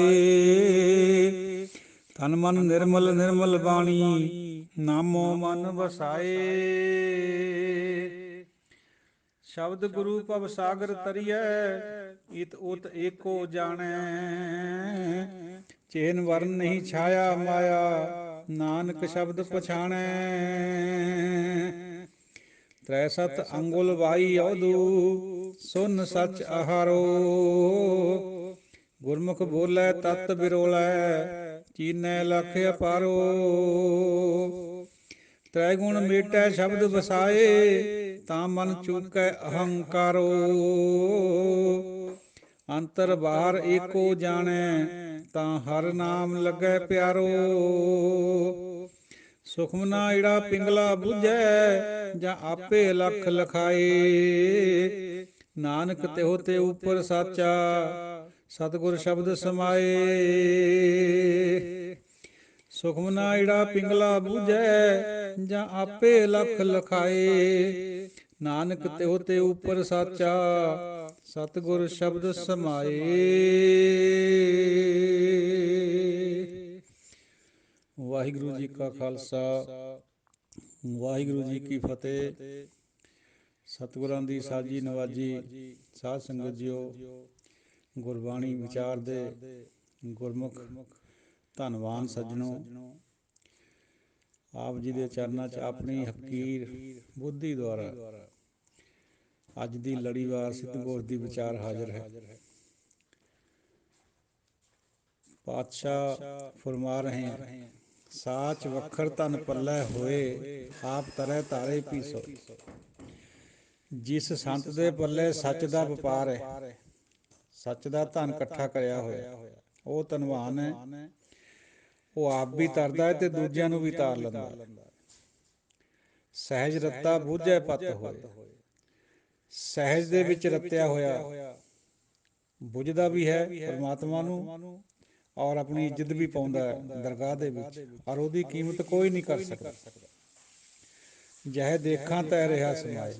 ਤਨ ਮਨ ਨਿਰਮਲ ਨਿਰਮਲ ਬਾਣੀ, ਨਾਮੋ ਮਨ ਵਸਾਏ। ਸ਼ਬਦ ਗੁਰੂ ਭਵ ਸਾਗਰ ਤਰੀਐ, ਇਤ ਉਤ ਏਕੋ ਜਾਣੈ। ਚੇਨ ਵਰਨ ਨਹੀਂ ਛਾਇਆ ਮਾਇਆ, ਨਾਨਕ ਸ਼ਬਦ ਪਛਾਣੈ। ਤ੍ਰੈ ਸਤ ਅੰਗੁਲ ਵਾਈ ਅਵਧੂ, ਸੁਨ ਸਚ ਆਹਾਰੋ। ਗੁਰਮੁਖ ਬੋਲੇ ਤਤ ਬਿਰੋਲੈ, ਚੀਨੈ ਲਖ ਅਪਾਰੋ। ਤ੍ਰੈ ਗੁਣ ਮੇਟੈ ਸ਼ਬਦ ਵਸਾਏ, ਤਾਂ ਮਨ ਚੂਕੈ ਅਹੰਕਾਰੋ। ਅੰਤਰ ਬਾਹਰ ਏਕੋ ਜਾਣੈ, ਤਾਂ ਹਰ ਨਾਮ ਲੱਗੈ ਪਿਆਰੋ। ਸੁਖਮਨਾ ਈੜਾ ਪਿੰਗਲਾ ਬੁਝੈ, ਜਾਂ ਆਪੇ ਲਖ ਲਖਾਏ। ਨਾਨਕ ਤਿਹੁ ਤੇ ਉਪਰ ਸਾਚਾ, ਸਤਿਗੁਰ ਸ਼ਬਦ ਸਮਾਏ। ਸੁਖਮਨਾ ਈੜਾ ਪਿੰਗਲਾ ਬੁਝੈ, ਜਾਂ ਆਪੇ ਲਖ ਲਖਾਏ। ਨਾਨਕ ਤਿਹੁ ਤੇ ਉਪਰ ਸਾਚਾ, ਸਤਿਗੁਰ ਸ਼ਬਦ ਸਮਾਏ। ਵਾਹਿਗੁਰੂ ਜੀ ਕਾ ਖਾਲਸਾ, ਵਾਹਿਗੁਰੂ ਜੀ ਕੀ ਫਤਿਹ। ਸਤਿਗੁਰਾਂ ਦੀ ਸਾਜੀ ਨਵਾਜੀ ਸਾਧ ਸੰਗਤ ਜੀਓ, ਗੁਰਬਾਣੀ ਵਿਚਾਰ ਦੇ ਗੁਰਮੁਖ ਧੰਨਵਾਨ ਸੱਜਣੋ, ਆਪ ਜੀ ਦੇ ਚਰਨਾਂ 'ਚ ਆਪਣੀ ਹਕੀਰ ਬੁੱਧੀ ਦੁਆਰਾ ਅੱਜ ਦੀ ਲੜੀਵਾਰ ਸਿੱਧ ਦੀ ਵਿਚਾਰ ਹਾਜ਼ਰ ਹੈ। ਪਾਤਸ਼ਾਹ ਫਰਮਾ ਰਹੇ ਹਨ, ਸਾਚ ਵਖਰ ਧਨ ਪੱਲੇ ਹੋਏ, ਆਪ ਤਰੈ ਤਾਰੇ ਪੀ ਸੋਏ। ਜਿਸ ਸੰਤ ਦੇ ਪੱਲੇ ਸੱਚ ਦਾ ਵਪਾਰ ਹੈ, ਸੱਚ ਦਾ ਧਨ ਇਕੱਠਾ ਕਰਿਆ ਹੋਇਆ, ਉਹ ਧਨਵਾਨ ਹੈ। ਉਹ ਆਪ ਵੀ ਤਰਦਾ ਹੈ ਤੇ ਦੂਜਿਆਂ ਨੂੰ ਵੀ ਤਾਰ ਲੈਂਦਾ। ਸਹਿਜ ਰੱਤਾ ਬੂਝੈ ਪਤ ਹੋਏ, ਸਹਿਜ ਦੇ ਵਿੱਚ ਰੱਤਿਆ ਹੋਇਆ ਬੁਝਦਾ ਵੀ ਹੈ ਪਰਮਾਤਮਾ ਨੂੰ, ਔਰ ਆਪਣੀ ਇੱਜ਼ਤ ਵੀ ਪਾਉਂਦਾ ਹੈ ਦਰਗਾਹ ਦੇ ਵਿੱਚ, ਔਰ ਉਹਦੀ ਕੀਮਤ ਕੋਈ ਨਹੀਂ ਕਰ ਸਕਦਾ। ਜਹ ਦੇਖਾਂ ਤੈ ਰਿਹਾ ਸਮਾਏ,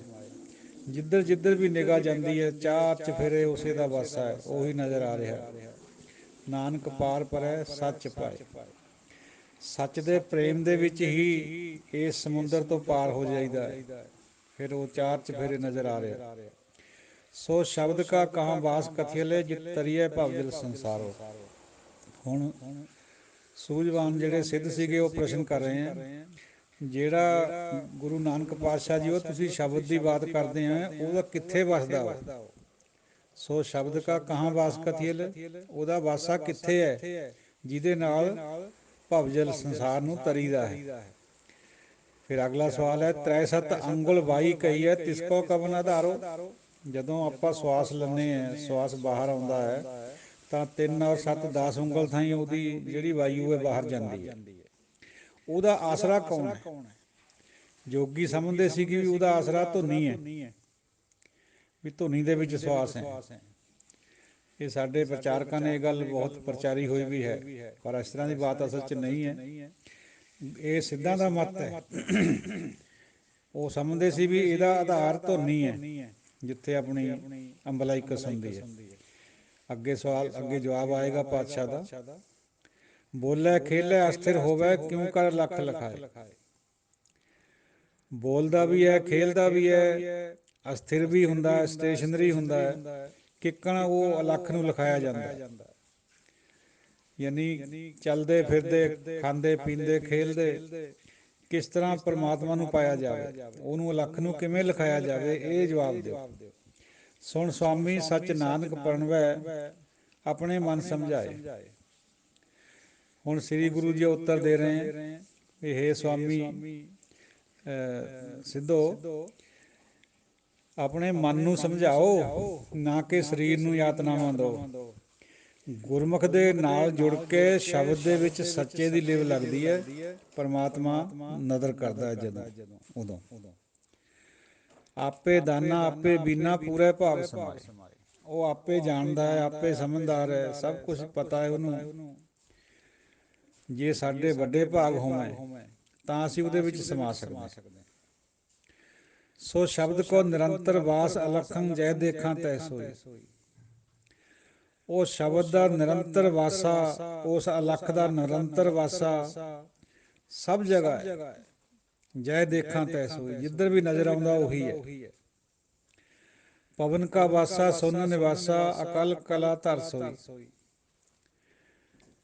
ਜਿੱਧਰ ਜਿੱਧਰ ਵੀ ਨਿਗਾਹ ਜਾਂਦੀ ਹੈ, ਚਾਰ ਚਫੇਰੇ ਉਸੇ ਦਾ ਵਾਸਾ ਹੈ, ਉਹੀ ਨਜ਼ਰ ਆ ਰਿਹਾ। ਨਾਨਕ ਪਾਰ ਪਰੈ ਸੱਚ ਪਾਏ। ਸੱਚ ਦੇ ਪ੍ਰੇਮ ਦੇ ਵਿੱਚ ਹੀ ਇਸ ਸਮੁੰਦਰ ਤੋਂ ਪਾਰ ਹੋ ਜਾਈਦਾ ਹੈ, ਫਿਰ ਉਹ ਚਾਰ ਚਫੇਰੇ ਨਜ਼ਰ ਆ ਰਿਹਾ। ਸੋ ਸ਼ਬਦ ਕਾ ਕਹਾਂ ਬਾਸ ਕਥਿਅਲੇ, ਜਿਤ ਤਰੀਏ ਭਵਜਲ ਸੰਸਾਰੋ। ਹੁਣ ਸੂਝਵਾਨ ਜਿਹੜੇ ਸਿੱਧ ਸੀਗੇ ਉਹ ਪ੍ਰਸ਼ਨ ਕਰ ਰਹੇ ਹੈ, ਜਿਹੜਾ ਗੁਰੂ ਨਾਨਕ ਪਾਤਸ਼ਾਹ ਜੀ ਉਹ ਤੁਸੀਂ ਸ਼ਬਦ ਦੀ ਬਾਤ ਕਰਦੇ ਆ, ਉਹਦਾ ਕਿੱਥੇ ਵਸਦਾ ਉਹ? ਸੋ ਸ਼ਬਦ ਕਾ ਕਹਾਂ ਬਾਸ ਕਥਿਅਲੇ, ਉਹਦਾ ਵਾਸਾ ਕਿੱਥੇ ਹੈ ਜਿਹਦੇ ਨਾਲ ਭਵਜਲ ਸੰਸਾਰ ਨੂੰ ਤਰੀਦਾ ਹੈ। ਫਿਰ ਅਗਲਾ ਸਵਾਲ ਹੈ, ਤ੍ਰੈ ਸੱਤ ਅੰਗੁਲ ਵਾਈ ਕਹੀ ਹੈ, ਤਿਸ ਕੋ ਕਵਨ ਆਧਾਰੋ। ਜਦੋਂ ਆਪਾਂ ਸਵਾਸ ਲੈਂਦੇ ਹਾਂ, ਸਵਾਸ ਬਾਹਰ ਆਉਂਦਾ ਹੈ, ਤਾਂ 3 ਔਰ 7 10 ਉਂਗਲ ਥਾਈਂ ਉਹਦੀ ਜਿਹੜੀ ਵਾਯੂ ਹੈ ਬਾਹਰ ਜਾਂਦੀ ਹੈ। ਉਹਦਾ ਆਸਰਾ ਕੌਣ ਹੈ? ਜੋਗੀ ਸਮਝਦੇ ਸੀ ਕਿ ਉਹਦਾ ਆਸਰਾ ਧੁਨੀ ਹੈ, ਵੀ ਧੁਨੀ ਦੇ ਵਿੱਚ ਸਵਾਸ ਹੈ। ਇਹ ਸਾਡੇ ਪ੍ਰਚਾਰਕਾਂ ਨੇ ਇਹ ਗੱਲ ਬਹੁਤ ਪ੍ਰਚਾਰੀ ਹੋਈ ਵੀ ਹੈ, ਪਰ ਇਸ ਤਰ੍ਹਾਂ ਦੀ ਬਾਤ ਅਸਲ 'ਚ ਨਹੀਂ ਹੈ। ਇਹ ਸਿੱਧਾਂ ਦਾ ਮੱਤ ਹੈ। ਉਹ ਸਮਝਦੇ ਸੀ ਵੀ ਇਹਦਾ ਆਧਾਰ ਧੁਨੀ ਹੈ, ਜਿੱਥੇ ਆਪਣੀ ਅੰਬਲਾਈਕਸ ਹੁੰਦੀ ਹੈ। ਅੱਗੇ ਸਵਾਲ, ਅੱਗੇ ਜਵਾਬ ਆਏਗਾ ਪਾਤਸ਼ਾਹ ਦਾ, ਬੋਲੇ ਖੇਲੇ ਅਸਥਿਰ ਹੋਵੇ, ਕਿਉਂ ਕਰ ਲਖ ਲਖਾਏ। ਬੋਲਦਾ ਵੀ ਹੈ, ਖੇਲਦਾ ਵੀ ਹੈ, ਅਸਥਿਰ ਵੀ ਹੁੰਦਾ ਹੈ, ਸਟੇਸ਼ਨਰੀ ਹੁੰਦਾ ਹੈ, ਕਿੱਕਣ ਉਹ ਅਲੱਖ ਨੂੰ ਲਿਖਾਇਆ ਜਾਂਦਾ। ਯਾਨੀ ਚੱਲਦੇ ਫਿਰਦੇ, ਖਾਂਦੇ ਪੀਂਦੇ, ਖੇਲਦੇ, ਕਿਸ ਤਰ੍ਹਾਂ ਪਰਮਾਤਮਾ ਨੂੰ ਪਾਇਆ ਜਾਵੇ, ਉਹਨੂੰ ਅਲੱਖ ਨੂੰ ਕਿਵੇਂ ਲਿਖਾਇਆ ਜਾਵੇ, ਇਹ ਜਵਾਬ ਦਿਓ। ਸੁਣ ਸੁਆਮੀ ਸੱਚ ਨਾਨਕ ਪ੍ਰਣਵੈ, ਆਪਣੇ ਮਨ ਸਮਝਾਏ। ਹੁਣ ਸ੍ਰੀ ਗੁਰੂ ਜੀ ਉੱਤਰ ਦੇ ਰਹੇ ਹੈ, ਇਹ ਸੁਆਮੀ ਸਿੱਧੋ, ਆਪਣੇ ਮਨ ਨੂੰ ਸਮਝਾਓ, ਨਾ ਕਿ ਸਰੀਰ ਨੂੰ ਯਾਤਨਾਵਾਂ ਦਿਓ। ਗੁਰਮੁਖ ਦੇ ਨਾਲ ਜੁੜ ਕੇ ਸ਼ਬਦ ਦੇ ਵਿੱਚ ਸੱਚੇ ਦੀ ਲਿਵ ਲੱਗਦੀ ਹੈ, ਪਰਮਾਤਮਾ ਨਦਰ ਕਰਦਾ ਹੈ ਜਦੋਂ, ਉਦੋਂ ਆਪੇ ਦਾਨਾ ਆਪੇ ਬੀਨਾ ਪੂਰੇ ਭਾਗ ਸਮਾਏ। ਉਹ ਆਪੇ ਜਾਣਦਾ ਹੈ, ਆਪੇ ਸਮਝਦਾਰ ਹੈ, ਸਭ ਕੁਛ ਪਤਾ ਹੈ ਉਹਨੂੰ। ਜੇ ਸਾਡੇ ਵੱਡੇ ਭਾਗ ਹੋਵੇ ਤਾਂ ਅਸੀਂ ਉਹਦੇ ਵਿੱਚ ਸਮਾ ਸਕਦੇ। ਸੋ ਸ਼ਬਦ ਕੋ ਨਿਰੰਤਰ ਵਾਸ ਅਲਖੰ, ਜੈ ਦੇਖਾਂ ਤੈ ਸੋਈ। ਉਹ ਸ਼ਬਦ ਦਾ ਨਿਰੰਤਰ ਵਾਸਾ, ਉਸ ਅਲੱਖ ਦਾ ਨਿਰੰਤਰ ਵਾਸਾ ਸਭ ਜਗ੍ਹਾ ਹੈ। ਜੈ ਦੇਖਾਂ ਤੈ ਸੋਈ, ਜਿੱਧਰ ਵੀ ਨਜ਼ਰ ਆਉਂਦਾ ਉਹੀ ਹੈ। ਪਵਨ ਕਾ ਵਾਸਾ ਸੁਨ ਨਿਵਾਸਾ, ਅਕਲ ਕਲਾ ਧਰ ਸੋਈ।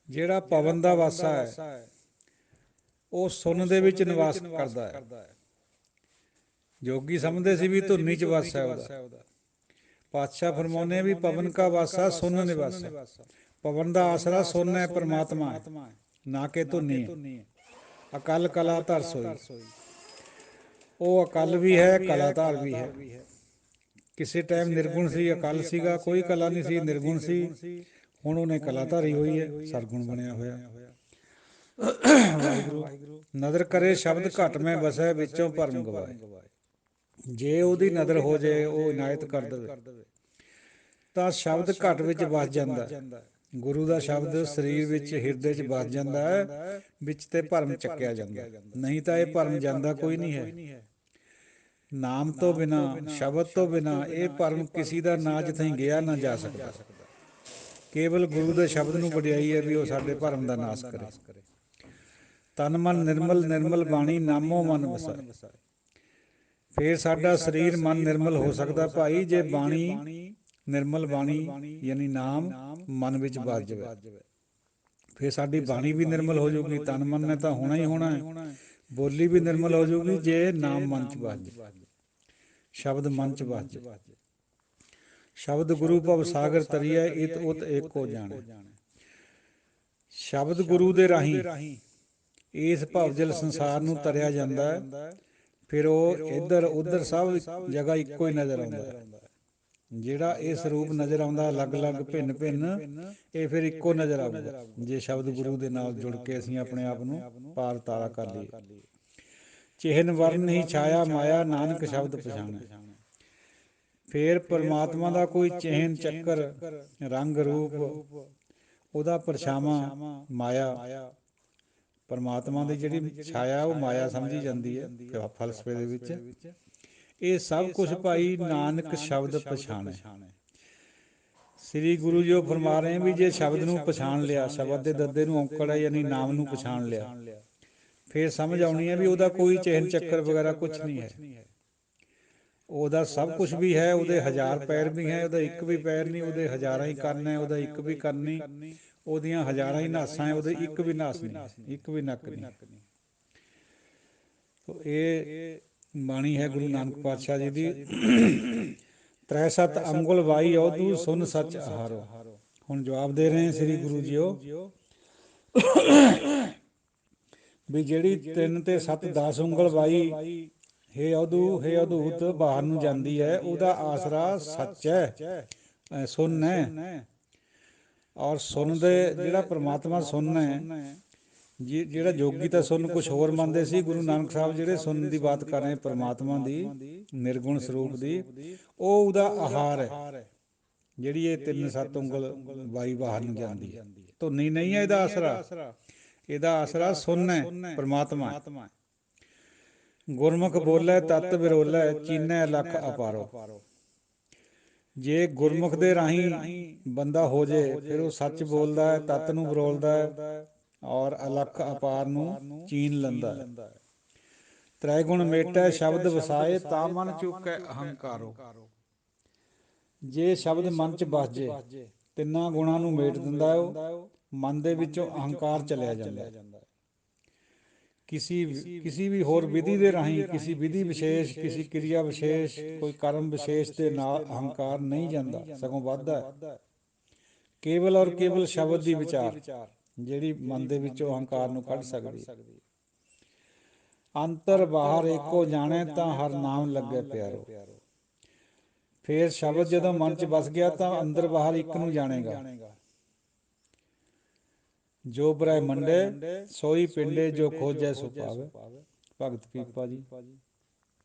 ਜਿਹੜਾ ਪਵਨ ਦਾ ਵਾਸਾ ਹੈ, ਉਹ ਸੁਨ ਦੇ ਵਿੱਚ ਨਿਵਾਸ ਕਰਦਾ ਹੈ। ਜੋਗੀ ਸਮਝਦੇ ਸੀ ਵੀ ਧੁਨੀ 'ਚ ਵਾਸਾ ਉਹਦਾ। ਪਾਤਸ਼ਾਹ ਫਰਮਾਉਂਦੇ ਵੀ ਪਵਨ ਕਾ ਵਾਸਾ ਸੁਨ ਨਿਵਾਸਾ। ਪਵਨ ਦਾ ਆਸਰਾ ਸੁਨ ਹੈ, ਪਰਮਾਤਮਾ ਹੈ, ਨਾ ਕਿ ਧੁਨੀ ਹੈ। ਅਕਲ ਕਲਾ ਧਰ ਸੋਈ, ਉਹ ਅਕਲ ਵੀ ਹੈ, ਕਲਾਧਾਰ ਵੀ ਹੈ। ਕਿਸੇ ਟਾਈਮ ਨਿਰਗੁਣ ਸੀ, ਅਕਲ ਸੀਗਾ, ਕੋਈ ਕਲਾ ਨਹੀਂ ਸੀ, ਨਿਰਗੁਣ ਸੀ। ਹੁਣ ਉਹਨੇ ਕਲਾਧਾਰੀ ਹੋਈ ਹੈ, ਸਰਗੁਣ ਬਣਿਆ ਹੋਇਆ। ਵਾਹਿਗੁਰੂ। ਨਦਰ ਕਰੇ ਸ਼ਬਦ ਘਟ ਮੈਂ ਵਸੈ, ਵਿੱਚੋਂ ਭਰਮ ਗਵਾਏ। ਜੇ ਉਹਦੀ ਨਦਰ ਹੋ ਜੇ, ਉਹ ਇਨਾਇਤ ਕਰ ਦੇਵੇ, ਤਾਂ ਸ਼ਬਦ ਘਟ ਵਿੱਚ ਵਸ ਜਾਂਦਾ। ਗੁਰੂ ਦਾ ਸ਼ਬਦ ਸਰੀਰ ਵਿੱਚ, ਹਿਰਦੇ 'ਚ ਵਸ ਜਾਂਦਾ ਹੈ, ਵਿੱਚ ਤੇ ਭਰਮ ਚੱਕਿਆ ਜਾਂਦਾ। ਨਹੀਂ ਤਾਂ ਇਹ ਭਰਮ ਜਾਂਦਾ ਕੋਈ ਨਹੀਂ ਹੈ। ਨਾਮ ਤੋਂ ਬਿਨਾਂ, ਸ਼ਬਦ ਤੋਂ ਬਿਨਾਂ ਇਹ ਭਰਮ ਕਿਸੇ ਦਾ ਨਾ ਜਿੱਥੇ ਗਿਆ ਨਾ ਜਾ ਸਕਦਾ। ਕੇਵਲ ਗੁਰੂ ਦੇ ਸ਼ਬਦ ਨੂੰ ਵਡਿਆਈ ਹੈ ਵੀ ਉਹ ਸਾਡੇ ਭਰਮ ਦਾ ਨਾਸ਼ ਕਰੇ। ਤਨ ਮਨ ਨਿਰਮਲ, ਨਿਰਮਲ ਬਾਣੀ ਨਾਮੋ ਮਨ ਵਸਾਏ। ਫਿਰ ਸਾਡਾ ਸਰੀਰ ਮਨ ਨਿਰਮਲ ਹੋ ਸਕਦਾ ਭਾਈ, ਜੇ ਬਾਣੀ ਨਿਰਮਲ ਬਾਣੀ ਯਾਨੀ ਨਾਮ ਮਨ ਵਿੱਚ ਵੱਸ ਜਾਵੇ। ਫਿਰ ਸਾਡੀ ਬਾਣੀ ਵੀ ਨਿਰਮਲ ਹੋ ਜਾਊਗੀ। ਤਨ ਮਨ ਨੇ ਤਾਂ ਹੋਣਾ ਹੀ ਹੋਣਾ ਹੈ। ਬੋਲੀ ਵੀ ਨਿਰਮਲ ਹੋ ਜਾਊਗੀ ਜੇ ਨਾਮ ਮਨ 'ਚ ਵੱਸ ਜਾਵੇ, ਸ਼ਬਦ ਮਨ 'ਚ ਵੱਸ ਜਾਵੇ। ਸ਼ਬਦ ਗੁਰੂ ਭਵ ਸਾਗਰ ਤਰੀਐ, ਇਤ ਉਤ ਏਕੋ ਜਾਣੈ। ਸ਼ਬਦ ਗੁਰੂ ਦੇ ਰਾਹੀਂ ਇਸ ਭਵਜਲ ਸੰਸਾਰ ਨੂੰ ਤਰਿਆ ਜਾਂਦਾ ਹੈ। ਫਿਰ ਉਹ ਇੱਧਰ ਉੱਧਰ ਸਭ ਜਗ੍ਹਾ ਇੱਕੋ ਹੀ ਨਜ਼ਰ ਆਉਂਦਾ ਹੈ। ਜਿਹੜਾ ਇਹ ਸਰੂਪ ਨਜ਼ਰ ਆਉਂਦਾ ਅਲੱਗ ਅਲੱਗ ਭਿੰਨ ਭਿੰਨ, ਇਹ ਫਿਰ ਇੱਕੋ ਨਜ਼ਰ ਆਊਗਾ ਜੇ ਸ਼ਬਦ ਗੁਰੂ ਦੇ ਨਾਲ ਜੁੜ ਕੇ ਅਸੀਂ ਆਪਣੇ ਆਪ ਨੂੰ ਪਾਰ ਤਾਰਾ ਕਰ ਲਈਏ। ਚਿਹਨ ਵਰਨ ਨਹੀਂ ਛਾਇਆ ਮਾਇਆ, ਨਾਨਕ ਸ਼ਬਦ ਪਛਾਣੈ। ਫਿਰ ਪਰਮਾਤਮਾ ਦਾ ਕੋਈ ਚਿਹਨ ਚੱਕਰ, ਰੰਗ ਰੂਪ, ਉਹਦਾ ਪਰਛਾਵਾਂ ਮਾਇਆ। ਪਰਮਾਤਮਾ ਦੀ ਜਿਹੜੀ ਛਾਇਆ ਉਹ ਮਾਇਆ ਸਮਝੀ ਜਾਂਦੀ ਹੈ ਫਲਸਫੇ ਦੇ ਵਿੱਚ। ਇਹ ਸਭ ਕੁਛ ਭਾਈ ਨਾਨਕ ਸ਼ਬਦ ਪਛਾਣੈ। ਸ੍ਰੀ ਗੁਰੂ ਜੀ ਉਹ ਫਰਮਾ ਰਹੇ ਵੀ ਜੇ ਸ਼ਬਦ ਨੂੰ ਪਛਾਣ ਲਿਆ, ਸ਼ਬਦ ਦੇ ਦੱਦੇ ਨੂੰ ਔਂਕੜ ਹੈ ਯਾਨੀ ਨਾਮ ਨੂੰ ਪਛਾਣ ਲਿਆ, ਫਿਰ ਸਮਝ ਆਉਣੀ ਹੈ ਵੀ ਉਹਦਾ ਕੋਈ ਚਿਹਨ ਚੱਕਰ ਵਗੈਰਾ ਕੁਛ ਨਹੀਂ ਹੈ। ਉਹਦਾ ਸਭ ਕੁਛ ਵੀ ਹੈ, ਉਹਦੇ 1000 ਪੈਰ ਵੀ ਹੈ, ਉਹਦਾ ਇੱਕ ਵੀ ਪੈਰ ਨਹੀਂ, ਉਹਦੇ ਹਜ਼ਾਰਾਂ ਹੀ ਕੰਨ ਹੈ, ਉਹਦਾ ਇੱਕ ਵੀ ਕੰਨ ਨਹੀਂ, ਉਹਦੀਆਂ ਹਜ਼ਾਰਾਂ ਹੀ ਨਾਸਾਂ ਹੈ, ਉਹਦੇ ਇੱਕ ਵੀ ਨਾਸ ਨਹੀਂ, ਇੱਕ ਵੀ ਨੱਕ ਨਹੀਂ। ਇਹ ਬਾਣੀ ਹੈ ਗੁਰੂ ਨਾਨਕ ਪਾਤਸ਼ਾਹ ਜੀ ਦੀ। ਤ੍ਰੈ ਸਤ ਅੰਗੁਲ ਵਾਈ ਔਧੂ, ਸੁਨ ਸੱਚ ਆਹਾਰੋ। ਹੁਣ ਜਵਾਬ ਦੇ ਰਹੇ ਸ੍ਰੀ ਗੁਰੂ ਜੀਓ ਵੀ ਜਿਹੜੀ 3 ਤੇ 7 10 ਉਂਗਲ ਵਾਈ ਹੇ ਔਧੂ, ਹੇ ਅਧੂਤ ਬਾਹਰ ਨੂੰ ਜਾਂਦੀ ਹੈ, ਉਹਦਾ ਆਸਰਾ ਸੱਚ ਹੈ, ਸੁਨ ਹੈ। ਔਰ ਸੁਨ ਦੇ ਜਿਹੜਾ ਪਰਮਾਤਮਾ ਸੁਨ ਹੈ, ਜਿਹੜਾ ਜੋਗੀ ਤਾਂ ਸੁਨ ਕੁਛ ਹੋਰ ਮੰਨਦੇ ਸੀ, ਗੁਰੂ ਨਾਨਕ ਸਾਹਿਬ ਜਿਹੜੇ ਸੁਨ ਦੀ ਬਾਤ ਕਰ ਰਹੇ ਪਰਮਾਤਮਾ ਦੀ ਨਿਰਗੁਣ ਸਰੂਪ ਦੀ, ਉਹ ਉਹਦਾ ਆਹਾਰ ਹੈ। ਜਿਹੜੀ ਇਹ 3 7 ਉਂਗਲ ਵਾਈ ਬਾਹਰ ਨੂੰ ਜਾਂਦੀ ਹੈ, ਧੁਨੀ ਨਹੀਂ ਹੈ ਇਹਦਾ ਆਸਰਾ। ਇਹਦਾ ਆਸਰਾ ਸੁਨ ਹੈ, ਪਰਮਾਤਮਾ। ਗੁਰਮੁਖ ਬੋਲੇ ਤਤ ਵਿਰੋਲੇ, ਚੀਨੈ ਅਲਖ ਅਪਾਰੋ। ਜੇ ਗੁਰਮੁਖ ਦੇ ਰਾਹੀਂ ਬੰਦਾ ਹੋ ਜੇ, ਫਿਰ ਉਹ ਸੱਚ ਬੋਲਦਾ ਹੈ, ਤੱਤ ਨੂੰ ਵਿਰੋਲਦਾ ਹੈ, ਔਰ ਅਲਖ ਅਪਾਰ ਨੂੰ ਚੀਨ ਲੈਂਦਾ ਹੈ। ਤ੍ਰੈ ਗੁਣ ਮੇਟੈ ਸ਼ਬਦ ਵਸਾਏ, ਤਾਂ ਮਨ ਚੂਕੈ ਅਹੰਕਾਰੋ। ਜੇ ਸ਼ਬਦ ਮਨ 'ਚ ਵੱਸ ਜੇ, ਤਿੰਨਾਂ ਗੁਣਾਂ ਨੂੰ ਮੇਟ ਦਿੰਦਾ ਉਹ, ਮਨ ਦੇ ਵਿੱਚੋਂ ਅਹੰਕਾਰ ਚਲਿਆ ਜਾਂਦਾ। ਕਿਸੀ ਵੀ ਹੋਰ ਵਿਧੀ ਦੇ ਰਾਹੀਂ, ਕਿਸੀ ਵਿਧੀ ਵਿਸ਼ੇਸ਼, ਕਿਸੀ ਕਿਰਿਆ ਵਿਸ਼ੇਸ਼, ਕੋਈ ਕਰਮ ਵਿਸ਼ੇਸ਼ ਦੇ ਨਾਲ ਅਹੰਕਾਰ ਨਹੀਂ ਜਾਂਦਾ, ਸਗੋਂ ਵੱਧਦਾ ਹੈ। ਕੇਵਲ ਔਰ ਕੇਵਲ ਸ਼ਬਦ ਦੀ ਵਿਚਾਰ ਜਿਹੜੀ ਮਨ ਦੇ ਵਿੱਚੋਂ ਅਹੰਕਾਰ ਨੂੰ ਕੱਢ ਸਕਦੀ। ਅੰਤਰ ਬਾਹਰ ਏਕੋ ਜਾਣੈ, ਤਾਂ ਹਰ ਨਾਮ ਲੱਗੇ ਪਿਆਰੋ। ਫਿਰ ਸ਼ਬਦ ਜਦੋਂ ਮਨ 'ਚ ਵਸ ਗਿਆ ਤਾਂ ਅੰਦਰ ਬਾਹਰ ਇੱਕ ਨੂੰ ਜਾਣੇਗਾ। ਜੋ ਬ੍ਰਹਿਮੰਡੇ ਸੋਈ ਪਿੰਡੇ, ਜੋ ਖੋਜੈ ਸੋ ਪਾਵੇ। ਭਗਤ ਪੀਪਾ ਜੀ।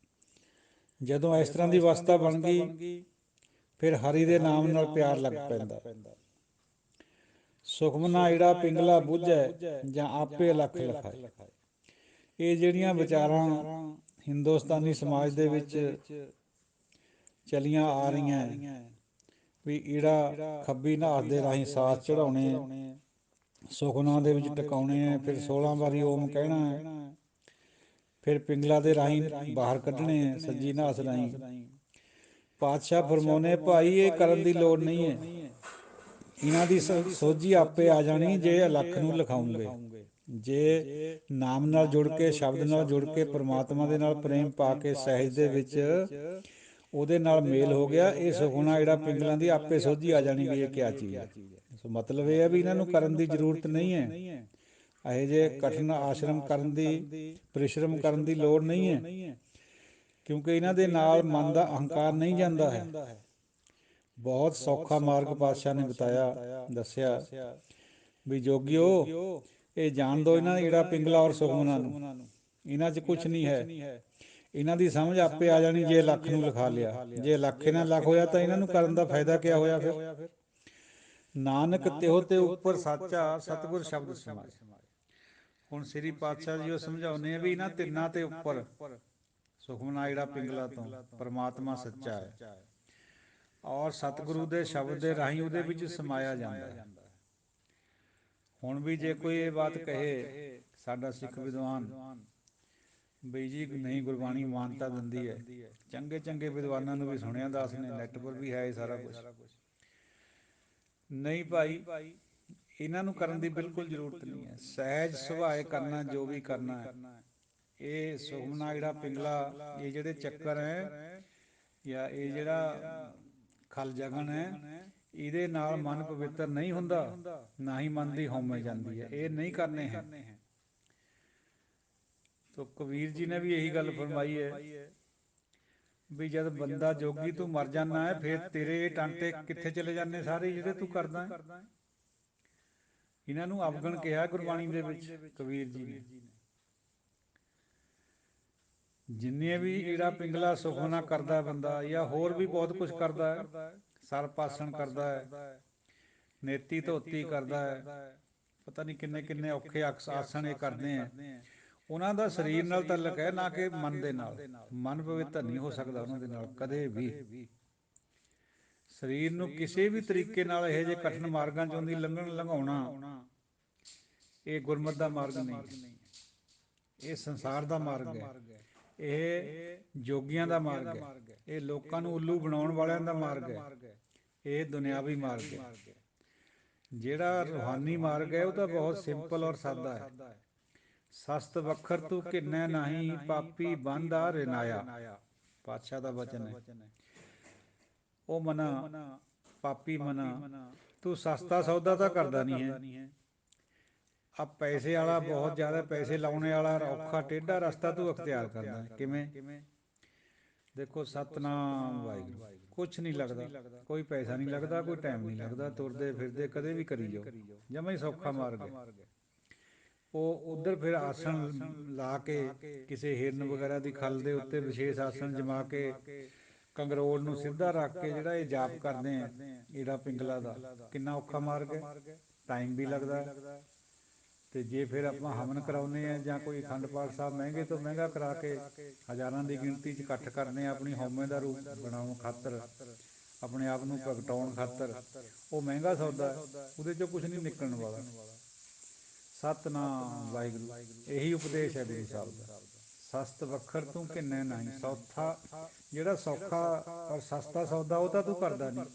ਜਦੋਂ ਇਸ ਤਰ੍ਹਾਂ ਦੀ ਅਵਸਥਾ ਬਣ ਗਈ, ਫਿਰ ਹਰੀ ਦੇ ਨਾਮ ਨਾਲ ਪਿਆਰ ਲੱਗ ਪੈਂਦਾ। ਸੁਖਮਨਾ ਈੜਾ ਪਿੰਗਲਾ ਬੁੱਝੈ, ਜਾਂ ਆਪੇ ਅਲਖ ਲਖਾਏ। ਇਹ ਜਿਹੜੀਆਂ ਵਿਚਾਰਾਂ ਹਿੰਦੁਸਤਾਨੀ ਸਮਾਜ ਦੇ ਵਿੱਚ ਚਲੀਆਂ ਆ ਰਹੀਆਂ ਵੀ ਈੜਾ ਖੱਬੀ ਨਾਸ ਦੇ ਰਾਹੀਂ ਸਾਸ ਚੜ੍ਹਾਉਣੇ, ਸੁਖਨਾ ਦੇ ਵਿੱਚ ਟਿਕਾਉਣੇ ਹੈ, ਫਿਰ 16 ਵਾਰੀ ਓਮ ਕਹਿਣਾ ਹੈ, ਫਿਰ ਪਿੰਗਲਾ ਦੇ ਰਾਹੀਂ ਬਾਹਰ ਕੱਢਣੇ ਹੈ, ਸੱਜੀ ਨਾਸ ਰਾਹੀਂ। ਪਾਤਸ਼ਾਹ ਫਰਮਾਉਂਦੇ ਭਾਈ ਇਹ ਕਰਨ ਦੀ ਲੋੜ ਨਹੀਂ ਹੈ, ਇਹਨਾਂ ਦੀ ਸੋਝੀ ਆਪੇ ਆ ਜਾਣੀ ਜੇ ਅਲਖ ਨੂੰ ਲਿਖਾਉਂਗੇ। ਜੇ ਨਾਮ ਨਾਲ ਜੁੜ ਕੇ, ਸ਼ਬਦ ਨਾਲ ਜੁੜ ਕੇ, ਪਰਮਾਤਮਾ ਦੇ ਨਾਲ ਪ੍ਰੇਮ ਪਾ ਕੇ, ਸਹਿਜ ਦੇ ਵਿੱਚ ਉਹਦੇ ਨਾਲ ਮੇਲ ਹੋ ਗਿਆ, ਇਹ ਸੁਖਨਾ ਜਿਹੜਾ ਪਿੰਗਲਾਂ ਦੀ ਆਪੇ ਸੋਝੀ ਆ ਜਾਣੀ ਵੀ ਇਹ ਕਿਆ ਚੀਜ਼ ਹੈ। ਸੋ ਮਤਲਬ ਇਹ ਹੈ ਵੀ ਇਹਨਾਂ ਨੂੰ ਕਰਨ ਦੀ ਜ਼ਰੂਰਤ ਨਹੀਂ ਹੈ, ਇਹੋ ਜਿਹੇ ਕਠਿਨ ਆਸ਼ਰਮ ਕਰਨ ਦੀ, ਪਰਿਸ਼ਰਮ ਕਰਨ ਦੀ ਲੋੜ ਨਹੀਂ ਹੈ, ਕਿਉਂਕਿ ਇਹਨਾਂ ਦੇ ਨਾਲ ਮਨ ਦਾ ਅਹੰਕਾਰ ਨਹੀਂ ਜਾਂਦਾ ਹੈ। ਬਹੁਤ ਸੌਖਾ ਮਾਰਗ ਪਾਤਸ਼ਾਹ ਨੇ ਬਤਾਇਆ, ਦੱਸਿਆ ਵੀ ਜੋਗਿਓ ਇਹ ਜਾਣ ਦੋ ਇਹਨਾਂ ਈੜਾ ਪਿੰਗਲਾ ਔਰ ਸੁਖਮਨਾ ਨੂੰ, ਇਹਨਾਂ 'ਚ ਕੁਛ ਨਹੀਂ ਹੈ। ਇਹਨਾਂ ਦੀ ਸਮਝ ਆਪੇ ਆ ਜਾਣੀ ਜੇ ਲੱਖ ਨੂੰ ਲਿਖਾ ਲਿਆ। ਜੇ ਲੱਖ ਇਹਨਾਂ ਲੱਖ ਹੋਇਆ ਤਾਂ ਇਹਨਾਂ ਨੂੰ ਕਰਨ ਦਾ ਫਾਇਦਾ ਕਿਆ ਹੋਇਆ ਫਿਰ। ਨਾਨਕ ਤਿਹੁ ਤੇ ਉੱਪਰ ਸਾਚਾ ਸਤਿਗੁਰ ਸ਼ਬਦ ਸਮਾਏ। ਹੁਣ ਸ੍ਰੀ ਪਾਤਸ਼ਾਹ ਜੀ ਉਹ ਸਮਝਾਉਂਦੇ ਆ ਵੀ ਇਹਨਾਂ ਤਿੰਨਾਂ ਤੇ ਉੱਪਰ ਸੁਖਮਨਾ ਈੜਾ ਪਿੰਗਲਾ ਤੋਂ ਪਰਮਾਤਮਾ ਸੱਚਾ ਹੈ, ਔਰ ਸਤਿਗੁਰੂ ਦੇ ਸ਼ਬਦ ਦੇ ਰਾਹੀਂ ਉਹਦੇ ਵਿੱਚ ਸਮਾਇਆ ਜਾਂਦਾ ਹੈ। ਹੁਣ ਵੀ ਜੇ ਕੋਈ ਇਹ ਬਾਤ ਕਹੇ ਸਾਡਾ ਸਿੱਖ ਵਿਦਵਾਨ ਬਈ ਜੀ ਨਹੀਂ ਗੁਰਬਾਣੀ ਮਾਨਤਾ ਦਿੰਦੀ ਹੈ, ਚੰਗੇ ਚੰਗੇ ਵਿਦਵਾਨਾਂ ਨੂੰ ਵੀ ਸੁਣਿਆ ਦਾਸ ਨੇ, ਨੈੱਟ ਪਰ ਵੀ ਹੈ ਇਹ ਸਾਰਾ ਕੁਛ। ਨਹੀਂ ਭਾਈ, ਇਹਨਾਂ ਨੂੰ ਕਰਨ ਦੀ ਬਿਲਕੁਲ ਜ਼ਰੂਰਤ ਨਹੀਂ ਹੈ। ਸਹਿਜ ਸੁਭਾਏ ਕਰਨਾ ਜੋ ਵੀ ਕਰਨਾ ਹੈ। ਇਹ ਸੁਖਮਨਾ ਈੜਾ ਪਿੰਗਲਾ, ਇਹ ਜਿਹੜੇ ਚੱਕਰ ਹੈ ਜਾਂ ਇਹ ਜਿਹੜਾ ਖਲ ਜਗਨ ਹੈ, ਇਹਦੇ ਨਾਲ ਮਨ ਪਵਿੱਤਰ ਨਹੀਂ ਹੁੰਦਾ, ਨਾ ਹੀ ਮਨ ਦੀ ਹਉਮੈ ਜਾਂਦੀ ਹੈ। ਇਹ ਨਹੀਂ ਕਰਨੇ ਹੈ। ਤੋ ਕਬੀਰ ਜੀ ਨੇ ਵੀ ਇਹੀ ਗੱਲ ਫਰਮਾਈ ਹੈ ਵੀ ਜਦ ਬੰਦਾ ਜੋਗੀ ਤੂੰ ਮਰ ਜਾਣਾ ਹੈ, ਫਿਰ ਤੇਰੇ ਟਾਂਟੇ ਕਿੱਥੇ ਚਲੇ ਜਾਂਦੇ ਸਾਰੇ ਜਿਹੜੇ ਤੂੰ ਕਰਦਾ ਹੈ। ਇਹਨਾਂ ਨੂੰ ਅਵਗਣ ਕਿਹਾ ਗੁਰਬਾਣੀ ਦੇ ਵਿੱਚ ਕਬੀਰ ਜੀ ਨੇ। ਜਿੰਨੇ ਵੀ ਈੜਾ ਪਿੰਗਲਾ ਸੁਖਮਨਾ ਕਰਦਾ ਬੰਦਾ, ਜਾਂ ਹੋਰ ਵੀ ਬਹੁਤ ਕੁਛ ਕਰਦਾ ਹੈ, ਸਰਪਾਸਣ ਕਰਦਾ ਹੈ, ਨੇਤੀ ਧੋਤੀ ਕਰਦਾ ਹੈ, ਪਤਾ ਨਹੀਂ ਕਿੰਨੇ ਕਿੰਨੇ ਔਖੇ ਆਸਣ ਇਹ ਕਰਦੇ ਹੈ, ਉਹਨਾਂ ਦਾ ਸਰੀਰ ਨਾਲ ਤਾਲੁਕ ਹੈ, ਨਾ ਕਿ ਮਨ ਦੇ ਨਾਲ। ਮਨ ਪਵਿੱਤਰ ਨਹੀਂ ਹੋ ਸਕਦਾ ਉਹਨਾਂ ਦੇ ਨਾਲ ਕਦੇ ਵੀ। ਸਰੀਰ ਨੂੰ ਕਿਸੇ ਵੀ ਤਰੀਕੇ ਨਾਲ ਇਹੋ ਜਿਹੇ ਕਠਿਨ ਮਾਰਗਾਂ 'ਚੋਂ ਦੀ ਲੰਘਾਉਣਾ, ਇਹ ਗੁਰਮਤਿ ਦਾ ਮਾਰਗ ਨਹੀਂ ਹੈ। ਇਹ ਸੰਸਾਰ ਦਾ ਮਾਰਗ ਹੈ, ਇਹ ਜੋਗੀਆਂ ਦਾ ਮਾਰਗ ਹੈ, ਇਹ ਲੋਕਾਂ ਨੂੰ ਉੱਲੂ ਬਣਾਉਣ ਵਾਲਿਆਂ ਦਾ ਮਾਰਗ ਹੈ, ਇਹ ਦੁਨਿਆਵੀ ਮਾਰਗ ਹੈ। ਜਿਹੜਾ ਰੂਹਾਨੀ ਮਾਰਗ ਹੈ ਉਹ ਤਾਂ ਬਹੁਤ ਸਿੰਪਲ ਔਰ ਸਾਦਾ ਹੈ। ਸਸਤ ਵਖਰ ਤੂੰ ਘਿਨੈ ਨਾਹੀਂ, ਪਾਪੀ ਬੰਧਾ ਰਿਨਾਇਆ। ਪਾਤਸ਼ਾਹ ਦਾ ਵਚਨ ਹੈ। ਉਹ ਮਨਾ, ਪਾਪੀ ਮਨਾ, ਤੂੰ ਸਸਤਾ ਸੌਦਾ ਤਾਂ ਕਰਦਾ ਨਹੀਂ ਹੈ। ਆ ਪੈਸੇ ਵਾਲਾ, ਬਹੁਤ ਜ਼ਿਆਦਾ ਪੈਸੇ ਲਾਉਣੇ ਵਾਲਾ ਔਖਾ ਟੇਢਾ ਰਸਤਾ ਤੂੰ ਅਖਤਿਆਰ ਕਰਦਾ ਹੈ। ਕਿਵੇਂ? ਦੇਖੋ, ਸਤਿਨਾਮ ਵਾਹਿਗੁਰੂ, ਕੁਛ ਨਹੀਂ ਲੱਗਦਾ, ਕੋਈ ਪੈਸਾ ਨਹੀਂ ਲੱਗਦਾ, ਕੋਈ ਟਾਈਮ ਨਹੀਂ ਲੱਗਦਾ, ਤੁਰਦੇ ਫਿਰਦੇ ਕਦੇ ਵੀ ਕਰੀ ਜਾਓ, ਜਮਾਂ ਹੀ ਸੌਖਾ ਮਾਰਗ ਹੈ। ਉਹ ਉੱਧਰ ਫਿਰ ਆਸਣ ਲਾ ਕੇ ਕਿਸੇ ਹਿਰਨ ਵਗੈਰਾ ਦੀ ਖੱਲ ਦੇ ਉੱਤੇ ਵਿਸ਼ੇਸ਼ ਆਸਣ ਜਮਾ ਕੇ ਕੰਗਰੋੜ ਨੂੰ ਸਿੱਧਾ ਰੱਖ ਕੇ ਜਿਹੜਾ ਇਹ ਜਾਪ ਕਰਦੇ ਆ ਈੜਾ ਪਿੰਗਲਾ ਦਾ, ਕਿੰਨਾ ਔਖਾ ਮਾਰਗ ਹੈ, ਟਾਈਮ ਵੀ ਲੱਗਦਾ। ਅਤੇ ਜੇ ਫਿਰ ਆਪਾਂ ਹਵਨ ਕਰਾਉਂਦੇ ਹਾਂ ਜਾਂ ਕੋਈ ਅਖੰਡ ਪਾਠ ਸਾਹਿਬ ਮਹਿੰਗੇ ਤੋਂ ਮਹਿੰਗਾ ਕਰਾ ਕੇ ਹਜ਼ਾਰਾਂ ਦੀ ਗਿਣਤੀ 'ਚ ਇਕੱਠ ਕਰਦੇ ਹਾਂ ਆਪਣੀ ਹਉਮੈ ਦਾ ਰੂਪ ਬਣਾਉਣ ਖਾਤਰ, ਆਪਣੇ ਆਪ ਨੂੰ ਪ੍ਰਗਟਾਉਣ ਖਾਤਰ, ਉਹ ਮਹਿੰਗਾ ਸੌਦਾ ਹੈ, ਉਹਦੇ 'ਚੋਂ ਕੁਛ ਨਹੀਂ ਨਿਕਲਣ ਵਾਲਾ। ਸਤਿਨਾਮ ਵਾਹਿਗੁਰੂ, ਇਹੀ ਉਪਦੇਸ਼ ਹੈ ਗੁਰੂ ਸਾਹਿਬ ਦਾ। ਸਸਤ ਵਖਰ ਤੂੰ ਘਿਨੈ ਨਾਹੀਂ, ਸੌਖਾ ਜਿਹੜਾ ਸੌਖਾ ਔਰ ਸਸਤਾ ਸੌਦਾ ਉਹ ਤਾਂ ਤੂੰ ਕਰਦਾ ਨਹੀਂ।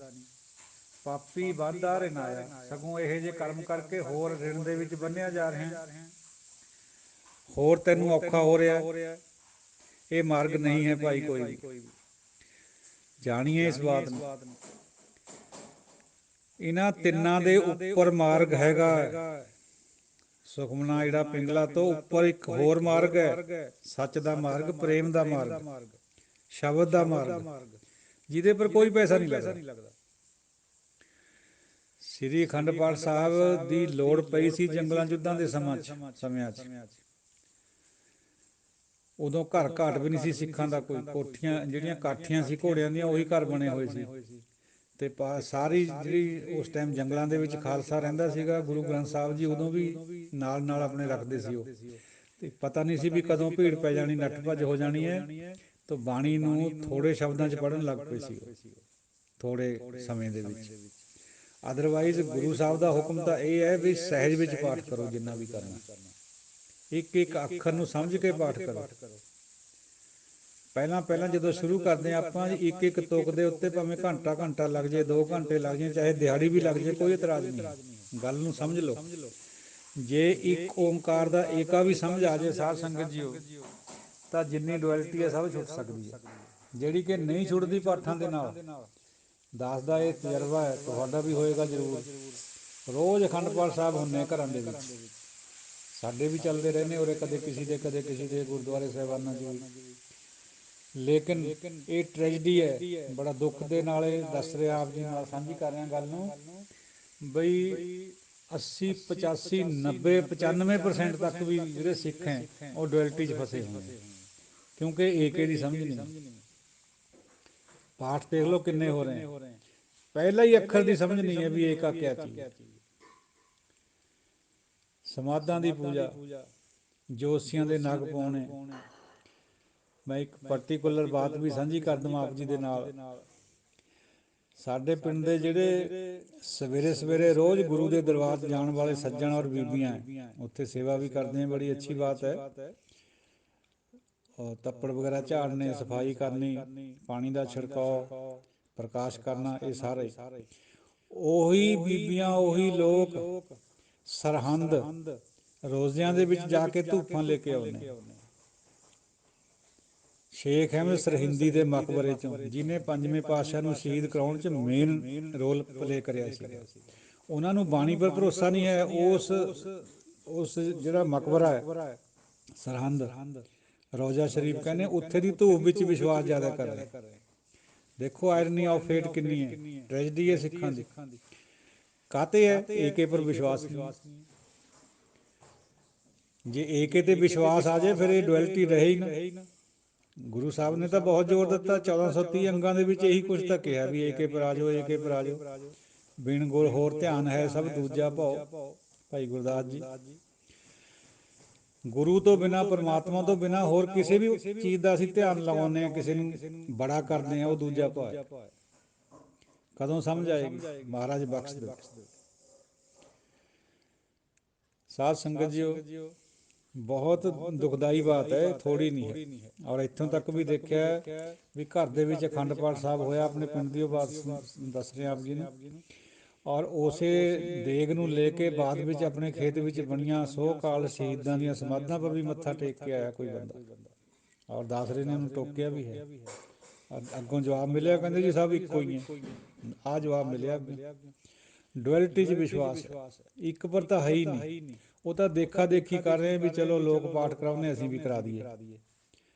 ਪਾਪੀ ਵਾਧਾ ਰਿਨਾਇਆ, ਸਗੋਂ ਇਹੋ ਜਿਹੇ ਕਰਮ ਕਰਕੇ ਹੋਰ ਰਿਣ ਦੇ ਵਿੱਚ ਬੰਨ੍ਹਿਆ ਜਾ ਰਿਹਾ, ਹੋਰ ਤੈਨੂੰ ਔਖਾ ਹੋ ਰਿਹਾ। ਇਹ ਮਾਰਗ ਨਹੀਂ ਹੈ ਭਾਈ ਕੋਈ ਵੀ, ਜਾਣੀਏ ਇਸ ਬਾਤ ਨੂੰ। ਇਹਨਾਂ ਤਿੰਨਾਂ ਦੇ ਉੱਪਰ ਮਾਰਗ ਹੈਗਾ। ਸੁਖਮਨਾ ਈੜਾ ਪਿੰਗਲਾ ਤੋਂ ਉੱਪਰ ਇੱਕ ਹੋਰ ਮਾਰਗ ਹੈ, ਸੱਚ ਦਾ ਮਾਰਗ, ਪ੍ਰੇਮ ਦਾ ਮਾਰਗ, ਸ਼ਬਦ ਦਾ ਮਾਰਗ, ਜਿਹਦੇ ਪਰ ਕੋਈ ਪੈਸਾ ਨਹੀਂ ਲੱਗਦਾ। ਸ੍ਰੀ ਅਖੰਡ ਪਾਠ ਸਾਹਿਬ ਦੀ ਲੋੜ ਪਈ ਸੀ ਜੰਗਲਾਂ ਯੁੱਧਾਂ ਦੇ ਸਮਿਆਂ 'ਚ। ਉਦੋਂ ਘਰ ਘਾਟ ਵੀ ਨਹੀਂ ਸੀ ਸਿੱਖਾਂ ਦਾ ਕੋਈ, ਕੋਠੀਆਂ ਜਿਹੜੀਆਂ ਕਾਠੀਆਂ ਸੀ ਘੋੜਿਆਂ ਦੀਆਂ ਉਹੀ ਘਰ ਬਣੇ ਹੋਏ ਸੀ। ਅਤੇ ਸਾਰੀ ਜਿਹੜੀ ਉਸ ਟਾਈਮ ਜੰਗਲਾਂ ਦੇ ਵਿੱਚ ਖਾਲਸਾ ਰਹਿੰਦਾ ਸੀਗਾ, ਗੁਰੂ ਗ੍ਰੰਥ ਸਾਹਿਬ ਜੀ ਉਦੋਂ ਵੀ ਨਾਲ ਨਾਲ ਆਪਣੇ ਰੱਖਦੇ ਸੀ ਉਹ। ਅਤੇ ਪਤਾ ਨਹੀਂ ਸੀ ਵੀ ਕਦੋਂ ਭੀੜ ਪੈ ਜਾਣੀ, ਨੱਠ ਭੱਜ ਹੋ ਜਾਣੀ ਹੈ, ਤਾਂ ਬਾਣੀ ਨੂੰ ਥੋੜ੍ਹੇ ਸ਼ਬਦਾਂ 'ਚ ਪੜ੍ਹਨ ਲੱਗ ਪਏ ਸੀ ਉਹ, ਥੋੜ੍ਹੇ ਸਮੇਂ ਦੇ ਵਿੱਚ। ਅਦਰਵਾਈਜ਼ ਗੁਰੂ ਸਾਹਿਬ ਦਾ ਹੁਕਮ ਤਾਂ ਇਹ ਹੈ ਵੀ ਸਹਿਜ ਵਿੱਚ ਪਾਠ ਕਰੋ, ਜਿੰਨਾ ਵੀ ਕਰਨਾ, ਇੱਕ ਇੱਕ ਅੱਖਰ ਨੂੰ ਸਮਝ ਕੇ ਪਾਠ ਕਰੋ। ਪਹਿਲਾਂ ਜਦੋਂ ਸ਼ੁਰੂ ਕਰਦੇ ਹਾਂ ਆਪਾਂ, ਇੱਕ ਇੱਕ ਤੁਕ ਦੇ ਉੱਤੇ ਭਾਵੇਂ ਘੰਟਾ ਲੱਗ ਜਾਏ, 2 ਘੰਟੇ ਲੱਗ ਜਾਏ, ਚਾਹੇ ਦਿਹਾੜੀ ਵੀ ਲੱਗ ਜਾਏ, ਕੋਈ ਇਤਰਾਜ਼ ਨਹੀਂ। ਗੱਲ ਨੂੰ ਸਮਝ ਲਓ। ਜੇ ਇੱਕ ਓਂਕਾਰ ਦਾ ਏਕਾ ਵੀ ਸਮਝ ਆ ਜਾਏ ਸਾਧ ਸੰਗਤ ਜੀਓ, ਤਾਂ ਜਿੰਨੀ ਡੁਐਲਿਟੀ ਹੈ ਸਭ ਛੁੱਟ ਸਕਦੀ ਹੈ, ਜਿਹੜੀ ਕਿ ਨਹੀਂ ਛੁੱਟਦੀ ਪਾਠਾਂ ਦੇ ਨਾਲ। ਦਾਸ ਦਾ ਇਹ ਤਜਰਬਾ ਹੈ, ਤੁਹਾਡਾ ਵੀ ਹੋਏਗਾ ਜ਼ਰੂਰ। ਰੋਜ਼ ਅਖੰਡ ਪਾਠ ਸਾਹਿਬ ਹੁੰਦੇ ਘਰਾਂ ਦੇ ਵਿੱਚ, ਸਾਡੇ ਵੀ ਚੱਲਦੇ ਰਹਿੰਦੇ ਉਰੇ, ਕਦੇ ਕਿਸੇ ਦੇ ਗੁਰਦੁਆਰੇ ਸਾਹਿਬਾਨਾਂ 'ਚ ਵੀ। ਲੇਕਿਨ ਇਹ ਟ੍ਰੈਜਡੀ ਹੈ, ਬੜਾ ਦੁੱਖ ਦੇ ਨਾਲ ਇਹ ਦੱਸ ਰਿਹਾ, ਆਪ ਜੀ ਨਾਲ ਸਾਂਝੀ ਕਰ ਰਿਹਾ ਗੱਲ ਨੂੰ, ਬਈ 80 85 90 95% ਤੱਕ ਵੀ ਜਿਹੜੇ ਸਿੱਖ ਹੈ ਉਹ ਡੁਐਲਿਟੀ 'ਚ ਫਸੇ ਹੋਏ ਹੈ, ਕਿਉਂਕਿ ਏਕੇ ਦੀ ਸਮਝ ਨਹੀਂ। ਪਾਠ ਦੇਖ ਲਓ ਕਿੰਨੇ ਹੋ ਰਹੇ, ਪਹਿਲਾ ਹੀ ਅੱਖਰ ਦੀ ਸਮਝ ਨਹੀਂ ਹੈ ਵੀ ਏਕਾ ਕਿਆ ਚੀਜ਼। ਸਮਾਧਾਂ ਦੀ ਪੂਜਾ, ਜੋਤਸ਼ੀਆਂ ਦੇ ਨਗ ਪਾਉਣੇ। ਮੈਂ ਇੱਕ ਪਰਟੀਕੂਲਰ ਬਾਤ ਵੀ ਸਾਂਝੀ ਕਰ ਦੇਵਾਂ ਆਪ ਜੀ ਦੇ ਨਾਲ। ਸਾਡੇ ਪਿੰਡ ਦੇ ਜਿਹੜੇ ਸਵੇਰੇ ਸਵੇਰੇ ਰੋਜ਼ ਗੁਰੂ ਦੇ ਦਰਬਾਰ 'ਚ ਜਾਣ ਵਾਲੇ ਸੱਜਣ ਔਰ ਬੀਬੀਆਂ ਹੈ, ਉੱਥੇ ਸੇਵਾ ਵੀ ਕਰਦੇ हैं, ਬੜੀ ਅੱਛੀ ਬਾਤ ਹੈ। ਔਰ ਤੱਪੜ ਵਗੈਰਾ ਝਾੜਨੇ, ਸਫਾਈ ਕਰਨੀ, ਪਾਣੀ ਦਾ ਛਿੜਕਾਓ, ਪ੍ਰਕਾਸ਼ ਕਰਨਾ, ਇਹ ਸਾਰੇ ਉਹੀ ਬੀਬੀਆਂ ਉਹੀ ਲੋਕ ਸਰਹੰਦ ਰੋਜ਼ਿਆਂ ਦੇ ਵਿੱਚ ਜਾ ਕੇ ਧੂਫਾਂ ਲੈ ਕੇ ਆਉਂਦੇ। ਸ਼ੇਖ ਅਹਿਮਦ ਸਰਹਿੰਦੀ ਦੇ ਮਕਬਰੇ 'ਚੋਂ, ਜਿਹਨੇ ਪੰਜਵੇਂ ਪਾਤਸ਼ਾਹ ਨੂੰ ਸ਼ਹੀਦ ਕਰਾਉਣ 'ਚ ਮੇਨ ਰੋਲ ਪਲੇ ਕਰਿਆ ਸੀਗਾ। ਉਹਨਾਂ ਨੂੰ ਬਾਣੀ ਪਰ ਭਰੋਸਾ ਨਹੀਂ ਹੈ। ਉਸ ਜਿਹੜਾ ਮਕਬਰਾ ਹੈ ਸਰਹੰਦ, ਰੋਜ਼ਾ ਸ਼ਰੀਫ ਕਹਿੰਦੇ, ਉੱਥੇ ਦੀ ਧੂਫ ਵਿੱਚ ਵਿਸ਼ਵਾਸ ਜ਼ਿਆਦਾ ਕਰ ਰਹੇ। ਦੇਖੋ ਆਇਰਨੀ ਆਫ ਫੇਟ ਕਿੰਨੀ ਹੈ, ਟ੍ਰੈਜਡੀ ਹੈ ਸਿੱਖਾਂ ਦੀ। ਕਾਹਤੇ ਹੈ? ਏਕੇ ਪਰ ਵਿਸ਼ਵਾਸ ਨਹੀਂ। ਜੇ ਏਕੇ ਤੇ ਵਿਸ਼ਵਾਸ ਆ ਜਾਏ ਫਿਰ ਇਹ ਡੁਐਲਿਟੀ ਰਹੇ ਹੀ ਨਾ। ਗੁਰੂ ਸਾਹਿਬ ਨੇ ਤਾਂ ਬਹੁਤ ਜ਼ੋਰ ਦਿੱਤਾ, 1430 ਅੰਗਾਂ ਦੇ ਵਿੱਚ ਇਹੀ ਕੁਛ ਤਾਂ ਕਿਹਾ ਵੀ ਏਕੇ ਪਰ ਆ ਜਾਓ, ਏਕੇ ਪਰ ਆ ਜਾਓ। ਬਿਨ ਗੁਰ ਹੋਰ ਧਿਆਨ ਹੈ ਸਭ ਦੂਜਾ ਭਉ, ਭਾਈ ਗੁਰਦਾਸ ਜੀ। ਗੁਰੂ ਤੋਂ ਬਿਨਾਂ, ਪਰਮਾਤਮਾ ਤੋਂ ਬਿਨਾਂ ਹੋਰ ਕਿਸੇ ਵੀ ਚੀਜ਼ ਦਾ ਅਸੀਂ ਧਿਆਨ ਲਗਾਉਂਦੇ ਹਾਂ, ਕਿਸੇ ਨੂੰ ਬੜਾ ਕਰਦੇ ਹਾਂ, ਉਹ ਦੂਜਾ ਭਾਅ ਹੈ। ਕਦੋਂ ਸਮਝ ਆਏਗੀ? ਮਹਾਰਾਜ ਬਖਸ਼ ਦੇ। ਸਾਧ ਸੰਗਤ ਜੀਓ, ਬਹੁਤ ਦੁਖਦਾਈ ਬਾਤ ਹੈ, ਥੋੜ੍ਹੀ ਨਹੀਂ ਹੈ। ਔਰ ਇੱਥੋਂ ਤੱਕ ਵੀ ਦੇਖਿਆ ਵੀ ਘਰ ਦੇ ਵਿੱਚ ਅਖੰਡ ਪਾਠ ਸਾਹਿਬ ਹੋਇਆ, ਆਪਣੇ ਪਿੰਡ ਦੀ ਉਹ ਬਾਤ ਦੱਸ ਰਹੇ ਆਪ ਜੀ ਨੂੰ, ਔਰ ਉਸੇ ਦੇਗ ਨੂੰ ਲੈ ਕੇ ਬਾਅਦ ਵਿੱਚ ਆਪਣੇ ਖੇਤ ਵਿੱਚ ਬਣੀਆਂ ਸੋ ਕਾਲ ਸ਼ਹੀਦਾਂ ਦੀਆਂ ਸਮਾਧਾਂ ਪਰ ਵੀ ਮੱਥਾ ਟੇਕ ਕੇ ਆਇਆ ਕੋਈ ਬੰਦਾ। ਔਰ ਦੱਸ ਰਹੇ ਨੇ ਉਹਨੂੰ ਟੋਕਿਆ ਵੀ ਹੈ। ਅੱਗੋਂ ਜਵਾਬ ਮਿਲਿਆ, ਕਹਿੰਦੇ ਜੀ ਸਭ ਇੱਕੋ ਹੀ ਹੈ। ਆਹ ਜਵਾਬ ਮਿਲਿਆ। ਡੁਐਲਿਟੀ 'ਚ ਵਿਸ਼ਵਾਸ ਹੈ, ਇੱਕ ਪਰ ਤਾਂ ਹੈ ਹੀ ਨਹੀਂ। ਉਹ ਤਾਂ ਦੇਖਾ ਦੇਖੀ ਕਰ ਰਹੇ ਵੀ ਚਲੋ ਲੋਕ ਪਾਠ ਕਰਾਉਂਦੇ, ਅਸੀਂ ਵੀ ਕਰਾ ਦਈਏ।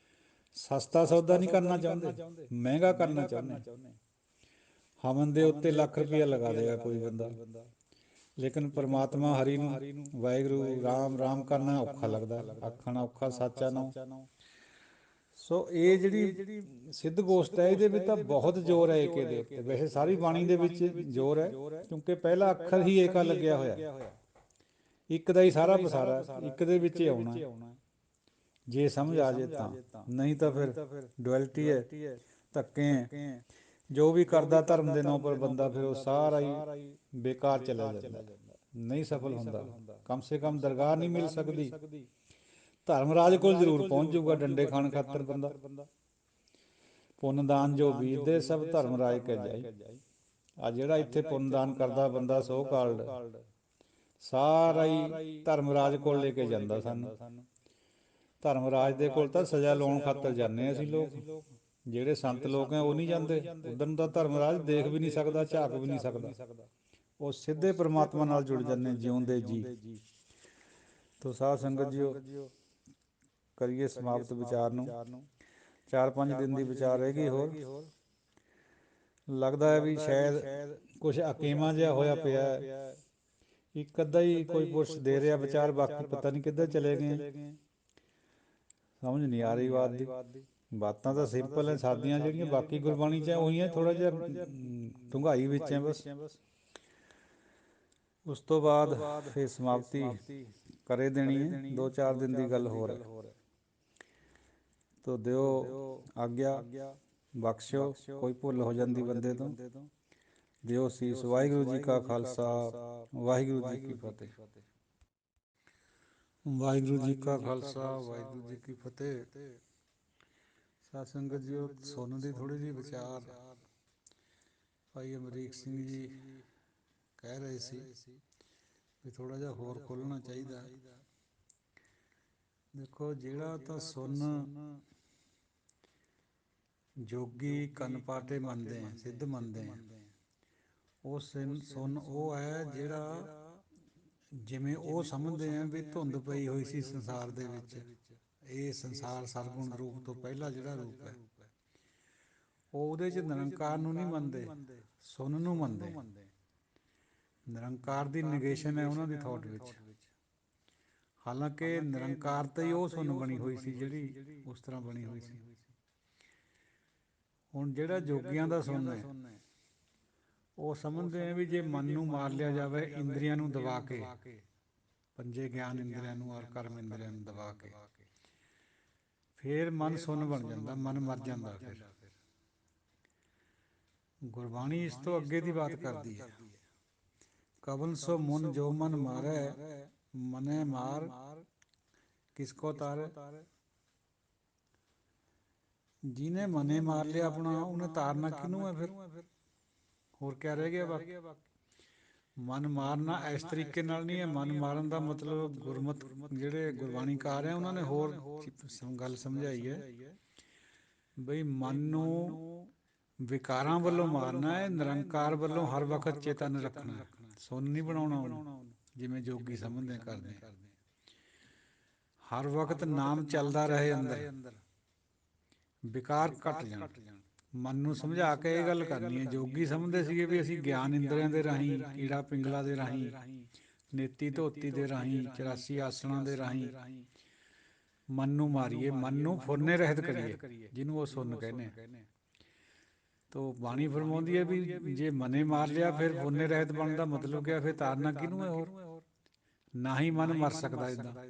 ਸਸਤਾ ਸੌਦਾ ਨਹੀਂ ਕਰਨਾ ਚਾਹੁੰਦੇ, ਮਹਿੰਗਾ ਕਰਨਾ ਚਾਹੁੰਦੇ। ਹਵਨ ਦੇ ਉੱਤੇ ਲੱਖ ਰੁਪਈਆ ਲਗਾ ਦੇਗਾ ਕੋਈ ਬੰਦਾ, ਲੇਕਿਨ ਪਰਮਾਤਮਾ ਹਰੀ ਨੂੰ, ਵਾਹਿਗੁਰੂ ਰਾਮ ਰਾਮ ਕਰਨਾ ਔਖਾ ਲੱਗਦਾ, ਆਖਣਾ ਔਖਾ ਸਾਚਾ ਨਾਮ। ਸੋ ਇਹ ਜਿਹੜੀ ਸਿੱਧ ਗੋਸ਼ਟ ਹੈ, ਇਹਦੇ ਵਿੱਚ ਤਾਂ ਬਹੁਤ ਜ਼ੋਰ ਹੈ ਏਕੇ ਦੇ ਉੱਤੇ। ਵੈਸੇ ਸਾਰੀ ਬਾਣੀ ਦੇ ਵਿੱਚ ਜ਼ੋਰ ਹੈ, ਕਿਉਂਕਿ ਪਹਿਲਾ ਅੱਖਰ ਹੀ ਏਕਾ ਲੱਗਿਆ ਹੋਇਆ। ਇੱਕ ਦਾ ਹੀ ਸਾਰਾ ਪਸਾਰਾ, ਇੱਕ ਦੇ ਵਿੱਚ ਹੀ ਆਉਣਾ, ਜੇ ਸਮਝ ਆ ਜੇ ਤਾਂ। ਨਹੀਂ ਤਾਂ ਫਿਰ ਡੁਐਲਿਟੀ ਹੈ, ਧੱਕੇ ਹੈ। ਜੋ ਵੀ ਕਰਦਾ ਧਰਮ ਦੇ ਨਾਂ ਪਰ ਬੰਦਾ, ਫਿਰ ਉਹ ਸਾਰਾ ਹੀ ਬੇਕਾਰ ਚਲਾ ਜਾਂਦਾ, ਨਹੀਂ ਸਫਲ ਹੁੰਦਾ। ਕਮ ਸੇ ਕਮ ਦਰਗਾਹ ਨਹੀਂ ਮਿਲ ਸਕਦੀ, ਧਰਮਰਾਜ ਕੋਲ ਜ਼ਰੂਰ ਪਹੁੰਚ ਜਾਊਗਾ ਡੰਡੇ ਖਾਣ ਖਾਤਰ ਬੰਦਾ। ਪੁੰਨਦਾਨ ਜੋ ਬੀਜਦੇ ਸਭ ਧਰਮਰਾਜ ਕੈ ਜਾਈ। ਆ ਜਿਹੜਾ ਇੱਥੇ ਪੁੰਨਦਾਨ ਕਰਦਾ ਬੰਦਾ ਸੋ ਕਾਲਡ, ਸਾਰਾ ਹੀ ਧਰਮਰਾਜ ਕੋਲ ਲੈ ਕੇ ਜਾਂਦਾ ਸਾਨੂੰ। ਧਰਮਰਾਜ ਦੇ ਕੋਲ ਤਾਂ ਸਜ਼ਾ ਲਾਉਣ ਖਾਤਰ ਜਾਂਦੇ ਹਾਂ ਅਸੀਂ ਲੋਕ। ਜਿਹੜੇ ਸੰਤ ਲੋਕ ਹੈ ਉਹ ਨਹੀਂ ਜਾਂਦੇ, ਉੱਧਰ ਨੂੰ ਤਾਂ ਧਰਮਰਾਜ ਦੇਖ ਵੀ ਨਹੀਂ ਸਕਦਾ, ਝਾਕ ਵੀ ਨਹੀਂ ਸਕਦਾ। ਉਹ ਸਿੱਧੇ ਪਰਮਾਤਮਾ ਨਾਲ ਜੁੜ ਜਾਂਦੇ, ਜਿਉਂਦੇ ਜੀ। ਤੋ ਸਾਧ ਸੰਗਤ ਜੀਓ, ਕਰੀਏ ਸਮਾਪਤ ਵਿਚਾਰ ਨੂੰ। 4-5 ਦਿਨ ਦੀ ਵਿਚਾਰ ਰਹਿ ਗਈ ਹੋਰ। ਲੱਗਦਾ ਹੈ ਵੀ ਸ਼ਾਇਦ ਕੁਛ ਅਕੇਵਾਂ ਜਿਹਾ ਹੋਇਆ ਪਿਆ। ਇੱਕ ਅੱਧਾ ਹੀ ਕੋਈ ਪੁਸ਼ ਦੇ ਰਿਹਾ ਵਿਚਾਰ, ਬਾਕੀ ਪਤਾ ਨਹੀਂ ਕਿੱਧਰ ਚਲੇ ਗਏ। ਸਮਝ ਨਹੀਂ ਆ ਰਹੀ ਬਾਤ ਦੀ। ਬਾਤਾਂ ਤਾਂ ਸਿੰਪਲ ਹੈ ਸਾਦੀਆਂ ਜਿਹੜੀਆਂ, ਬਾਕੀ ਗੁਰਬਾਣੀ 'ਚ ਉਹੀ ਹੈ, ਥੋੜ੍ਹਾ ਜਿਹਾ ਡੂੰਘਾਈ ਵਿੱਚ ਹੈ ਬਸ। ਉਸ ਤੋਂ ਬਾਅਦ ਫਿਰ ਸਮਾਪਤੀ ਕਰੇ ਦੇਣੀ ਹੈ, 2-4 ਦਿਨ ਦੀ ਗੱਲ ਹੋਰ ਹੈ। ਤੋ ਦਿਓ ਆਗਿਆ, ਬਖਸ਼ਿਓ ਕੋਈ ਭੁੱਲ ਹੋ ਜਾਂਦੀ ਬੰਦੇ ਤੋਂ। ਦਿਓ ਸੀਸ। ਵਾਹਿਗੁਰੂ ਜੀ ਕਾ ਖਾਲਸਾ, ਵਾਹਿਗੁਰੂ ਜੀ ਕੀ ਫਤਿਹ। ਵਾਹਿਗੁਰੂ ਜੀ ਕਾ ਖਾਲਸਾ, ਵਾਹਿਗੁਰੂ ਜੀ ਕੀ ਫਤਿਹ। ਸਾਧ ਸੰਗਤ ਜੀਓ, ਸੁਣਨ ਦੀ ਥੋੜ੍ਹੀ ਜਿਹੀ ਵਿਚਾਰ। ਭਾਈ ਅਮਰੀਕ ਸਿੰਘ ਜੀ ਕਹਿ ਰਹੇ ਸੀ ਵੀ ਥੋੜ੍ਹਾ ਜਿਹਾ ਹੋਰ ਖੋਲ੍ਹਣਾ ਚਾਹੀਦਾ। ਦੇਖੋ, ਜਿਹੜਾ ਤਾਂ ਸੁਣ ਜੋਗੀ ਕੰਨ ਪਾਟੇ ਮੰਨਦੇ ਹੈ, ਸਿੱਧ ਮੰਨਦੇ ਹੈ, ਉਹ ਸੁਣ ਉਹ ਹੈ ਜਿਹੜਾ, ਜਿਵੇਂ ਉਹ ਸਮਝਦੇ ਆ ਵੀ ਧੁੰਦ ਪਈ ਹੋਈ ਸੀ ਸੰਸਾਰ ਦੇ ਵਿੱਚ। ਇਹ ਸੰਸਾਰ ਸਰਗੁਣ ਰੂਪ ਤੋਂ ਪਹਿਲਾ ਜਿਹੜਾ ਰੂਪ ਹੈ, ਉਹ ਉਹਦੇ 'ਚ ਨਿਰੰਕਾਰ ਨੂੰ ਨਹੀਂ ਮੰਨਦੇ, ਸੁਣ ਨੂੰ ਮੰਨਦੇ। ਨਿਰੰਕਾਰ ਦੀ ਨਿਗੇਸ਼ਨ ਹੈ ਉਹਨਾਂ ਦੀ ਥਾਟ ਵਿੱਚ। ਹਾਲਾਂਕਿ ਨਿਰੰਕਾਰਤਾ ਹੀ ਉਹ ਸੁੰਨ ਬਣੀ ਹੋਈ ਸੀ ਜਿਹੜੀ ਉਸ ਤਰ੍ਹਾਂ ਬਣੀ ਹੋਈ ਸੀ। ਹੁਣ ਜਿਹੜਾ ਜੋਗੀਆਂ ਦਾ ਸੁੰਨ ਹੈ, ਉਹ ਸਮਝਦੇ ਆ ਵੀ ਜੇ ਮਨ ਨੂੰ ਮਾਰ ਲਿਆ ਜਾਵੇ ਇੰਦਰੀਆਂ ਨੂੰ ਦਬਾ ਕੇ, ਪੰਜੇ ਗਿਆਨ ਇੰਦਰੀਆਂ ਨੂੰ ਔਰ ਕਰਮ ਇੰਦਰੀਆਂ ਨੂੰ ਦਬਾ ਕੇ, ਫਿਰ ਮਨ ਸੁੰਨ ਬਣ ਜਾਂਦਾ, ਮਨ ਮਰ ਜਾਂਦਾ। ਫਿਰ ਗੁਰਬਾਣੀ ਇਸ ਤੋਂ ਅੱਗੇ ਦੀ ਬਾਤ ਕਰਦੀ ਹੈ। ਕਵਨ ਸੋ ਮੁਨ ਜੋ ਮਨ ਮਾਰੈ, ਮਨੈ ਮਾਰ ਕਿਸ ਕੋ ਤਾਰੈ। ਜਿਹਨੇ ਮਨੇ ਮਾਰ ਲਿਆ ਆਪਣਾ, ਉਹਨੇ ਤਾਰਨਾ ਕਿਹਨੂੰ ਹੈ ਫਿਰ? ਹੋਰ ਕਿਆ ਰਹਿ ਗਿਆ ਬਾਕੀ? ਮਨ ਮਾਰਨਾ ਇਸ ਤਰੀਕੇ ਨਾਲ ਨਹੀਂ ਹੈ। ਮਨ ਮਾਰਨ ਦਾ ਮਤਲਬ ਗੁਰਮਤ ਜਿਹੜੇ ਗੁਰਬਾਣੀਕਾਰ ਹੈ ਉਹਨਾਂ ਨੇ ਹੋਰ ਗੱਲ ਸਮਝਾਈ ਹੈ ਬਈ ਮਨ ਨੂੰ ਵਿਕਾਰਾਂ ਵੱਲੋਂ ਮਾਰਨਾ ਹੈ, ਨਿਰੰਕਾਰ ਵੱਲੋਂ ਹਰ ਵਕਤ ਚੇਤਨ ਰੱਖਣਾ, ਸੁੰਨ ਨਹੀਂ ਬਣਾਉਣਾ ਉਹਨੂੰ, ਜਿਵੇਂ ਜੋਗੀ ਸਮਝਦੇ ਕਰਦੇ। ਹਰ ਵਕਤ ਨਾਮ ਚੱਲਦਾ ਰਹੇ ਅੰਦਰ, ਵਿਕਾਰ ਘੱਟ ਜਾਣ। ਮਨ ਨੂੰ ਸਮਝਾ ਕੇ ਇਹ ਗੱਲ ਕਰਨੀ ਹੈ। ਜੋਗੀ ਸਮਝਦੇ ਸੀਗੇ ਵੀ ਅਸੀਂ ਗਿਆਨ ਇੰਦਰੀਆਂ ਦੇ ਰਾਹੀਂ, ਕੀੜਾ ਪਿੰਗਲਾ ਦੇ ਰਾਹੀਂ, ਨੇਤੀ ਧੋਤੀ ਦੇ ਰਾਹੀਂ, 84 ਆਸਣਾਂ ਦੇ ਰਾਹੀਂ ਮਨ ਨੂੰ ਮਾਰੀਏ, ਮਨ ਨੂੰ ਫੁਰਨੇ ਰਹਿਤ ਕਰੀਏ, ਜਿਹਨੂੰ ਉਹ ਸੁੰਨ ਕਹਿੰਦੇ ਆ। ਤੋ ਬਾਣੀ ਫਰਮਾਉਂਦੀ ਹੈ ਵੀ ਜੇ ਮਨੇ ਮਾਰ ਲਿਆ ਫਿਰ ਫੁਰਨੇ ਰਹਿਤ ਬਣਦਾ, ਮਤਲਬ ਕਿਆ? ਫਿਰ ਤਾਰਨਾ ਕਿਹਨੂੰ ਹੈ ਹੋਰ? ਨਾ ਹੀ ਮਨ ਮਰ ਸਕਦਾ ਇੱਦਾਂ,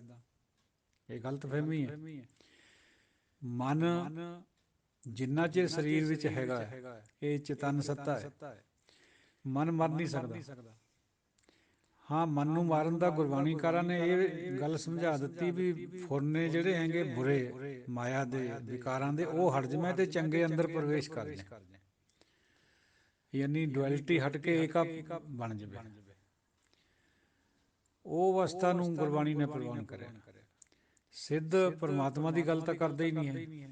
ਇਹ ਗਲਤ ਫਹਿਮੀ ਹੈ। ਮਨ ਜਿੰਨਾ ਚਿਰ ਸਰੀਰ ਵਿੱਚ ਹੈਗਾ ਇਹ ਚੇਤਨ ਸੱਤਾ ਹੈ, ਮਨ ਮਰ ਨਹੀਂ ਸਕਦਾ। ਹਾਂ, ਮਨ ਨੂੰ ਮਾਰਨ ਦਾ ਗੁਰਬਾਣੀਕਾਰਾਂ ਨੇ ਇਹ ਗੱਲ ਸਮਝਾ ਦਿੱਤੀ ਵੀ ਫੁਰਨੇ ਜਿਹੜੇ ਹੈਗੇ ਬੁਰੇ ਮਾਇਆ ਦੇ ਵਿਕਾਰਾਂ ਦੇ, ਉਹ ਹਟ ਜਾਵੇ ਤੇ ਚੰਗੇ ਅੰਦਰ ਪ੍ਰਵੇਸ਼ ਕਰ ਜਾਏ, ਯਾਨੀ ਡੁਐਲਿਟੀ ਹਟ ਕੇ ਏਕਾ ਬਣ ਜਾਵੇ। ਉਹ ਅਵਸਥਾ ਨੂੰ ਗੁਰਬਾਣੀ ਨੇ ਪ੍ਰਵਾਨ ਕਰਿਆ। ਸਿੱਧ ਪਰਮਾਤਮਾ ਦੀ ਗੱਲ ਤਾਂ ਕਰਦਾ ਹੀ ਨਹੀਂ ਹੈ।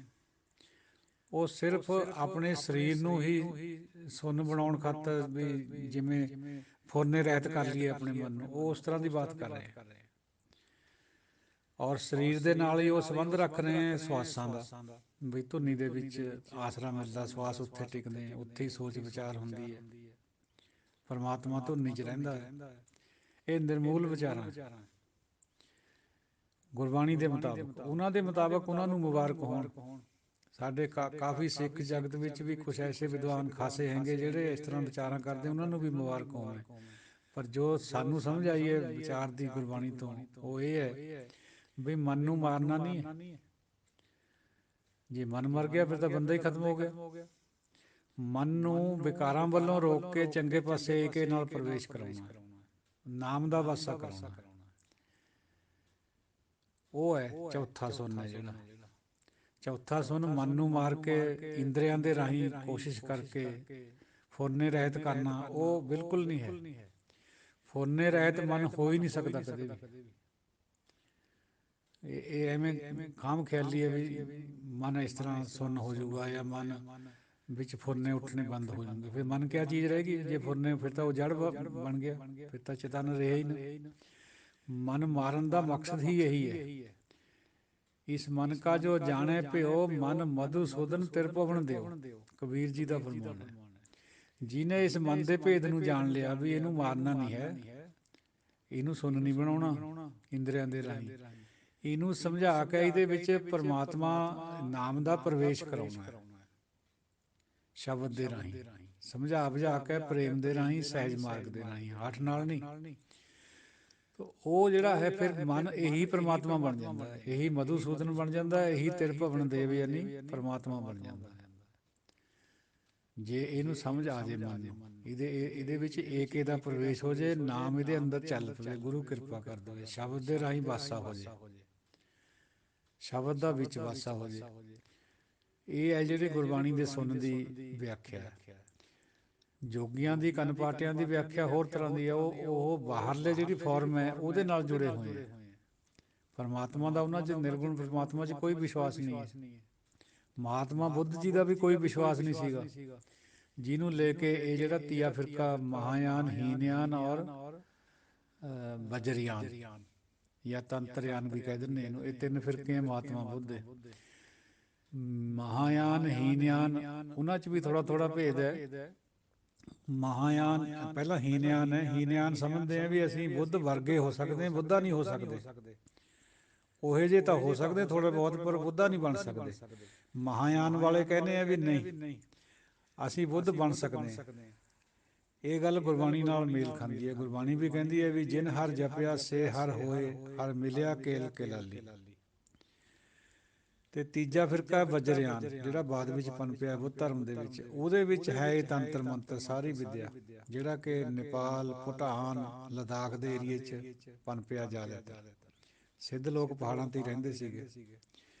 ਉਹ ਸਿਰਫ ਆਪਣੇ ਸਰੀਰ ਨੂੰ ਹੀ ਸੁੰਨ ਬਣਾਉਣ ਖਾਤਰ ਵੀ ਜਿਵੇਂ ਫੁਰਨੇ ਰਹਿਤ ਕਰ ਲਈਏ ਆਪਣੇ ਮਨ ਨੂੰ, ਉਹ ਉਸ ਤਰ੍ਹਾਂ ਦੀ ਬਾਤ ਕਰ ਰਹੇ। ਔਰ ਸਰੀਰ ਦੇ ਨਾਲ ਹੀ ਉਹ ਸੰਬੰਧ ਰੱਖ ਰਹੇ ਹੈ ਸਵਾਸਾਂ ਦਾ, ਬਈ ਧੁਨੀ ਦੇ ਵਿੱਚ ਆਸਰਾ ਮਿਲਦਾ, ਸਵਾਸ ਉੱਥੇ ਟਿਕਦੇ, ਉੱਥੇ ਹੀ ਸੋਚ ਵਿਚਾਰ ਹੁੰਦੀ ਹੈ, ਪਰਮਾਤਮਾ ਧੁਨੀ 'ਚ ਰਹਿੰਦਾ ਹੈ। ਇਹ ਨਿਰਮੂਲ ਵਿਚਾਰਾਂ ਗੁਰਬਾਣੀ ਦੇ ਮੁਤਾਬਕ। ਉਹਨਾਂ ਦੇ ਮੁਤਾਬਕ ਉਹਨਾਂ ਨੂੰ ਮੁਬਾਰਕ ਹੋਣ। ਸਾਡੇ ਕਾਫੀ ਸਿੱਖ ਜਗਤ ਵਿੱਚ ਵੀ ਕੁਛ ਐਸੇ ਵਿਦਵਾਨ ਖਾਸੇ ਹੈਗੇ ਜਿਹੜੇ ਇਸ ਤਰ੍ਹਾਂ ਵਿਚਾਰਾਂ ਕਰਦੇ, ਉਹਨਾਂ ਨੂੰ ਵੀ ਮੁਬਾਰਕ ਹੋਵੇ। ਪਰ ਜੋ ਸਾਨੂੰ ਸਮਝ ਆਈ ਹੈ ਵਿਚਾਰ ਦੀ ਗੁਰਬਾਣੀ ਤੋਂ, ਉਹ ਇਹ ਹੈ ਵੀ ਮਨ ਨੂੰ ਮਾਰਨਾ ਨਹੀਂ ਹੈ। ਜੇ ਮਨ ਮਰ ਗਿਆ ਫਿਰ ਤਾਂ ਬੰਦਾ ਹੀ ਖਤਮ ਹੋ ਗਿਆ। ਮਨ ਨੂੰ ਵਿਕਾਰਾਂ ਵੱਲੋਂ ਰੋਕ ਕੇ ਚੰਗੇ ਪਾਸੇ ਏਕੇ ਨਾਲ ਪ੍ਰਵੇਸ਼ ਕਰਾਉਣਾ, ਨਾਮ ਦਾ ਵਾਸਾ ਕਰਾਉਣਾ, ਉਹ ਹੈ ਚੌਥਾ ਸੁੰਨ ਹੈ ਜਿਹੜਾ। ਚੌਥਾ ਸੁੰਨ ਮਨ ਨੂੰ ਮਾਰ ਕੇ ਇੰਦਰੀਆਂ ਦੇ ਰਾਹੀਂ ਕੋਸ਼ਿਸ਼ ਕਰਕੇ ਫੁਰਨੇ ਰਹਿਤ ਕਰਨਾ, ਉਹ ਬਿਲਕੁਲ ਨਹੀਂ ਹੈ। ਫੁਰਨੇ ਰਹਿਤ ਮਨ ਹੋ ਹੀ ਨਹੀਂ ਸਕਦਾ ਕਦੇ ਵੀ। ਇਹ ਐਵੇਂ ਖਾਮ ਖਿਆਲੀ ਹੈ ਵੀ ਮਨ ਇਸ ਤਰ੍ਹਾਂ ਸੁੰਨ ਹੋ ਜਾਊਗਾ ਜਾਂ ਮਨ ਵਿੱਚ ਫੁਰਨੇ ਉੱਠਣੇ ਬੰਦ ਹੋ ਜਾਣਗੇ। ਫਿਰ ਮਨ ਕਿਆ ਚੀਜ਼ ਰਹੇਗੀ ਜੇ ਫੁਰਨੇ? ਫਿਰ ਤਾਂ ਉਹ ਜੜ ਬਣ ਗਿਆ, ਫਿਰ ਤਾਂ ਚੇਤਨ ਰਿਹਾ ਹੀ ਨਾ। ਮਨ ਮਾਰਨ ਦਾ ਮਕਸਦ ਹੀ ਇਹੀ ਹੈ। ਇਸ ਮਨ ਕਾ ਜੋ ਜਾਣੇ ਭਿਓ, ਮਨ ਮਧੂਸੂਦਨ ਤਿਰਭੁਵਨ ਦਿਓ, ਕਬੀਰ ਜੀ ਦਾ ਫਰਮਾਨ ਹੈ। ਜਿਹਨੇ ਇਸ ਮਨ ਦੇ ਭੇਦ ਨੂੰ ਜਾਣ ਲਿਆ ਵੀ ਇਹਨੂੰ ਮਾਰਨਾ ਨਹੀਂ ਹੈ, ਇਹਨੂੰ ਸੁੰਨ ਨਹੀਂ ਬਣਾਉਣਾ ਇੰਦਰੀਆਂ ਦੇ ਰਾਹੀਂ, ਇਹਨੂੰ ਸਮਝਾ ਕੇ ਇਹਦੇ ਵਿੱਚ ਪਰਮਾਤਮਾ ਨਾਮ ਦਾ ਪ੍ਰਵੇਸ਼ ਕਰਾਉਣਾ ਹੈ, ਸ਼ਬਦ ਦੇ ਰਾਹੀਂ ਸਮਝਾ ਬੁਝਾ ਕੇ, ਪ੍ਰੇਮ ਦੇ ਰਾਹੀਂ, ਸਹਿਜ ਮਾਰਗ ਦੇ ਰਾਹੀਂ, ਹਠ ਨਾਲ ਨਹੀਂ। ਉਹ ਜਿਹੜਾ ਹੈ ਫਿਰ ਮਨ ਇਹੀ ਪਰਮਾਤਮਾ ਬਣ ਜਾਂਦਾ ਹੈ, ਇਹੀ ਮਧੂਸੂਦਨ ਬਣ ਜਾਂਦਾ, ਇਹੀ ਤਿਰਭੁਵਨ ਦੇਵ ਯਾਨੀ ਪਰਮਾਤਮਾ ਬਣ ਜਾਂਦਾ ਹੈ। ਜੇ ਇਹਨੂੰ ਸਮਝ ਆ ਜਾਏ ਮਨ ਨੂੰ, ਇਹਦੇ ਵਿੱਚ ਏਕੇ ਦਾ ਪ੍ਰਵੇਸ਼ ਹੋ ਜਾਏ, ਨਾਮ ਇਹਦੇ ਅੰਦਰ ਚੱਲ ਪਵੇ, ਗੁਰੂ ਕਿਰਪਾ ਕਰ ਦੇਵੇ, ਸ਼ਬਦ ਦੇ ਰਾਹੀਂ ਵਾਸਾ ਹੋ ਜਾਏ, ਸ਼ਬਦ ਦਾ ਵਿੱਚ ਵਾਸਾ ਹੋ ਜਾਏ। ਇਹ ਹੈ ਜਿਹੜੇ ਗੁਰਬਾਣੀ ਦੇ ਸੁੰਨ ਦੀ ਵਿਆਖਿਆ। ਜੋਗੀਆਂ ਦੀ, ਕੰਨ ਪਾਟਿਆਂ ਦੀ ਵਿਆਖਿਆ ਹੋਰ ਤਰ੍ਹਾਂ ਦੀ ਹੈ। ਉਹ ਬਾਹਰਲੇ ਜਿਹੜੀ ਫੋਰਮ ਹੈ ਉਹਦੇ ਨਾਲ ਜੁੜੇ ਹੋਏ ਹੈ। ਪਰਮਾਤਮਾ ਦਾ ਉਹਨਾਂ 'ਚ, ਨਿਰਗੁਣ ਪਰਮਾਤਮਾ 'ਚ ਕੋਈ ਵਿਸ਼ਵਾਸ ਨਹੀਂ ਹੈ। ਮਹਾਤਮਾ ਬੁੱਧ ਜੀ ਦਾ ਵੀ ਕੋਈ ਵਿਸ਼ਵਾਸ ਨਹੀਂ ਸੀਗਾ, ਜਿਹਨੂੰ ਲੈ ਕੇ ਇਹ ਜਿਹੜਾ ਤੀਆ ਫਿਰਕਾ ਮਹਾਂਯਾਨ, ਹੀਨਯਾਨ ਔਰ ਵਜਰਯਾਨ ਜਾਂ ਤੰਤਰਯਾਨ ਵੀ ਕਹਿ ਦਿੰਦੇ ਇਹਨੂੰ, ਇਹ ਤਿੰਨ ਫਿਰਕੇ ਹੈ ਮਹਾਤਮਾ ਬੁੱਧ ਦੇ। ਮਹਾਂਯਾਨ, ਹੀਨਯਾਨ ਉਹਨਾਂ 'ਚ ਵੀ ਥੋੜ੍ਹਾ ਥੋੜ੍ਹਾ ਭੇਦ ਹੈ, ਮਹਾਂਯਾਨ ਪਹਿਲਾਂ ਹੀਨਯਾਨ ਹੈ। ਹੀਨਯਾਨ ਸਮਝਦੇ ਆ ਵੀ ਅਸੀਂ ਬੁੱਧ ਵਰਗੇ ਹੋ ਸਕਦੇ ਹਾਂ, ਬੁੱਧਾ ਨਹੀਂ ਹੋ ਸਕਦੇ। ਉਹੇ ਜਿਹੇ ਤਾਂ ਹੋ ਸਕਦੇ ਥੋੜ੍ਹੇ ਬਹੁਤ, ਪਰ ਬੁੱਧਾ ਨਹੀਂ ਬਣ ਸਕਦੇ। ਮਹਾਂਯਾਨ ਵਾਲੇ ਕਹਿੰਦੇ ਆ ਵੀ ਨਹੀਂ, ਅਸੀਂ ਬੁੱਧ ਬਣ ਸਕਦੇ ਹਾਂ। ਇਹ ਗੱਲ ਗੁਰਬਾਣੀ ਨਾਲ ਮੇਲ ਖਾਂਦੀ ਹੈ। ਗੁਰਬਾਣੀ ਵੀ ਕਹਿੰਦੀ ਹੈ ਵੀ ਜਿਨ ਹਰ ਜਪਿਆ ਸੇ ਹਰ ਹੋਏ, ਹਰ ਮਿਲਿਆ ਕੇਲ ਕੇ ਲਾਲੀ। ਅਤੇ ਤੀਜਾ ਫਿਰਕਾ ਹੈ ਵਜਰਯਾਨ, ਜਿਹੜਾ ਬਾਅਦ ਵਿੱਚ ਪਨਪਿਆ ਬੁੱਧ ਧਰਮ ਦੇ ਵਿੱਚ। ਉਹਦੇ ਵਿੱਚ ਹੈ ਇਹ ਤੰਤਰ ਮੰਤਰ ਸਾਰੀ ਵਿੱਦਿਆ, ਜਿਹੜਾ ਕਿ ਨੇਪਾਲ, ਭੂਟਾਨ, ਲੱਦਾਖ ਦੇ ਏਰੀਏ 'ਚ ਪਨਪਿਆ ਜ਼ਿਆਦਾਤਰ। ਸਿੱਧ ਲੋਕ ਪਹਾੜਾਂ 'ਤੇ ਹੀ ਰਹਿੰਦੇ ਸੀਗੇ।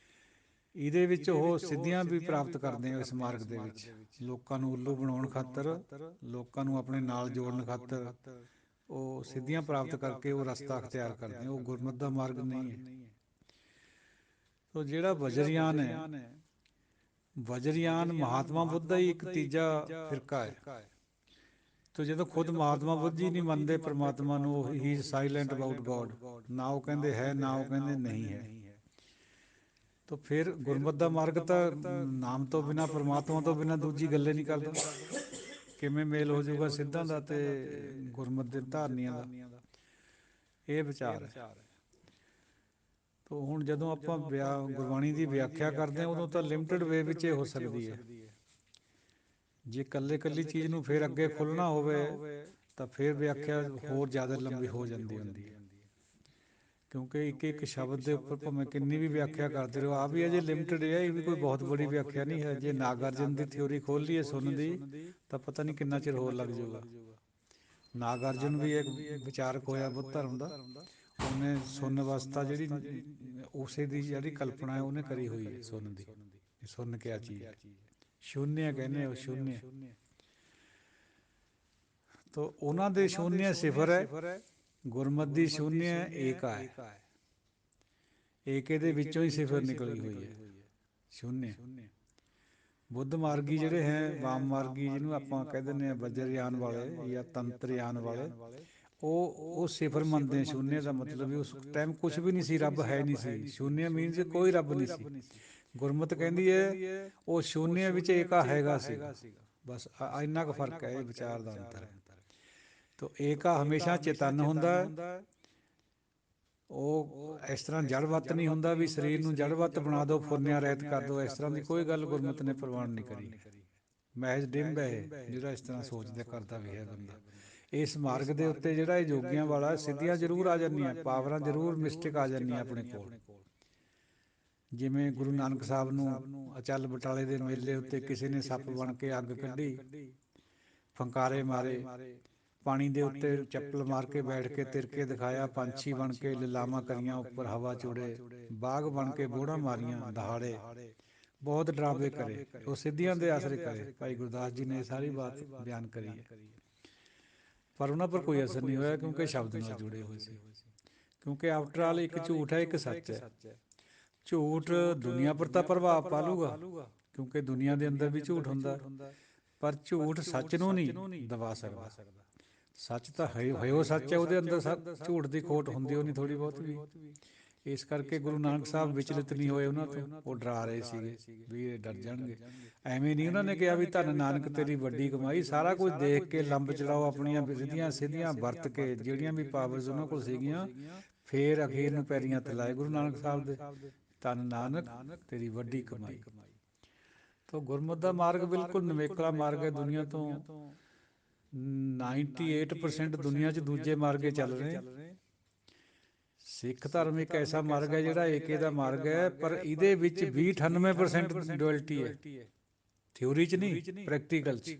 ਇਹਦੇ ਵਿੱਚ ਉਹ ਸਿੱਧੀਆਂ ਵੀ ਪ੍ਰਾਪਤ ਕਰਦੇ ਆ ਇਸ ਮਾਰਗ ਦੇ ਵਿੱਚ। ਲੋਕਾਂ ਨੂੰ ਉੱਲੂ ਬਣਾਉਣ ਖਾਤਰ, ਲੋਕਾਂ ਨੂੰ ਆਪਣੇ ਨਾਲ ਜੋੜਨ ਖਾਤਰ ਉਹ ਸਿੱਧੀਆਂ ਪ੍ਰਾਪਤ ਕਰਕੇ ਉਹ ਰਸਤਾ ਅਖਤਿਆਰ ਕਰਦੇ ਆ। ਉਹ ਗੁਰਮਤਿ ਦਾ ਮਾਰਗ ਨਹੀਂ ਹੈ। ਸੋ ਜਿਹੜਾ ਵਜਰਯਾਨ ਹੈ, ਵਜਰਯਾਨ ਮਹਾਤਮਾ ਬੁੱਧ ਦਾ ਹੀ ਇੱਕ ਤੀਜਾ ਫਿਰਕਾ ਹੈ। ਤੋ ਜਦੋਂ ਖੁਦ ਮਹਾਤਮਾ ਬੁੱਧ ਜੀ ਨਹੀਂ ਮੰਨਦੇ ਪਰਮਾਤਮਾ ਨੂੰ, ਹੀ ਇਜ਼ ਸਾਈਲੈਂਟ ਅਬਾਊਟ ਗੋਡ, ਨਾ ਉਹ ਕਹਿੰਦੇ ਹੈ ਨਾ ਉਹ ਕਹਿੰਦੇ ਨਹੀਂ ਹੈ। ਤੋ ਫਿਰ ਗੁਰਮਤਿ ਦਾ ਮਾਰਗ ਤਾਂ ਨਾਮ ਤੋਂ ਬਿਨਾਂ, ਪਰਮਾਤਮਾ ਤੋਂ ਬਿਨਾਂ ਦੂਜੀ ਗੱਲੇ ਨਹੀਂ ਕਰਦਾ। ਕਿਵੇਂ ਮੇਲ ਹੋ ਜਾਊਗਾ ਸਿੱਧਾਂ ਦਾ ਅਤੇ ਗੁਰਮਤਿ ਦੇ ਧਾਰਨੀਆਂ ਦਾ, ਇਹ ਵਿਚਾਰ ਹੈ। ਤੋ ਹੁਣ ਜਦੋਂ ਆਪਾਂ ਗੁਰਬਾਣੀ ਦੀ ਵਿਆਖਿਆ ਕਰਦੇ ਹਾਂ, ਉਦੋਂ ਤਾਂ ਲਿਮਟਿਡ ਵੇ ਵਿੱਚ ਇਹ ਹੋ ਸਕਦੀ ਹੈ। ਜੇ ਇਕੱਲੇ ਇਕੱਲੀ ਚੀਜ਼ ਨੂੰ ਫਿਰ ਅੱਗੇ ਖੁੱਲ੍ਹਣਾ ਹੋਵੇ ਤਾਂ ਫਿਰ ਵਿਆਖਿਆ ਹੋਰ ਜ਼ਿਆਦਾ ਲੰਬੀ ਹੋ ਜਾਂਦੀ ਹੁੰਦੀ ਹੈ। ਕਿਉਂਕਿ ਇੱਕ ਇੱਕ ਸ਼ਬਦ ਦੇ ਉੱਪਰ ਭਾਵੇਂ ਕਿੰਨੀ ਵੀ ਵਿਆਖਿਆ ਕਰਦੇ ਰਹੋ, ਆ ਵੀ ਅਜੇ ਲਿਮਟਿਡ ਹੈ, ਇਹ ਵੀ ਕੋਈ ਬਹੁਤ ਬੜੀ ਵਿਆਖਿਆ ਨਹੀਂ ਹੈ। ਜੇ ਨਾਗਾਰਜੁਨ ਦੀ ਥਿਊਰੀ ਖੋਲ੍ਹ ਲਈਏ ਸੁਣਨ ਦੀ, ਤਾਂ ਪਤਾ ਨਹੀਂ ਕਿੰਨਾ ਚਿਰ ਹੋਰ ਲੱਗ ਜਾਊਗਾ। ਨਾਗਾਰਜੁਨ ਵੀ ਇੱਕ ਵਿਚਾਰਕ ਹੋਇਆ ਬੁੱਧ ਧਰਮ ਦਾ। ਉਹਨੇ ਸੁੰਨ ਅਵਸਥਾ ਜਿਹੜੀ, ਉਸੇ ਦੀ ਜਿਹੜੀ ਕਲਪਨਾ ਹੈ ਉਹਨੇ ਕਰੀ ਹੋਈ ਹੈ ਸੁੰਨ ਦੀ। ਸੁੰਨ ਕਿਆ ਚੀਜ਼ ਹੈ, ਸ਼ੂਨਯ ਕਹਿੰਦੇ ਉਹ ਸ਼ੂਨਯ। ਤੋ ਉਹਨਾਂ ਦੇ ਸ਼ੂਨਯ ਸਿਫਰ ਹੈ, ਗੁਰਮਤਿ ਦੀ ਸ਼ੂਨਯ ਏਕਾ ਹੈ। ਏਕੇ ਦੇ ਵਿੱਚੋਂ ਹੀ ਸਿਫਰ ਨਿਕਲੀ ਹੋਈ ਹੈ, ਸ਼ੂਨਯ। ਬੁੱਧ ਮਾਰਗੀ ਜਿਹੜੇ ਹੈ, ਵਾਮ ਮਾਰਗੀ ਜਿਹਨੂੰ ਆਪਾਂ ਕਹਿ ਦਿੰਦੇ ਹਾਂ, ਵਜਰਯਾਨ ਵਾਲੇ ਜਾਂ ਤੰਤਰਯਾਨ ਵਾਲੇ, ਉਹ ਸਿਫਰ ਮੰਨਦੇ ਆ। ਸ਼ੂਨਯ ਦਾ ਮਤਲਬ ਵੀ ਉਸ ਟਾਈਮ ਕੁਛ ਵੀ ਨਹੀਂ ਸੀ, ਰੱਬ ਹੈ ਨਹੀਂ ਸੀ। ਸ਼ੂਨਯ ਮੀਨਸ ਕੋਈ ਰੱਬ ਨਹੀਂ ਸੀ। ਗੁਰਮਤਿ ਕਹਿੰਦੀ ਹੈ ਉਹ ਸ਼ੂਨਯ ਵਿੱਚ ਏਕਾ ਹੈਗਾ ਸੀਗਾ। ਬਸ ਇੰਨਾ ਕੁ ਫਰਕ ਹੈ, ਇਹ ਵਿਚਾਰ ਦਾ ਅੰਤਰ ਹੈ। ਤੋ ਏਕਾ ਹਮੇਸ਼ਾ ਚੇਤੰਨ ਹੁੰਦਾ ਹੈ। ਉਹ ਇਸ ਤਰ੍ਹਾਂ ਜੜ ਵੱਤ ਨਹੀਂ ਹੁੰਦਾ ਵੀ ਸਰੀਰ ਨੂੰ ਜੜ ਵੱਤ ਬਣਾ ਦਿਓ, ਫੁਰਨਿਆਂ ਰਹਿਤ ਕਰ ਦਿਓ। ਇਸ ਤਰ੍ਹਾਂ ਦੀ ਕੋਈ ਗੱਲ ਗੁਰਮਤਿ ਨੇ ਪ੍ਰਵਾਨ ਨਹੀਂ ਕਰੀ। ਮਹਿਜ ਡਿੰਬ ਹੈ ਇਹ, ਜਿਹੜਾ ਇਸ ਤਰ੍ਹਾਂ ਸੋਚਦਾ ਕਰਦਾ ਵੀ ਹੈ ਬੰਦਾ। ਇਸ ਮਾਰਗ ਦੇ ਉੱਤੇ ਜਿਹੜਾ ਇਹ ਯੋਗੀਆਂ ਵਾਲਾ, ਸਿੱਧੀਆਂ ਜ਼ਰੂਰ ਆ ਜਾਂਦੀਆਂ, ਪਾਵਰਾਂ ਜ਼ਰੂਰ ਮਿਸਟਿਕ ਆ ਜਾਂਦੀਆਂ ਆਪਣੇ ਕੋਲ। ਜਿਵੇਂ ਗੁਰੂ ਨਾਨਕ ਸਾਹਿਬ ਨੂੰ ਅਚਲ ਬਟਾਲੇ ਦੇ ਮੇਲੇ ਉੱਤੇ ਕਿਸੇ ਨੇ ਸੱਪ ਬਣ ਕੇ ਅੱਗ ਕੱਢੀ, ਫੰਕਾਰੇ ਮਾਰੇ, ਪਾਣੀ ਦੇ ਉੱਤੇ ਚੱਪਲ ਮਾਰ ਕੇ ਬੈਠ ਕੇ ਤਿਰਕੇ ਦਿਖਾਇਆ, ਪੰਛੀ ਬਣ ਕੇ ਲਿਲਾਮਾਂ ਕਰੀਆਂ, ਉੱਪਰ ਹਵਾ ਚ ਉੜੇ, ਬਾਘ ਬਣ ਕੇ ਬੋੜਾਂ ਮਾਰੀਆਂ, ਦਹਾੜੇ, ਬਹੁਤ ਡਰਾਵੇ ਕਰੇ। ਉਹ ਸਿੱਧੀਆਂ ਦੇ ਆਸਰੇ ਕਰੇ। ਭਾਈ ਗੁਰਦਾਸ ਜੀ ਨੇ ਇਹ ਸਾਰੀ ਬਾਤ ਬਿਆਨ ਕਰੀ ਹੈ। ਪਰ ਉਹਨਾਂ ਪਰ ਕੋਈ ਅਸਰ ਨਹੀਂ ਹੋਇਆ, ਕਿਉਂਕਿ ਸ਼ਬਦ ਨਾਲ ਜੁੜੇ ਹੋਏ ਸੀ। ਕਿਉਂਕਿ ਆਫਟਰ ਆਲ ਇੱਕ ਝੂਠ ਹੈ, ਇੱਕ ਸੱਚ ਹੈ। ਝੂਠ ਦੁਨੀਆ ਪਰ ਤਾਂ ਪ੍ਰਭਾਵ ਪਾ ਲੂਗਾ, ਕਿਉਂਕਿ ਦੁਨੀਆ ਦੇ ਅੰਦਰ ਵੀ ਝੂਠ ਹੁੰਦਾ, ਪਰ ਝੂਠ ਸੱਚ ਨੂੰ ਨਹੀਂ ਦਬਾ ਸਕਦਾ। ਸੱਚ ਤਾਂ ਹੋਇਓ ਸੱਚ ਹੈ, ਉਹਦੇ ਅੰਦਰ ਝੂਠ ਦੀ ਖੋਟ ਹੁੰਦੀ ਹੋਣੀ ਥੋੜ੍ਹੀ ਬਹੁਤ ਵੀ। ਇਸ ਕਰਕੇ ਗੁਰੂ ਨਾਨਕ ਸਾਹਿਬ ਵਿਚਲਿਤ ਨਹੀਂ ਹੋਏ ਉਹਨਾਂ ਤੋਂ। ਉਹ ਡਰਾ ਰਹੇ ਸੀਗੇ ਵੀ ਇਹ ਡਰ ਜਾਣਗੇ। ਐਵੇਂ ਨਹੀਂ ਉਹਨਾਂ ਨੇ ਕਿਹਾ ਵੀ ਧੰਨ ਨਾਨਕ ਤੇਰੀ ਵੱਡੀ ਕਮਾਈ। ਸਾਰਾ ਕੁਝ ਦੇਖ ਕੇ ਲੰਬ ਚੜਾਓ, ਆਪਣੀਆਂ ਰਿੱਧੀਆਂ ਸਿੱਧੀਆਂ ਵਰਤ ਕੇ, ਜਿਹੜੀਆਂ ਵੀ ਪਾਵਰਸ ਉਹਨਾਂ ਕੋਲ ਸੀਗੀਆਂ, ਫਿਰ ਅਖੀਰ ਨੂੰ ਪੈਰੀਂ ਹੱਥ ਲਾਏ ਗੁਰੂ ਨਾਨਕ ਸਾਹਿਬ ਦੇ, ਧੰਨ ਨਾਨਕ ਤੇਰੀ ਵੱਡੀ ਕਮਾਈ। ਤੋ ਗੁਰਮਤਿ ਦਾ ਮਾਰਗ ਬਿਲਕੁਲ ਨਿਵੇਕਲਾ ਮਾਰਗ ਹੈ। ਦੁਨੀਆ ਤੋਂ 98% ਦੁਨੀਆ 'ਚ ਦੂਜੇ ਮਾਰਗੇ ਚੱਲ ਰਹੇ। ਸਿੱਖ ਧਰਮ ਇੱਕ ਐਸਾ ਮਾਰਗ ਹੈ ਜਿਹੜਾ ਏਕੇ ਦਾ ਮਾਰਗ ਹੈ, ਪਰ ਇਹਦੇ ਵਿੱਚ ਵੀ 98% ਡੁਐਲਿਟੀ ਹੈ। ਥਿਊਰੀ 'ਚ ਨਹੀਂ, ਪ੍ਰੈਕਟੀਕਲ 'ਚ।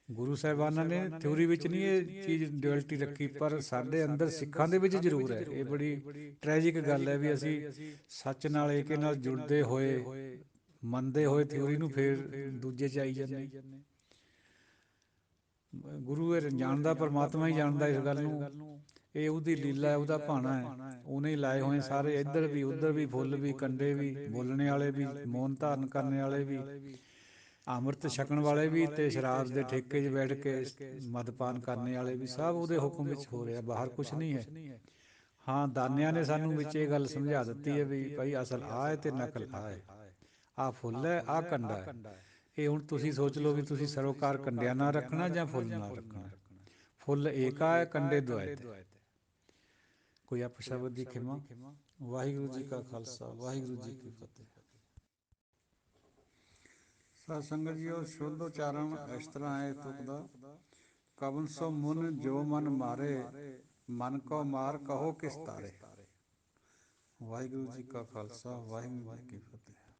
ਗੁਰੂ ਸਾਹਿਬਾਨਾਂ ਨੇ ਥਿਊਰੀ ਵਿੱਚ ਨਹੀਂ ਇਹ ਚੀਜ਼ ਡੁਐਲਿਟੀ ਰੱਖੀ, ਪਰ ਸਾਡੇ ਅੰਦਰ ਸਿੱਖਾਂ ਦੇ ਵਿੱਚ ਜ਼ਰੂਰ ਹੈ। ਇਹ ਬੜੀ ਟ੍ਰੈਜਿਕ ਗੱਲ ਹੈ ਵੀ ਅਸੀਂ ਸੱਚ ਨਾਲ, ਏਕੇ ਨਾਲ ਜੁੜਦੇ ਹੋਏ, ਮੰਨਦੇ ਹੋਏ ਥਿਊਰੀ ਨੂੰ, ਫਿਰ ਦੂਜੇ 'ਚ ਆਈ ਜਾਂਦੇ। ਗੁਰੂ ਇਹ ਜਾਣਦਾ, ਪਰਮਾਤਮਾ ਹੀ ਜਾਣਦਾ ਇਸ ਗੱਲ ਨੂੰ। ਇਹ ਉਹਦੀ ਲੀਲਾ ਹੈ, ਉਹਦਾ ਭਾਣਾ ਹੈ। ਉਹਨੇ ਹੀ ਲਾਏ ਹੋਏ ਸਾਰੇ, ਇੱਧਰ ਵੀ ਉੱਧਰ ਵੀ, ਫੁੱਲ ਵੀ, ਕੰਡੇ ਵੀ, ਬੋਲਣੇ ਵਾਲੇ ਵੀ, ਮੌਨ ਧਾਰਨ ਕਰਨ ਵਾਲੇ ਵੀ, ਅੰਮ੍ਰਿਤ ਛਕਣ ਵਾਲੇ ਵੀ, ਅਤੇ ਸ਼ਰਾਬ ਦੇ ਠੇਕੇ 'ਚ ਬੈਠ ਕੇ ਮਦਪਾਨ ਕਰਨ ਵਾਲੇ ਵੀ, ਸਭ ਉਹਦੇ ਹੁਕਮ ਵਿੱਚ ਹੋ ਰਿਹਾ, ਬਾਹਰ ਕੁਛ ਨਹੀਂ ਹੈ। ਹਾਂ, ਦਾਨਿਆਂ ਨੇ ਸਾਨੂੰ ਵਿੱਚ ਇਹ ਗੱਲ ਸਮਝਾ ਦਿੱਤੀ ਹੈ ਵੀ ਭਾਈ ਅਸਲ ਆਹ ਹੈ ਅਤੇ ਨਕਲ ਆਹ ਹੈ। ਆਹ ਫੁੱਲ ਹੈ, ਆਹ ਕੰਡਾ ਹੈ। ਇਹ ਹੁਣ ਤੁਸੀਂ ਸੋਚ ਲਓ ਵੀ ਤੁਸੀਂ ਸਰੋਕਾਰ ਕੰਡਿਆਂ ਨਾਲ ਰੱਖਣਾ ਜਾਂ ਫੁੱਲ ਨਾਲ ਰੱਖਣਾ। ਫੁੱਲ ਏਕਾ ਹੈ, ਕੰਡੇ ਦੁਆਇਤ ਹੈ। ਕੋਈ ਅਪਸ਼ਬਦ ਦੀ ਖਿਮਾ। ਵਾਹਿਗੁਰੂ ਜੀ ਕਾ ਖਾਲਸਾ, ਵਾਹਿਗੁਰੂ ਜੀ ਕੀ ਫਤਿਹ। ਸਤ ਸੰਗਤ ਜੀ, ਉਹ ਸ਼ੁੱਧ ਉਚਾਰਨ ਇਸ ਤਰ੍ਹਾਂ ਹੈ ਤੁਕ ਦਾ। ਕਵਨ ਸੋ ਮੁਨ ਜੋ ਮਨ ਮਾਰੇ, ਮਨ ਕੋ ਮਾਰ ਕਹੋ ਕਿਸ ਤਾਰੇ। ਵਾਹਿਗੁਰੂ ਜੀ ਕਾ ਖਾਲਸਾ, ਵਾਹਿਗੁਰੂ ਜੀ ਕੀ ਫਤਿਹ।